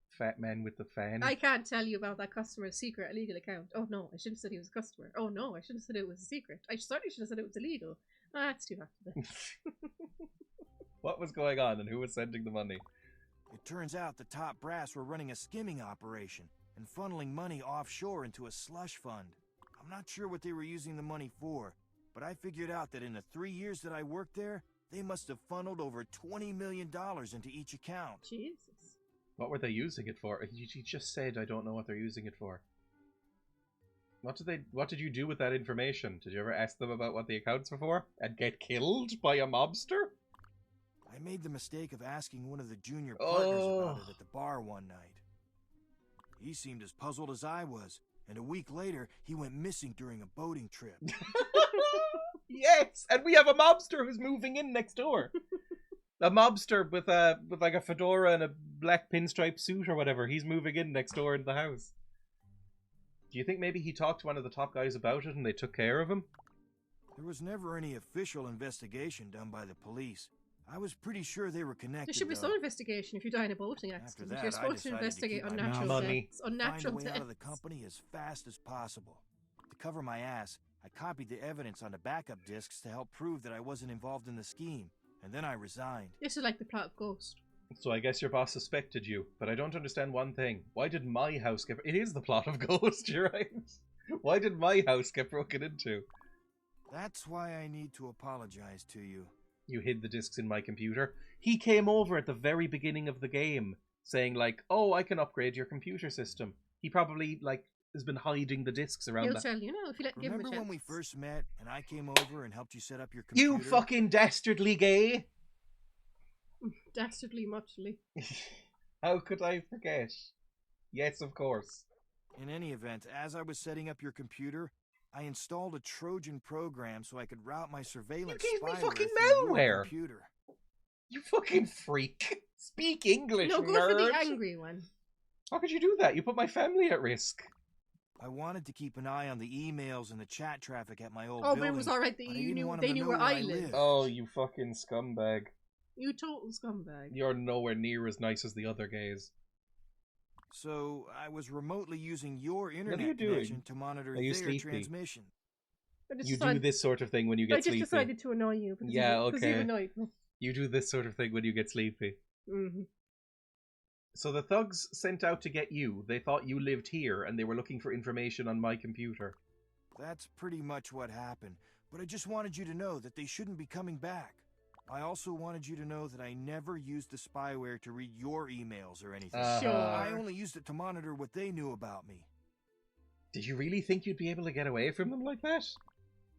fat man with the fan. I can't tell you about that customer's secret illegal account. Oh no, I shouldn't have said he was a customer. Oh no, I shouldn't have said it was a secret. I certainly should have said it was illegal. Ah, it's too bad. What was going on and who was sending the money? It turns out the top brass were running a skimming operation and funneling money offshore into a slush fund. I'm not sure what they were using the money for, but I figured out that in the 3 years that I worked there, they must have funneled over $20 million into each account. Jesus. What were they using it for? You just said I don't know what they're using it for. What did you do with that information? Did you ever ask them about what the accounts were for? And get killed by a mobster? I made the mistake of asking one of the junior partners about it at the bar one night. He seemed as puzzled as I was, and a week later, he went missing during a boating trip. Yes, and we have a mobster who's moving in next door. A mobster with like a fedora and a black pinstripe suit or whatever. He's moving in next door into the house. Do you think maybe he talked to one of the top guys about it and they took care of him? There was never any official investigation done by the police. I was pretty sure they were connected. There should be some investigation if you die in a boating accident. That, You're supposed to investigate unnatural money. deaths. Unnatural Find a way deaths. out of the company as fast as possible. To cover my ass, I copied the evidence onto backup discs to help prove that I wasn't involved in the scheme, and then I resigned. This is like the plot of Ghost. So I guess your boss suspected you, but I don't understand one thing. Why did my house get... It is the plot of Ghost, you're right. Why did my house get broken into? That's why I need to apologize to you. You hid the discs in my computer. He came over at the very beginning of the game, saying like, oh, I can upgrade your computer system. He probably, like, has been hiding the discs around He'll that. tell you, no, if you give him a Remember chance. when we first met and I came over and helped you set up your computer? You fucking dastardly gay! Dastardly muchly. How could I forget? Yes, of course. In any event, as I was setting up your computer, I installed a Trojan program so I could route my surveillance You gave me spyware fucking through malware. your computer. You fucking freak. Speak English, No, go nerd. for the angry one. How could you do that? You put my family at risk. I wanted to keep an eye on the emails and the chat traffic at my old Oh, building. but it was alright that but I you didn't knew want they them to knew know where I lived. Oh, you fucking scumbag. You total scumbag. You're nowhere near as nice as the other gays. So I was remotely using your are you internet doing? connection to monitor Are you their sleepy? transmission. You do this sort of thing when you I get just sleepy. decided to annoy you. Because Yeah, because you okay. annoyed me. You do this sort of thing when you get sleepy. Mm-hmm. So the thugs sent out to get you. They thought you lived here, and they were looking for information on my computer. That's pretty much what happened, but I just wanted you to know that they shouldn't be coming back. I also wanted you to know that I never used the spyware to read your emails or anything. Uh-huh. Sure. I only used it to monitor what they knew about me. Did you really think you'd be able to get away from them like that?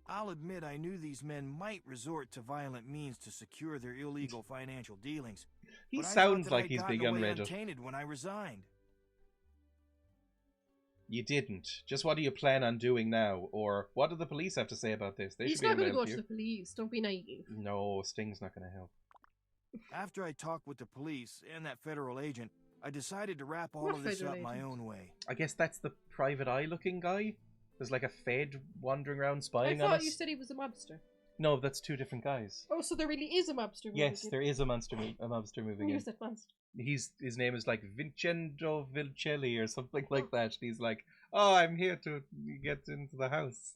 I'll admit I knew these men might resort to violent means to secure their illegal financial dealings. He but I sounds thought that like I'd he's gotten big on away Reddit. untainted when I resigned. You didn't. Just what do you plan on doing now? Or what do the police have to say about this? They He's should be not able going to help go to you. the police. Don't be naive. No, Sting's not going to help. After I talked with the police and that federal agent, I decided to wrap all What of this federal up my agent? own way. I guess that's the private eye looking guy? There's like a Fed wandering around I spying on thought us? you said he was a mobster. No, that's two different guys. Oh, so there really is a mobster movie. Yes, there is a mobster moving in. Who's that monster? His name is like Vincenzo Vilcelli or something like that. And he's like, oh, I'm here to get into the house.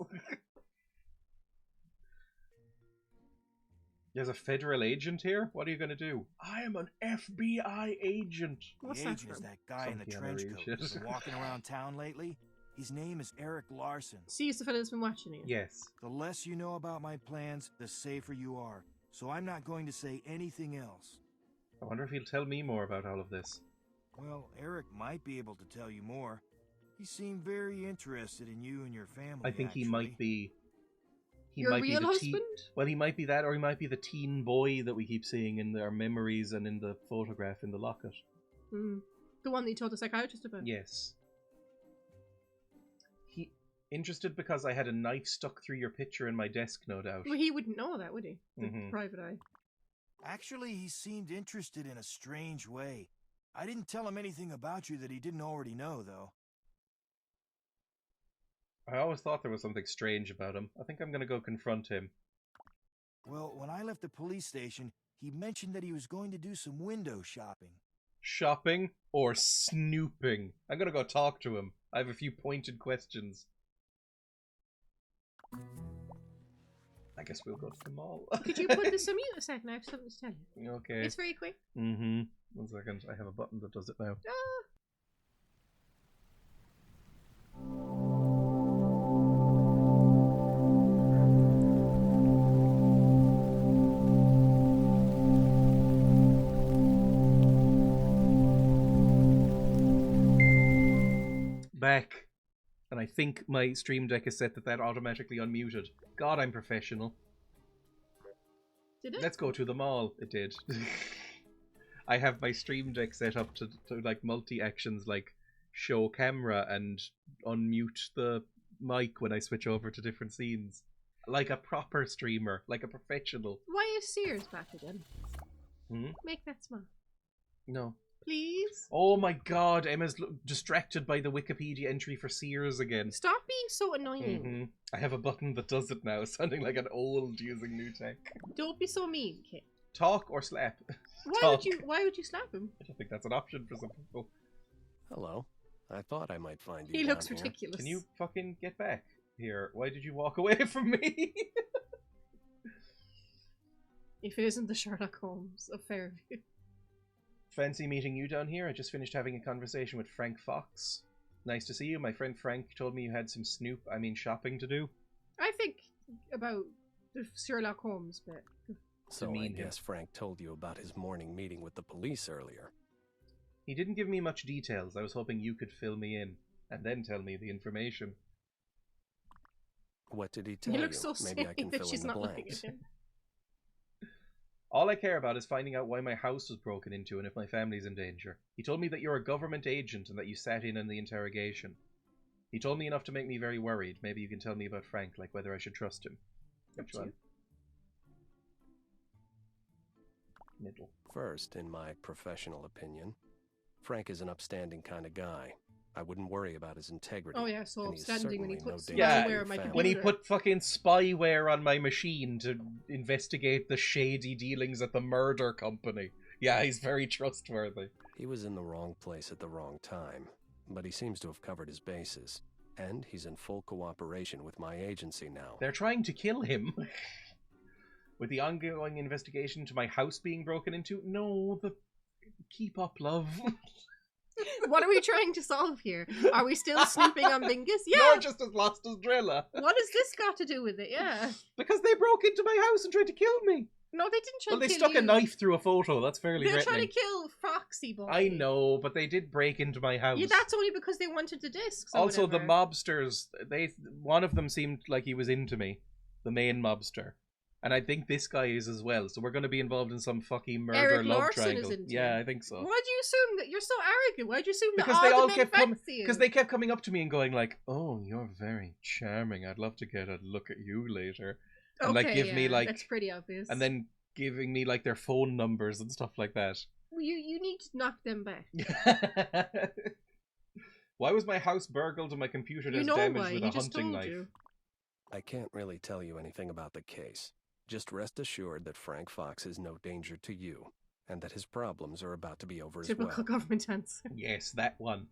There's a federal agent here? What are you going to do? I am an FBI agent. What's The that agent is from? that guy in the Some trench Keanu coat Reeves who's shit. been walking around town lately. His name is Eric Larson. See, he's the fellow that's been watching you. Yes. The less you know about my plans, the safer you are. So I'm not going to say anything else. I wonder if he'll tell me more about all of this. Well, Eric might be able to tell you more. He seemed very interested in you and your family. I think he actually. might be... Your real husband? Well, he might be that, or he might be the teen boy that we keep seeing in our memories and in the photograph in the locket. Mm. The one that you told the psychiatrist about? Yes. He interested because I had a knife stuck through your picture in my desk, no doubt. Well, he wouldn't know that, would he? The Mhm. private eye. Actually, he seemed interested in a strange way. I didn't tell him anything about you that he didn't already know, though. I always thought there was something strange about him. I think I'm going to go confront him. Well, when I left the police station, he mentioned that he was going to do some window shopping. Shopping or snooping? I'm gonna go talk to him. I have a few pointed questions. I guess we'll go to the mall. Could you put this on mute a second? I have something to tell you. Okay. It's very quick. 1 second. I have a button that does it now. Back. And I think my Stream Deck is set that automatically unmuted. God, I'm professional. Did it? Let's go to the mall. It did. I have my Stream Deck set up to like multi-actions, like show camera and unmute the mic when I switch over to different scenes. Like a proper streamer, like a professional. Why is Sears back again? Make that smile. No. Please? Oh my god, Emma's distracted by the Wikipedia entry for Sears again. Stop being so annoying. I have a button that does it now, sounding like an old using new tech. Don't be so mean, Kit. Talk or slap? Why would you slap him? I don't think that's an option for some people. Hello. I thought I might find you. He looks down ridiculous. Can you fucking get back here? Why did you walk away from me? If it isn't the Sherlock Holmes of Fairview. Fancy meeting you down here. I just finished having a conversation with Frank Fox. Nice to see you. My friend Frank told me you had some shopping to do. I think about the Sherlock Holmes bit. So I guess Frank told you about his morning meeting with the police earlier. He didn't give me much details. I was hoping you could fill me in and then tell me the information. What did he tell you? You look so Maybe I can that fill she's in the not looking blanks. at him. All I care about is finding out why my house was broken into and if my family's in danger. He told me that you're a government agent and that you sat in on the interrogation. He told me enough to make me very worried. Maybe you can tell me about Frank, like whether I should trust him. Which one? Middle. First, in my professional opinion, Frank is an upstanding kind of guy. I wouldn't worry about his integrity. Oh yeah, so upstanding when he put spyware on my computer. When he put fucking spyware on my machine to investigate the shady dealings at the murder company. Yeah, he's very trustworthy. He was in the wrong place at the wrong time, but he seems to have covered his bases. And he's in full cooperation with my agency now. They're trying to kill him. With the ongoing investigation to my house being broken into? No, keep up, love. What are we trying to solve here? Are we still snooping on Bingus? Yeah. You're just as lost as Dreya. What has this got to do with it? Yeah. Because they broke into my house and tried to kill me. No, they didn't try to kill you. Well, they stuck a knife through a photo. That's fairly They're threatening. trying to kill Foxy Boy. I know, but they did break into my house. Yeah, that's only because they wanted the discs. Also, the mobsters, one of them seemed like he was into me. The main mobster. And I think this guy is as well. So we're going to be involved in some fucking murder Eric love Larson triangle. Is into yeah, you. I think so. Why do you assume that you're so arrogant? Why do you assume because that they all the kept men fancy you? Because they kept coming up to me and going like, "Oh, you're very charming. I'd love to get a look at you later." And okay, like give me like that's pretty obvious. And then giving me like their phone numbers and stuff like that. Well, you need to knock them back. Why was my house burgled and my computer damaged with a hunting knife? I can't really tell you anything about the case. Just rest assured that Frank Fox is no danger to you, and that his problems are about to be over as well. Typical government answer. Yes, that one.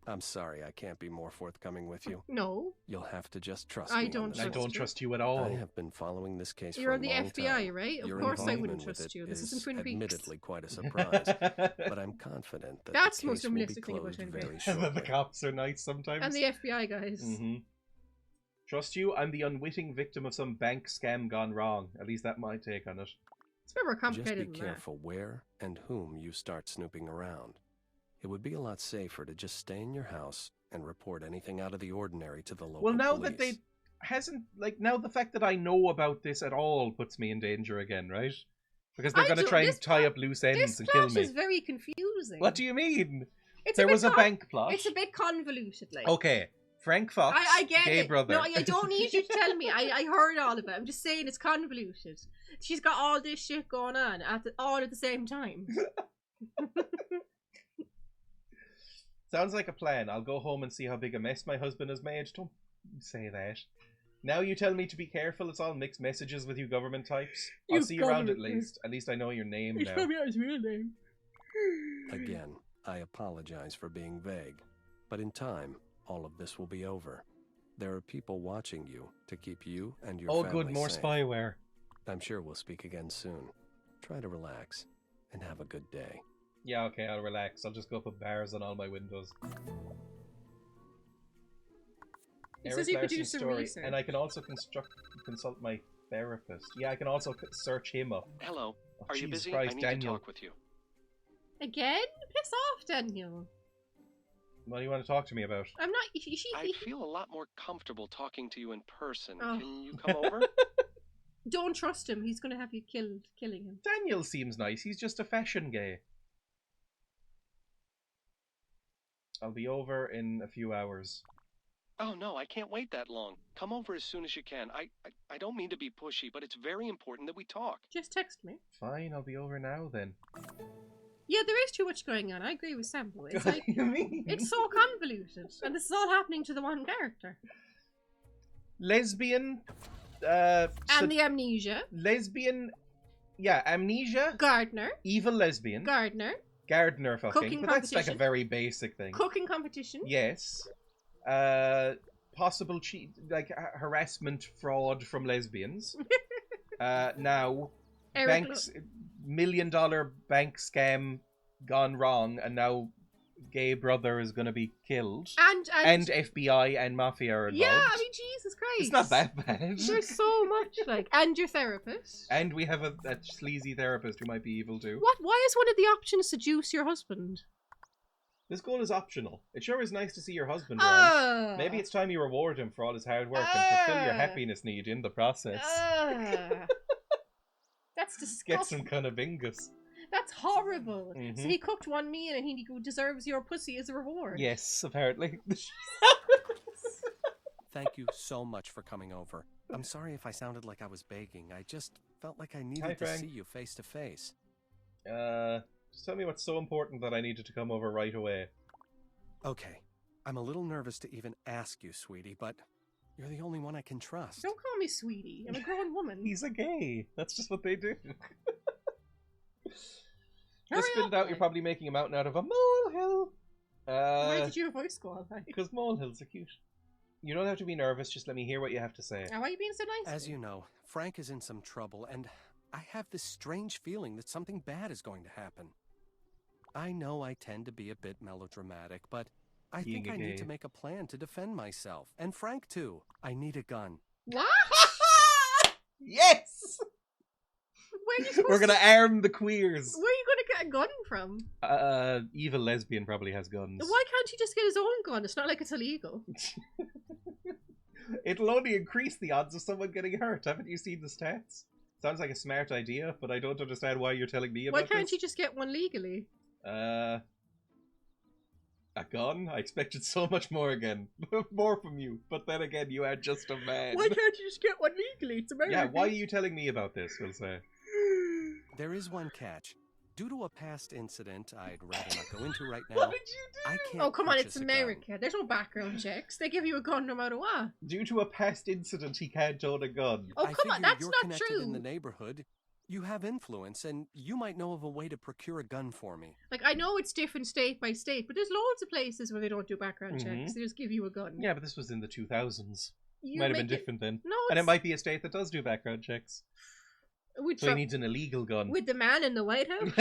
I'm sorry I can't be more forthcoming with you. No. You'll have to just trust me. I don't trust you at all. I have been following this case You're for on the a long FBI, time. right? Of Your course I wouldn't involvement with trust it you. This is isn't Twin Peaks. admittedly quite a surprise, but I'm confident that that's the most case will be realistic thing about closed Twin very Peaks. shortly. The cops are nice sometimes. And the FBI guys. Mm-hmm. Trust you? I'm the unwitting victim of some bank scam gone wrong. At least that's my take on it. It's a bit more complicated Just be than careful where and whom you start snooping around. It would be a lot safer to just stay in your house and report anything out of the ordinary to the local Well, now police. that they now the fact that I know about this at all puts me in danger again, right? Because they're going to try and tie up loose ends and kill me. This plot is very confusing. What do you mean? It's there was a bank plot. It's a bit convoluted, like. Okay, Frank Fox, I get gay it. brother. No, I don't need you to tell me. I heard all of it. I'm just saying it's convoluted. She's got all this shit going on all at the same time. Sounds like a plan. I'll go home and see how big a mess my husband has made. Don't say that. Now you tell me to be careful. It's all mixed messages with you government types. I'll see you around at least. At least I know your name now. Probably not his real name. Again, I apologize for being vague, but in time, all of this will be over. There are people watching you to keep you and your family good, more safe. spyware. I'm sure we'll speak again soon. Try to relax and have a good day. Yeah, okay, I'll relax. I'll just go put bars on all my windows. It says you could do some story, research. and I can also consult my therapist. Yeah, I can also search him up. Hello. Oh, Are you Jesus busy? Christ, I need Daniel. to talk with you. Again? Piss off, Daniel. What do you want to talk to me about? I'm not... I feel a lot more comfortable talking to you in person. Oh. Can you come over? Don't trust him. He's going to have you killing him. Daniel seems nice. He's just a fashion gay. I'll be over in a few hours. Oh, no, I can't wait that long. Come over as soon as you can. I don't mean to be pushy, but it's very important that we talk. Just text me. Fine, I'll be over now then. Yeah, there is too much going on. I agree with Sam. It's What like, do you mean? it's so convoluted. And this is all happening to the one character. Lesbian... and the amnesia. Lesbian... Yeah, amnesia. Gardener. Evil lesbian. Gardener. Gardener fucking. Cooking But that's like a competition. very basic thing. Cooking competition. Yes. Possible harassment, fraud from lesbians. Now, Eric $1 million bank scam gone wrong, and now gay brother is going to be killed. And FBI and mafia are involved. Yeah, I mean, Jesus Christ. It's not that bad. There's so much, like, and your therapist. And we have a sleazy therapist who might be evil too. What? Why is one of the options seduce your husband? This goal is optional. It sure is nice to see your husband around. Maybe it's time you reward him for all his hard work and fulfill your happiness need in the process. That's disgusting. Get some kind of bingus. That's horrible. Mhm. So he cooked one meal and he deserves your pussy as a reward. Yes, apparently. Thank you so much for coming over. I'm sorry if I sounded like I was begging. I just felt like I needed Hi, to Frank. see you face to face. Just tell me what's so important that I needed to come over right away. Okay, I'm a little nervous to even ask you, sweetie, but you're the only one I can trust. Don't call me sweetie. I'm a grown woman. He's a gay. That's just what they do. Hurry Just spit up, it out, you're Mike. probably making a mountain out of a molehill. Why did your voice go all like? Because molehills are cute. You don't have to be nervous, just let me hear what you have to say. Why are you being so nice? As you know, Frank is in some trouble, and I have this strange feeling that something bad is going to happen. I know I tend to be a bit melodramatic, but I Being think a I need gay. to make a plan to defend myself. And Frank, too. I need a gun. What? Yes! Where are you supposed We're gonna to... arm the queers. Where are you gonna get a gun from? Evil lesbian probably has guns. Why can't he just get his own gun? It's not like it's illegal. It'll only increase the odds of someone getting hurt. Haven't you seen the stats? Sounds like a smart idea, but I don't understand why you're telling me about Why can't this. you just get one legally? A gun? I expected so much more again. More from you. But then again, you are just a man. Why can't you just get one legally? It's America. Yeah, why are you telling me about this, we'll say? There is one catch. Due to a past incident I'd rather not go into right now, What did you do? I can't Oh, come on, purchase it's a gun. America. There's no background checks. They give you a gun no matter what. Due to a past incident, he can't own a gun. Oh, I come on, figure that's you're not connected true. in the neighborhood. You have influence, and you might know of a way to procure a gun for me. Like, I know it's different state by state, but there's loads of places where they don't do background Mhm. checks. They just give you a gun. Yeah, but this was in the 2000s. You Might have been make it- different then. No, And it it's- might be a state that does do background checks. With So he Trump- needs an illegal gun. with the man in the White House.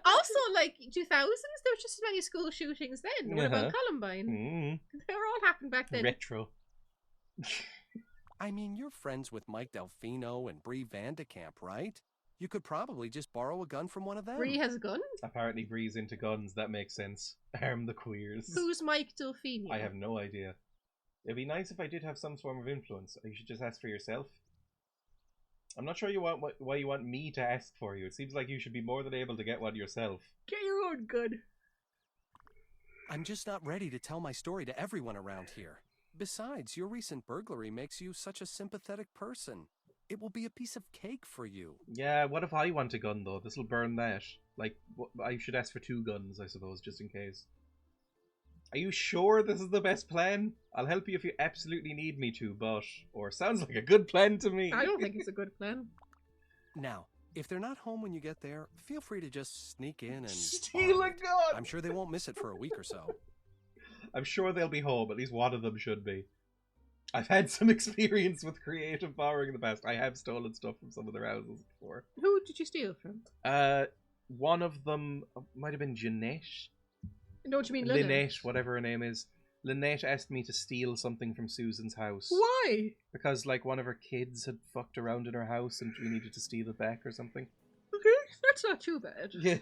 Also, like 2000s, there was just as many school shootings then. What about Uh-huh. Columbine? Mm. They were all happened back then. Retro. I mean, you're friends with Mike Delfino and Bree Vandekamp, right? You could probably just borrow a gun from one of them. Bree has a gun. Apparently Bree's into guns, that makes sense. Arm the queers. Who's Mike Delfino? I have no idea. It'd be nice if I did have some form of influence. You should just ask for yourself. I'm not sure why you want me to ask for you. It seems like you should be more than able to get one yourself. Get your own gun. I'm just not ready to tell my story to everyone around here. Besides, your recent burglary makes you such a sympathetic person. It will be a piece of cake for you. Yeah, what if I want a gun though? This'll burn that. Like, I should ask for 2 guns, I suppose, just in case. Are you sure this is the best plan? I'll help you if you absolutely need me to, but... Or sounds like a good plan to me. I don't think it's a good plan. Now, if they're not home when you get there, feel free to just sneak in and... Steal a gun! I'm sure they won't miss it for a week or so. I'm sure they'll be home. At least one of them should be. I've had some experience with creative borrowing in the past. I have stolen stuff from some of their houses before. Who did you steal from? One of them might have been Jeanette. No, what you mean Lynette? Lynette, whatever her name is. Lynette asked me to steal something from Susan's house. Why? Because, like, one of her kids had fucked around in her house and we needed to steal it back or something. Okay, that's not too bad. Yeah.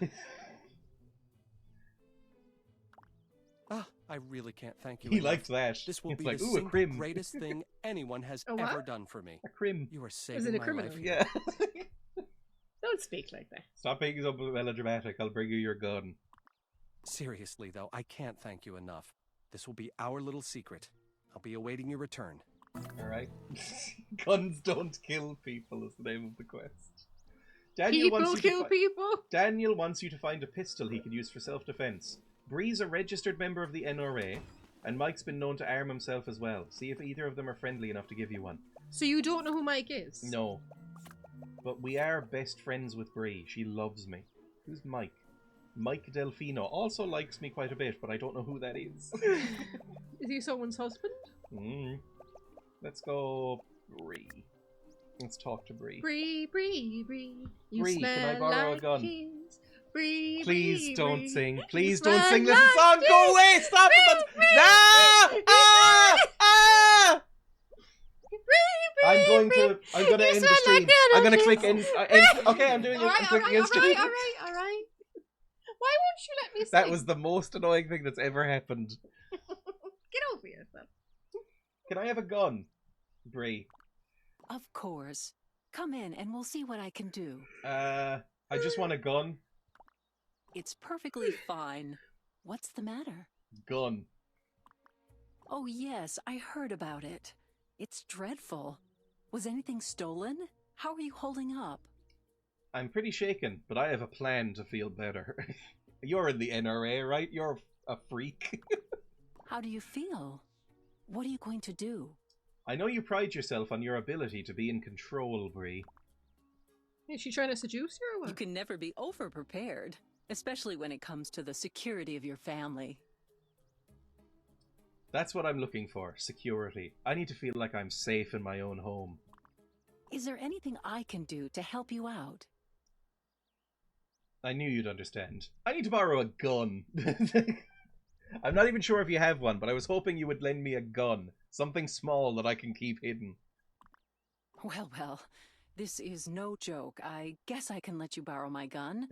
Ah, I really can't thank you He enough. liked that. This will He's be like, the ooh, a single crim. greatest thing anyone has A what? ever done for me. A crim. You are saving Is it a my criminal? life. Yeah. Don't speak like that. Stop being so melodramatic. I'll bring you your gun. Seriously, though, I can't thank you enough. This will be our little secret. I'll be awaiting your return. Alright. Guns don't kill people is the name of the quest. People kill people? Daniel wants you to find a pistol he can use for self-defense. Bree's a registered member of the NRA, and Mike's been known to arm himself as well. See if either of them are friendly enough to give you one. So you don't know who Mike is? No. But we are best friends with Bree. She loves me. Who's Mike? Mike Delfino also likes me quite a bit, but I don't know who that is. Is he someone's husband? Let's go Bree. Let's talk to Bree. Bree. You Bree, smell can I borrow like a gun? cheese. Bree. Please don't Bree. sing. Please You don't smell sing this like song. Go cheese. away. Stop it. No! Ah! I'm going to end the stream. I'm going to click end. Okay, I'm doing it. I'm clicking end stream. All right. Why won't you let me sing? That was the most annoying thing that's ever happened. Get over yourself. Can I have a gun, Bree? Of course. Come in and we'll see what I can do. I just want a gun. It's perfectly fine. What's the matter? Gun. Oh yes, I heard about it. It's dreadful. Was anything stolen? How are you holding up? I'm pretty shaken, but I have a plan to feel better. You're in the NRA, right? You're a freak. How do you feel? What are you going to do? I know you pride yourself on your ability to be in control, Bree. Is she trying to seduce you or what? You can never be over-prepared, especially when it comes to the security of your family. That's what I'm looking for, security. I need to feel like I'm safe in my own home. Is there anything I can do to help you out? I knew you'd understand. I need to borrow a gun. I'm not even sure if you have one, but I was hoping you would lend me a gun. Something small that I can keep hidden. Well, this is no joke. I guess I can let you borrow my gun.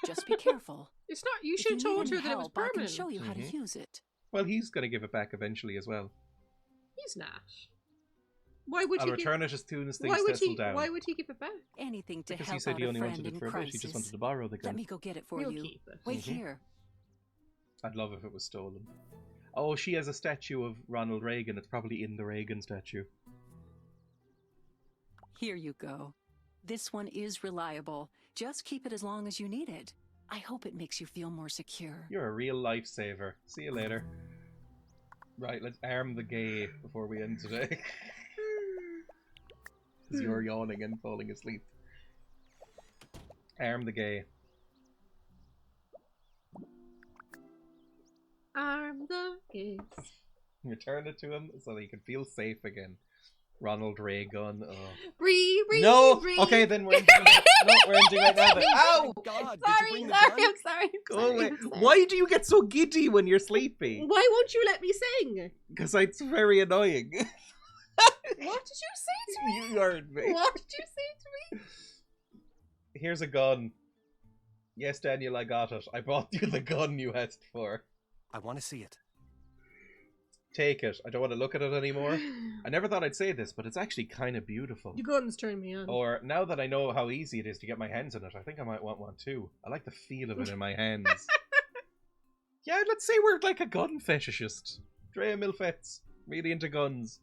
Just be careful. It's not. You should have told her that it was permanent. I can show you how to use it. Well, he's going to give it back eventually as well. He's not. Why would I'll he return it as soon as things settle down. Why would he give it back? Anything to because help he said out he only a friend wanted it in for a bit. crisis. He just wanted to borrow the gun. Let me go get it for you. Keep it. Wait here. I'd love if it was stolen. Oh, she has a statue of Ronald Reagan. It's probably in the Reagan statue. Here you go. This one is reliable. Just keep it as long as you need it. I hope it makes you feel more secure. You're a real lifesaver. See you later. Right, let's arm the gay before we end today. Because you're yawning and falling asleep. Arm the gay. Arm the gay. Return it to him so that he can feel safe again. Ronald Reagan. Oh. Bree. No! Okay, then we're ending. No, we're ending right now. Ow! God, I'm sorry. Go away. Why do you get so giddy when you're sleepy? Why won't you let me sing? Because it's very annoying. What did you say to me? You heard me. What did you say to me? Here's a gun. Yes, Daniel, I got it. I bought you the gun you asked for. I want to see it. Take it. I don't want to look at it anymore. I never thought I'd say this, but it's actually kind of beautiful. Your gun's turning me on. Or, now that I know how easy it is to get my hands in it, I think I might want one too. I like the feel of it in my hands. Yeah, let's say we're like a gun fetishist. Dreya Milfets. Really into guns.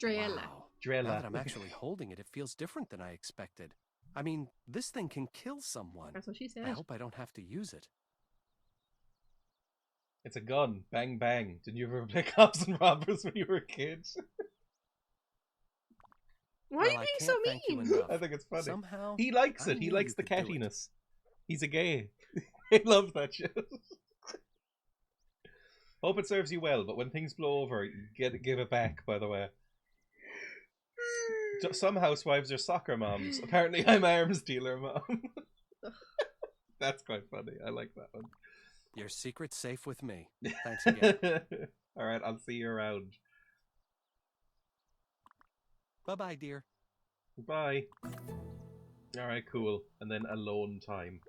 Dreya. Wow. Now that I'm actually holding it, it feels different than I expected. I mean, this thing can kill someone. That's what she said. I hope I don't have to use it. It's a gun. Bang, bang. Didn't you ever play Cops and Robbers when you were a kid? Why are you being so mean? I think it's funny. Somehow, he likes it. He likes the cattiness. He's a gay. I love that shit. Hope it serves you well, but when things blow over, give it back, by the way. Some housewives are soccer moms. Apparently I'm arms dealer mom. That's quite funny. I like that one. Your secret's safe with me. Thanks again. Alright, I'll see you around. Bye-bye, dear. Bye. Alright, cool. And then alone time.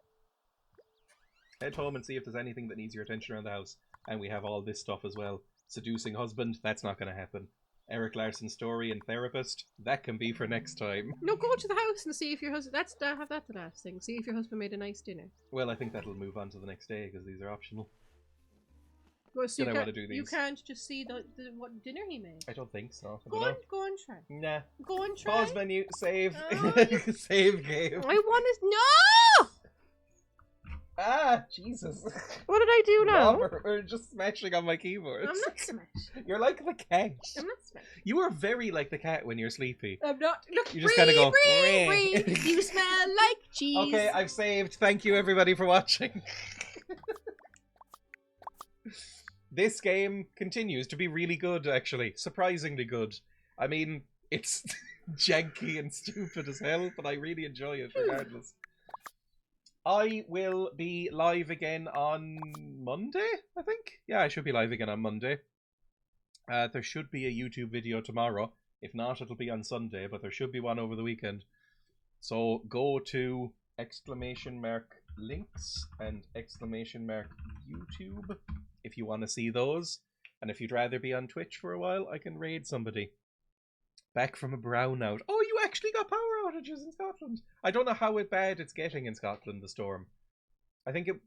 Head home and see if there's anything that needs your attention around the house. And we have all this stuff as well. Seducing husband, that's not going to happen. Eric Larson's story and therapist, that can be for next time. No, go to the house and see if your husband... have that the last thing. See if your husband made a nice dinner. Well, I think that'll move on to the next day, because these are optional. Well, so I want to do these. You can't just see what dinner he made. I don't think so. Go on, try. Nah. Go on, try. Pause menu, save. Save game. I want to... No! Ah, Jesus. What did I do now? Robert, we're just smashing on my keyboard. I'm not smashing. You're like the cat. I'm not smashing. You are very like the cat when you're sleepy. I'm not. Look, you just kind of go, You smell like cheese. Okay, I've saved. Thank you, everybody, for watching. This game continues to be really good, actually. Surprisingly good. I mean, it's janky and stupid as hell, but I really enjoy it regardless. I will be live again on Monday, I think. Yeah, I should be live again on Monday. There should be a YouTube video tomorrow. If not, it'll be on Sunday, but there should be one over the weekend. So go to !links and !YouTube if you want to see those. And if you'd rather be on Twitch for a while, I can raid somebody. Back from a brownout. Oh, you actually got power outages in Scotland. I don't know how bad it's getting in Scotland, the storm. I think it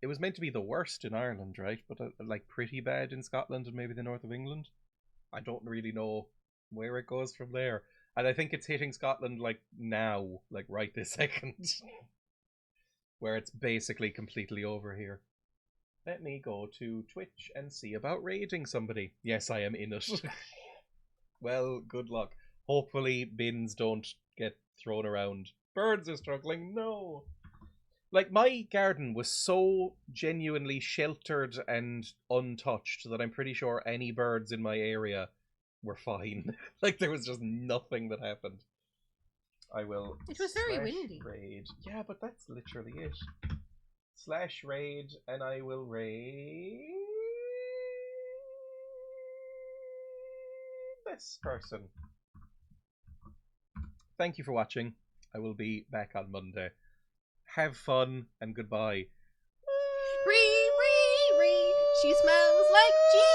was meant to be the worst in Ireland, right? But like pretty bad in Scotland and maybe the north of England. I don't really know where it goes from there. And I think it's hitting Scotland like now, like right this second. Where it's basically completely over here. Let me go to Twitch and see about raiding somebody. Yes, I am in it. Well, good luck. Hopefully bins don't get thrown around. Birds are struggling. No. Like, my garden was so genuinely sheltered and untouched that I'm pretty sure any birds in my area were fine. Like, there was just nothing that happened. I will... It was very windy. Raid. Yeah, but that's literally it. /raid, and I will raid... this person. Thank you for watching. I will be back on Monday. Have fun and goodbye. She smells like cheese.